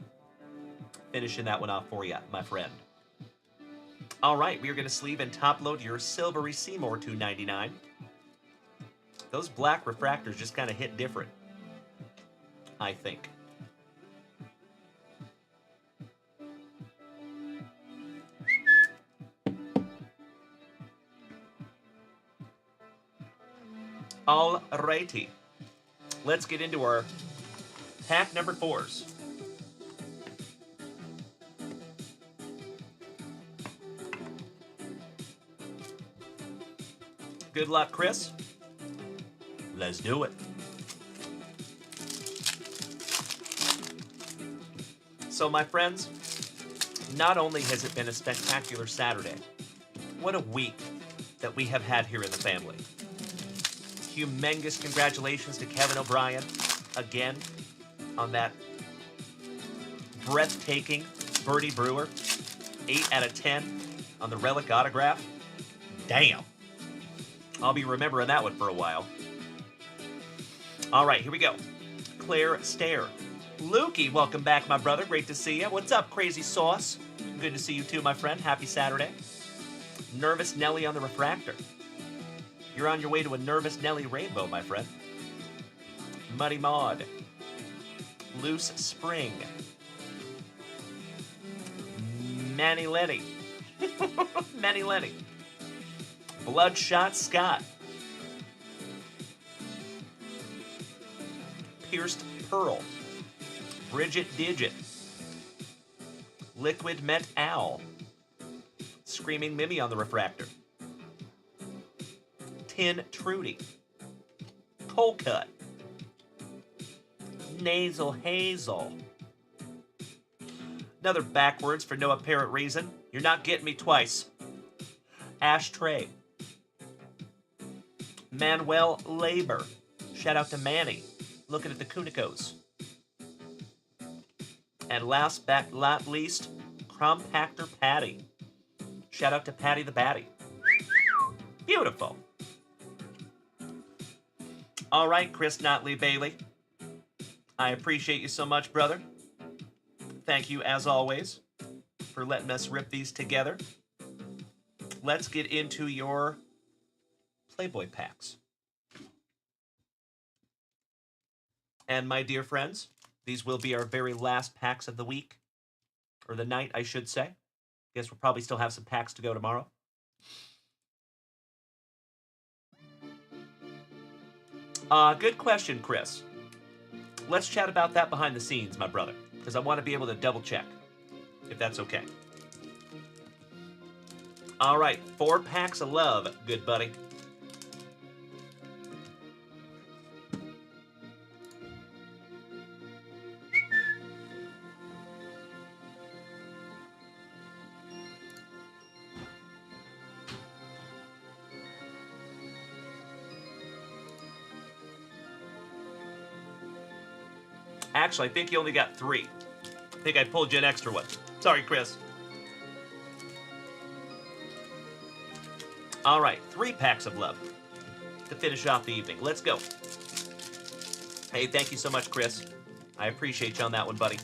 Finishing that one off for you, my friend. All right, we are going to sleeve and top load your Silvery Seymour $2.99. Those black refractors just kind of hit different, I think. All righty. Let's get into our pack number 4s. Good luck, Chris. Let's do it. So, my friends, not only has it been a spectacular Saturday, what a week that we have had here in the family. Humongous congratulations to Kevin O'Brien, again, on that breathtaking Birdie Brewer. 8 out of 10 on the relic autograph. Damn. I'll be remembering that one for a while. All right, here we go. Claire Stare. Lukey, welcome back, my brother. Great to see you. What's up, Crazy Sauce? Good to see you too, my friend. Happy Saturday. Nervous Nelly on the refractor. You're on your way to a Nervous Nelly rainbow, my friend. Muddy Maud. Loose Spring. Manny Lenny. Manny Lenny. Bloodshot Scott. Pierced Pearl. Bridget Digit. Liquid Met Owl. Screaming Mimi on the refractor. Tin Trudy. Cold Cut. Nasal Hazel. Another backwards for no apparent reason. You're not getting me twice. Ashtray. Manuel Labor. Shout out to Manny. Looking at the Kunikos. And last but not least, Compactor Patty. Shout out to Patty the Batty. Beautiful. All right, Chris Notley Bailey. I appreciate you so much, brother. Thank you, as always, for letting us rip these together. Let's get into your Playboy packs. And my dear friends, these will be our very last packs of the week, or the night, I should say. Guess we'll probably still have some packs to go tomorrow. Good question, Chris. Let's chat about that behind the scenes, my brother, because I want to be able to double check, if that's okay. All right, 4 packs of love, good buddy. Actually, I think you only got 3. I think I pulled you an extra one. Sorry, Chris. All right, 3 packs of love to finish off the evening. Let's go. Hey, thank you so much, Chris. I appreciate you on that one, buddy.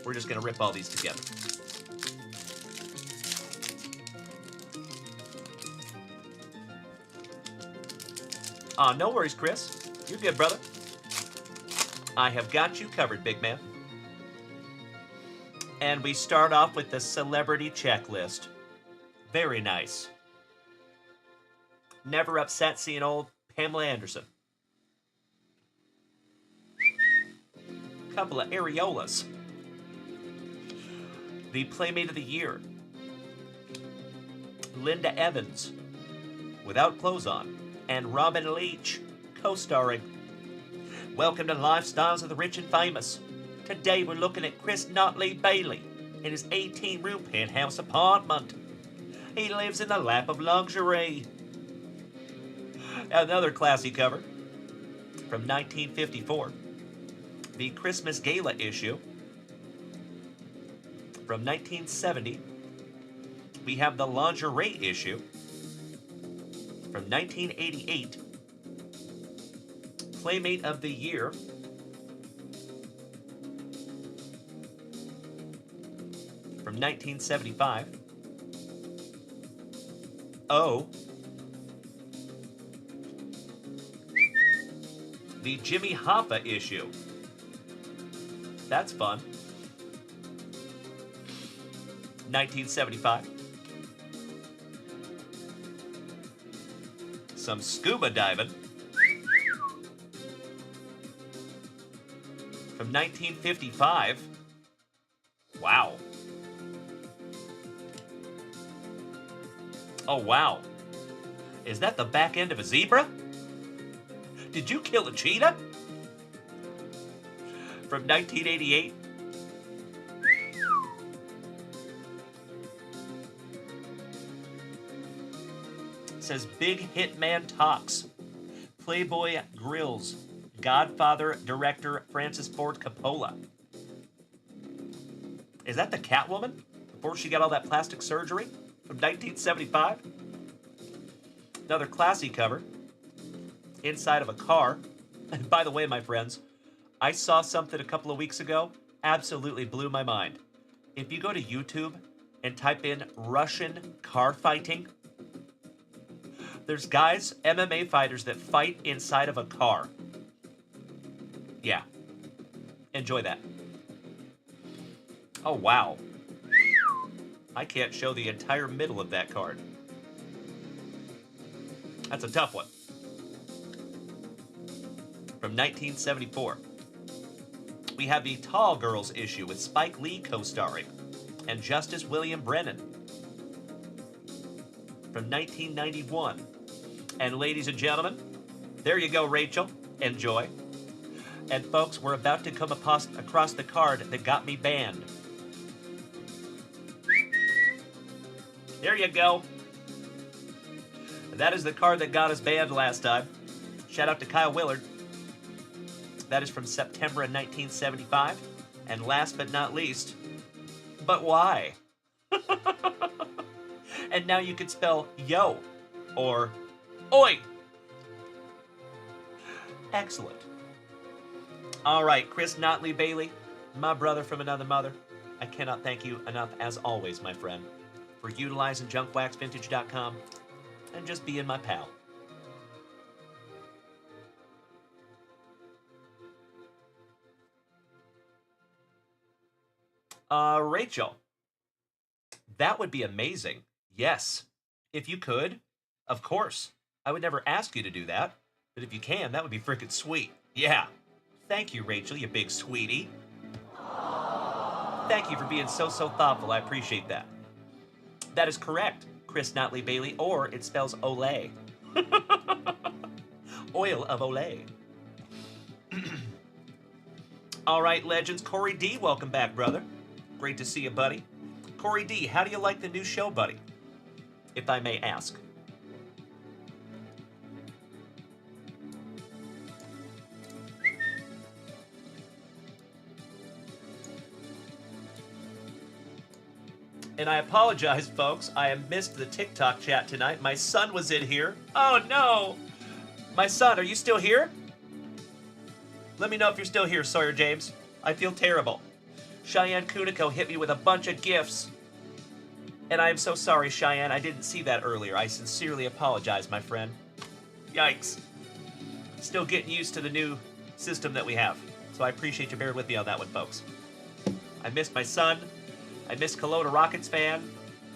We're just going to rip all these together. No worries, Chris. You're good, brother. I have got you covered, big man. And we start off with the celebrity checklist. Very nice. Never upset seeing old Pamela Anderson. Couple of areolas. The Playmate of the Year. Linda Evans, without clothes on, and Robin Leach, co-starring. Welcome to Lifestyles of the Rich and Famous. Today we're looking at Chris Notley Bailey in his 18-room penthouse apartment. He lives in the lap of luxury. Another classy cover from 1954. The Christmas Gala issue from 1970. We have the lingerie issue from 1988. Playmate of the Year from 1975. Oh. The Jimmy Hoffa issue. That's fun. 1975. Some scuba diving. From 1955. Wow. Oh, wow. Is that the back end of a zebra? Did you kill a cheetah? From 1988. It says Big Hitman Talks. Playboy Grills. Godfather director Francis Ford Coppola. Is that the Catwoman? Before she got all that plastic surgery? From 1975? Another classy cover. Inside of a car. And by the way, my friends, I saw something a couple of weeks ago. Absolutely blew my mind. If you go to YouTube and type in Russian car fighting, there's guys, MMA fighters, that fight inside of a car. Yeah. Enjoy that. Oh, wow. I can't show the entire middle of that card. That's a tough one. From 1974. We have the Tall Girls issue with Spike Lee co-starring and Justice William Brennan. From 1991. And ladies and gentlemen, there you go, Rachel. Enjoy. And folks, we're about to come across the card that got me banned. There you go. That is the card that got us banned last time. Shout out to Kyle Willard. That is from September of 1975. And last but not least, but why? And now you could spell yo or oi. Excellent. All right, Chris Notley Bailey, my brother from another mother. I cannot thank you enough, as always, my friend, for utilizing junkwaxvintage.com and just being my pal. Rachel, that would be amazing. Yes, if you could, of course. I would never ask you to do that, but if you can, that would be freaking sweet. Yeah. Thank you, Rachel, you big sweetie. Thank you for being so thoughtful. I appreciate that. That is correct, Chris Notley Bailey, or it spells Olay. Oil of Olay. All right, legends. Corey D, welcome back, brother. Great to see you, buddy. Corey D, how do you like the new show, buddy? If I may ask. And I apologize, folks. I have missed the TikTok chat tonight. My son was in here. Oh, no. My son, are you still here? Let me know if you're still here, Sawyer James. I feel terrible. Cheyenne Kuniko hit me with a bunch of gifts. And I am so sorry, Cheyenne. I didn't see that earlier. I sincerely apologize, my friend. Yikes. Still getting used to the new system that we have. So I appreciate you bearing with me on that one, folks. I missed my son. I miss Kelowna Rockets fan.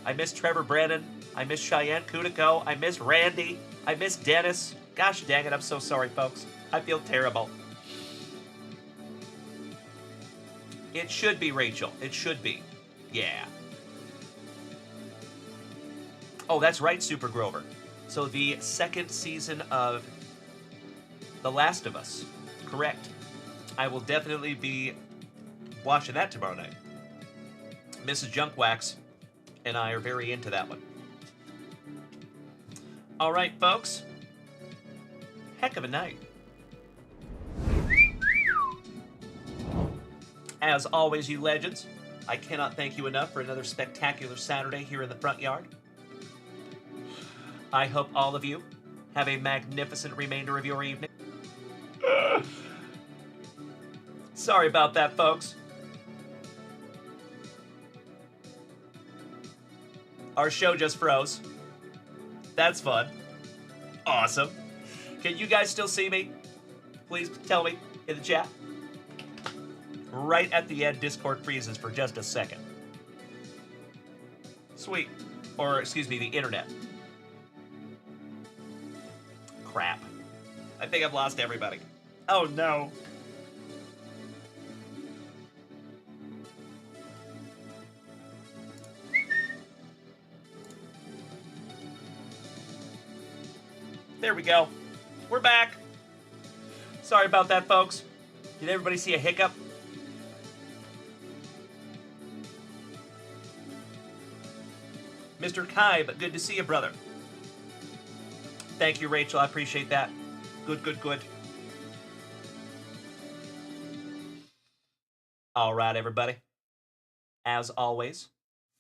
I miss Trevor Brennan. I miss Cheyenne Kuniko. I miss Randy. I miss Dennis. Gosh dang it, I'm so sorry, folks. I feel terrible. It should be, Rachel. It should be. Yeah. Oh, that's right, Super Grover. So the second season of The Last of Us. Correct. I will definitely be watching that tomorrow night. Mrs. Junkwax and I are very into that one. All right, folks. Heck of a night. As always, you legends, I cannot thank you enough for another spectacular Saturday here in the front yard. I hope all of you have a magnificent remainder of your evening. Sorry about that, folks. Our show just froze. That's fun. Awesome. Can you guys still see me? Please tell me in the chat. Right at the end, Discord freezes for just a second. Sweet. Or, excuse me, the internet. Crap. I think I've lost everybody. Oh, no. There we go. We're back. Sorry about that, folks. Did everybody see a hiccup? Mr. Kai, but good to see you, brother. Thank you, Rachel. I appreciate that. Good, good, good. All right, everybody. As always,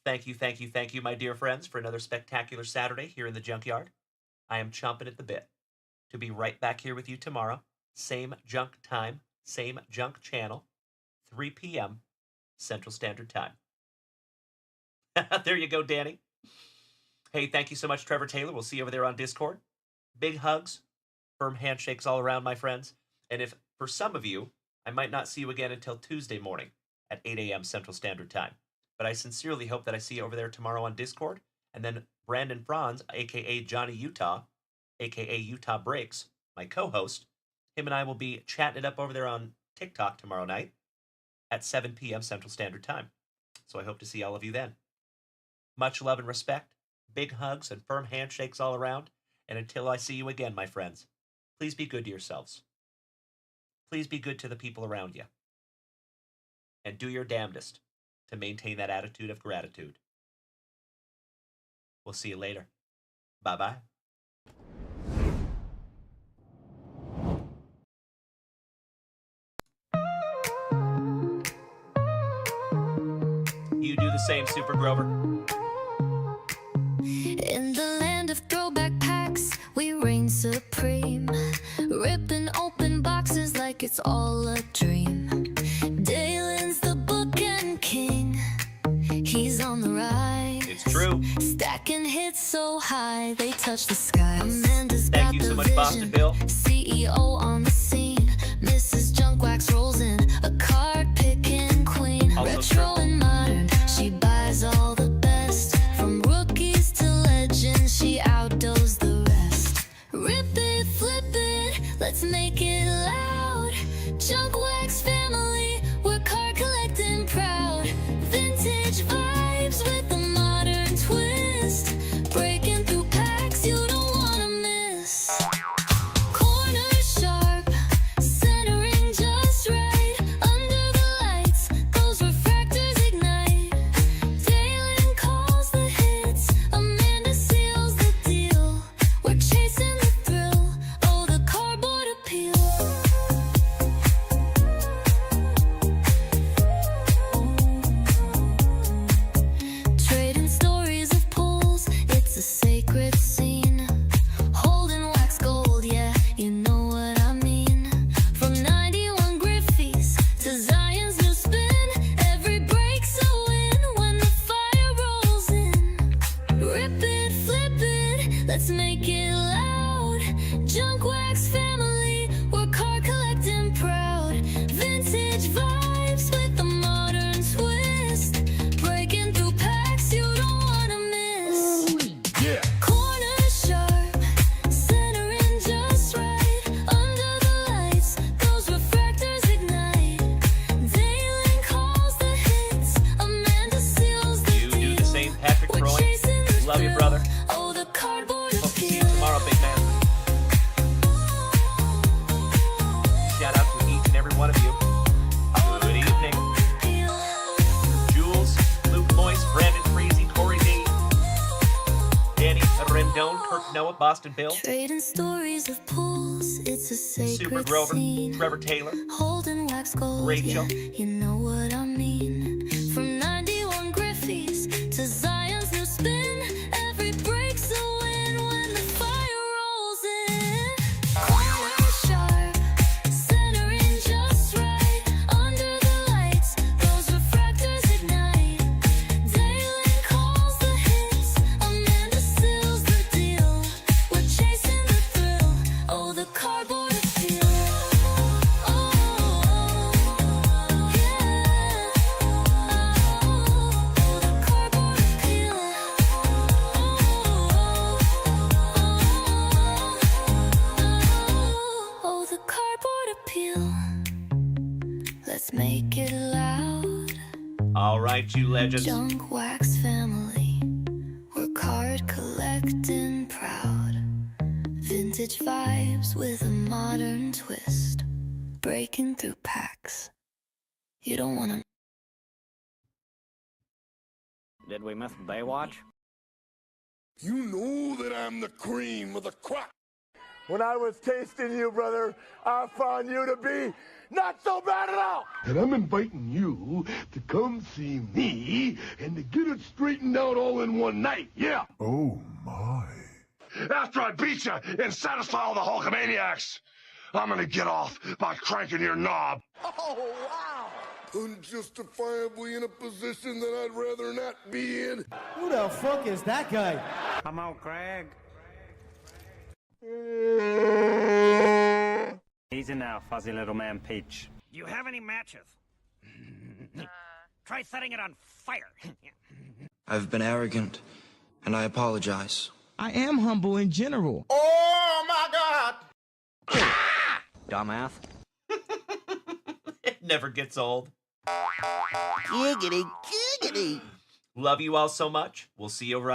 thank you, my dear friends, for another spectacular Saturday here in the Junkyard. I am chomping at the bit to be right back here with you tomorrow. Same junk time, same junk channel, 3 p.m. Central Standard Time. There you go, Danny. Hey, thank you so much, Trevor Taylor. We'll see you over there on Discord. Big hugs, firm handshakes all around, my friends. And if, for some of you, I might not see you again until Tuesday morning at 8 a.m. Central Standard Time. But I sincerely hope that I see you over there tomorrow on Discord. And then Brandon Franz, a.k.a. Johnny Utah, a.k.a. Utah Breaks, my co-host, him and I will be chatting it up over there on TikTok tomorrow night at 7 p.m. Central Standard Time. So I hope to see all of you then. Much love and respect, big hugs and firm handshakes all around. And until I see you again, my friends, please be good to yourselves. Please be good to the people around you. And do your damnedest to maintain that attitude of gratitude. We'll see you later. Bye-bye. the same, Super Grover. In the land of throwback packs, we reign supreme, ripping open boxes like it's all a dream. Dalen's the bookend king, he's on the rise. It's true. Stacking hits so high they touch the sky. Amanda's Thank got you the so much, vision. Boston Bill. CEO on the scene, Mrs. Junkwax rolls in, a card picking queen. Also Retro true. and modern, she buys all the best. From rookies to legends, she outdoes the rest. Rip it, flip it, let's make it loud. Junkwax family, we're card collecting proud. Vintage vibes with a modern twist. Breaking through packs you don't wanna miss. Corner sharp, centering just right. Under the lights, those refractors ignite. Dalen calls the hits, Amanda seals the deal. We're chasing the thrill, oh the cardboard appeal. Trading stories of pulls, it's a sacred scene. Holding wax gold, yeah, you know what I mean. From 91 Griffies to Zion's new spin, every break's a win when the fire rolls in. Rip it, flip it, let's make it loud. Junkwax family, we're card collecting proud. Vintage vibes with a modern twist. Breaking through packs you don't wanna miss. Yeah. Corner sharp, centering just right. Under the lights, those refractors ignite. Dalen calls the hits, Amanda seals the You do the same, Patrick We're Troy. chasing the Love you, thrill, brother. oh the cardboard Hope to see you appeal. tomorrow, big man. Shout out to each and every one of you. Good evening. Jules, Luke Moist, Brandon Freezy, Corey D, Danny Rendon, Kirk Noah, Boston Bill, Trading stories of pulls, it's a sacred Super Grover, scene. Trevor Taylor, Holding wax gold, Rachel. yeah, you know what I mean. From 91 Griffies to Zion's new spin, every break's a win when the fire rolls in. Corner sharp, centering just right. Under the lights, those refractors ignite. Dalen calls the hits, Amanda seals the deal. We're chasing the thrill, oh the cardboard appeal. Oh, yeah. Oh, the cardboard appeal. Oh, the cardboard appeal. Let's make it loud. All right, you legends. Junkwax family, we're card collecting proud. Vintage vibes with a modern twist. Breaking through packs. You don't wanna. Did we miss Baywatch? You know that I'm the cream of the crop. When I was tasting you, brother, I found you to be not so bad at all. And I'm inviting you to come see me and to get it straightened out all in one night, yeah. Oh, my. After I beat you and satisfy all the Hulkamaniacs, I'm gonna get off by cranking your knob. Oh, wow. Unjustifiably in a position that I'd rather not be in. Who the fuck is that guy? Come out, Craig. Easy now, fuzzy little man Peach. Do you have any matches? Try setting it on fire. I've been arrogant, and I apologize. I am humble in general. Oh, my God. Dumbass. It never gets old. Giggity, giggity. Love you all so much. We'll see you over on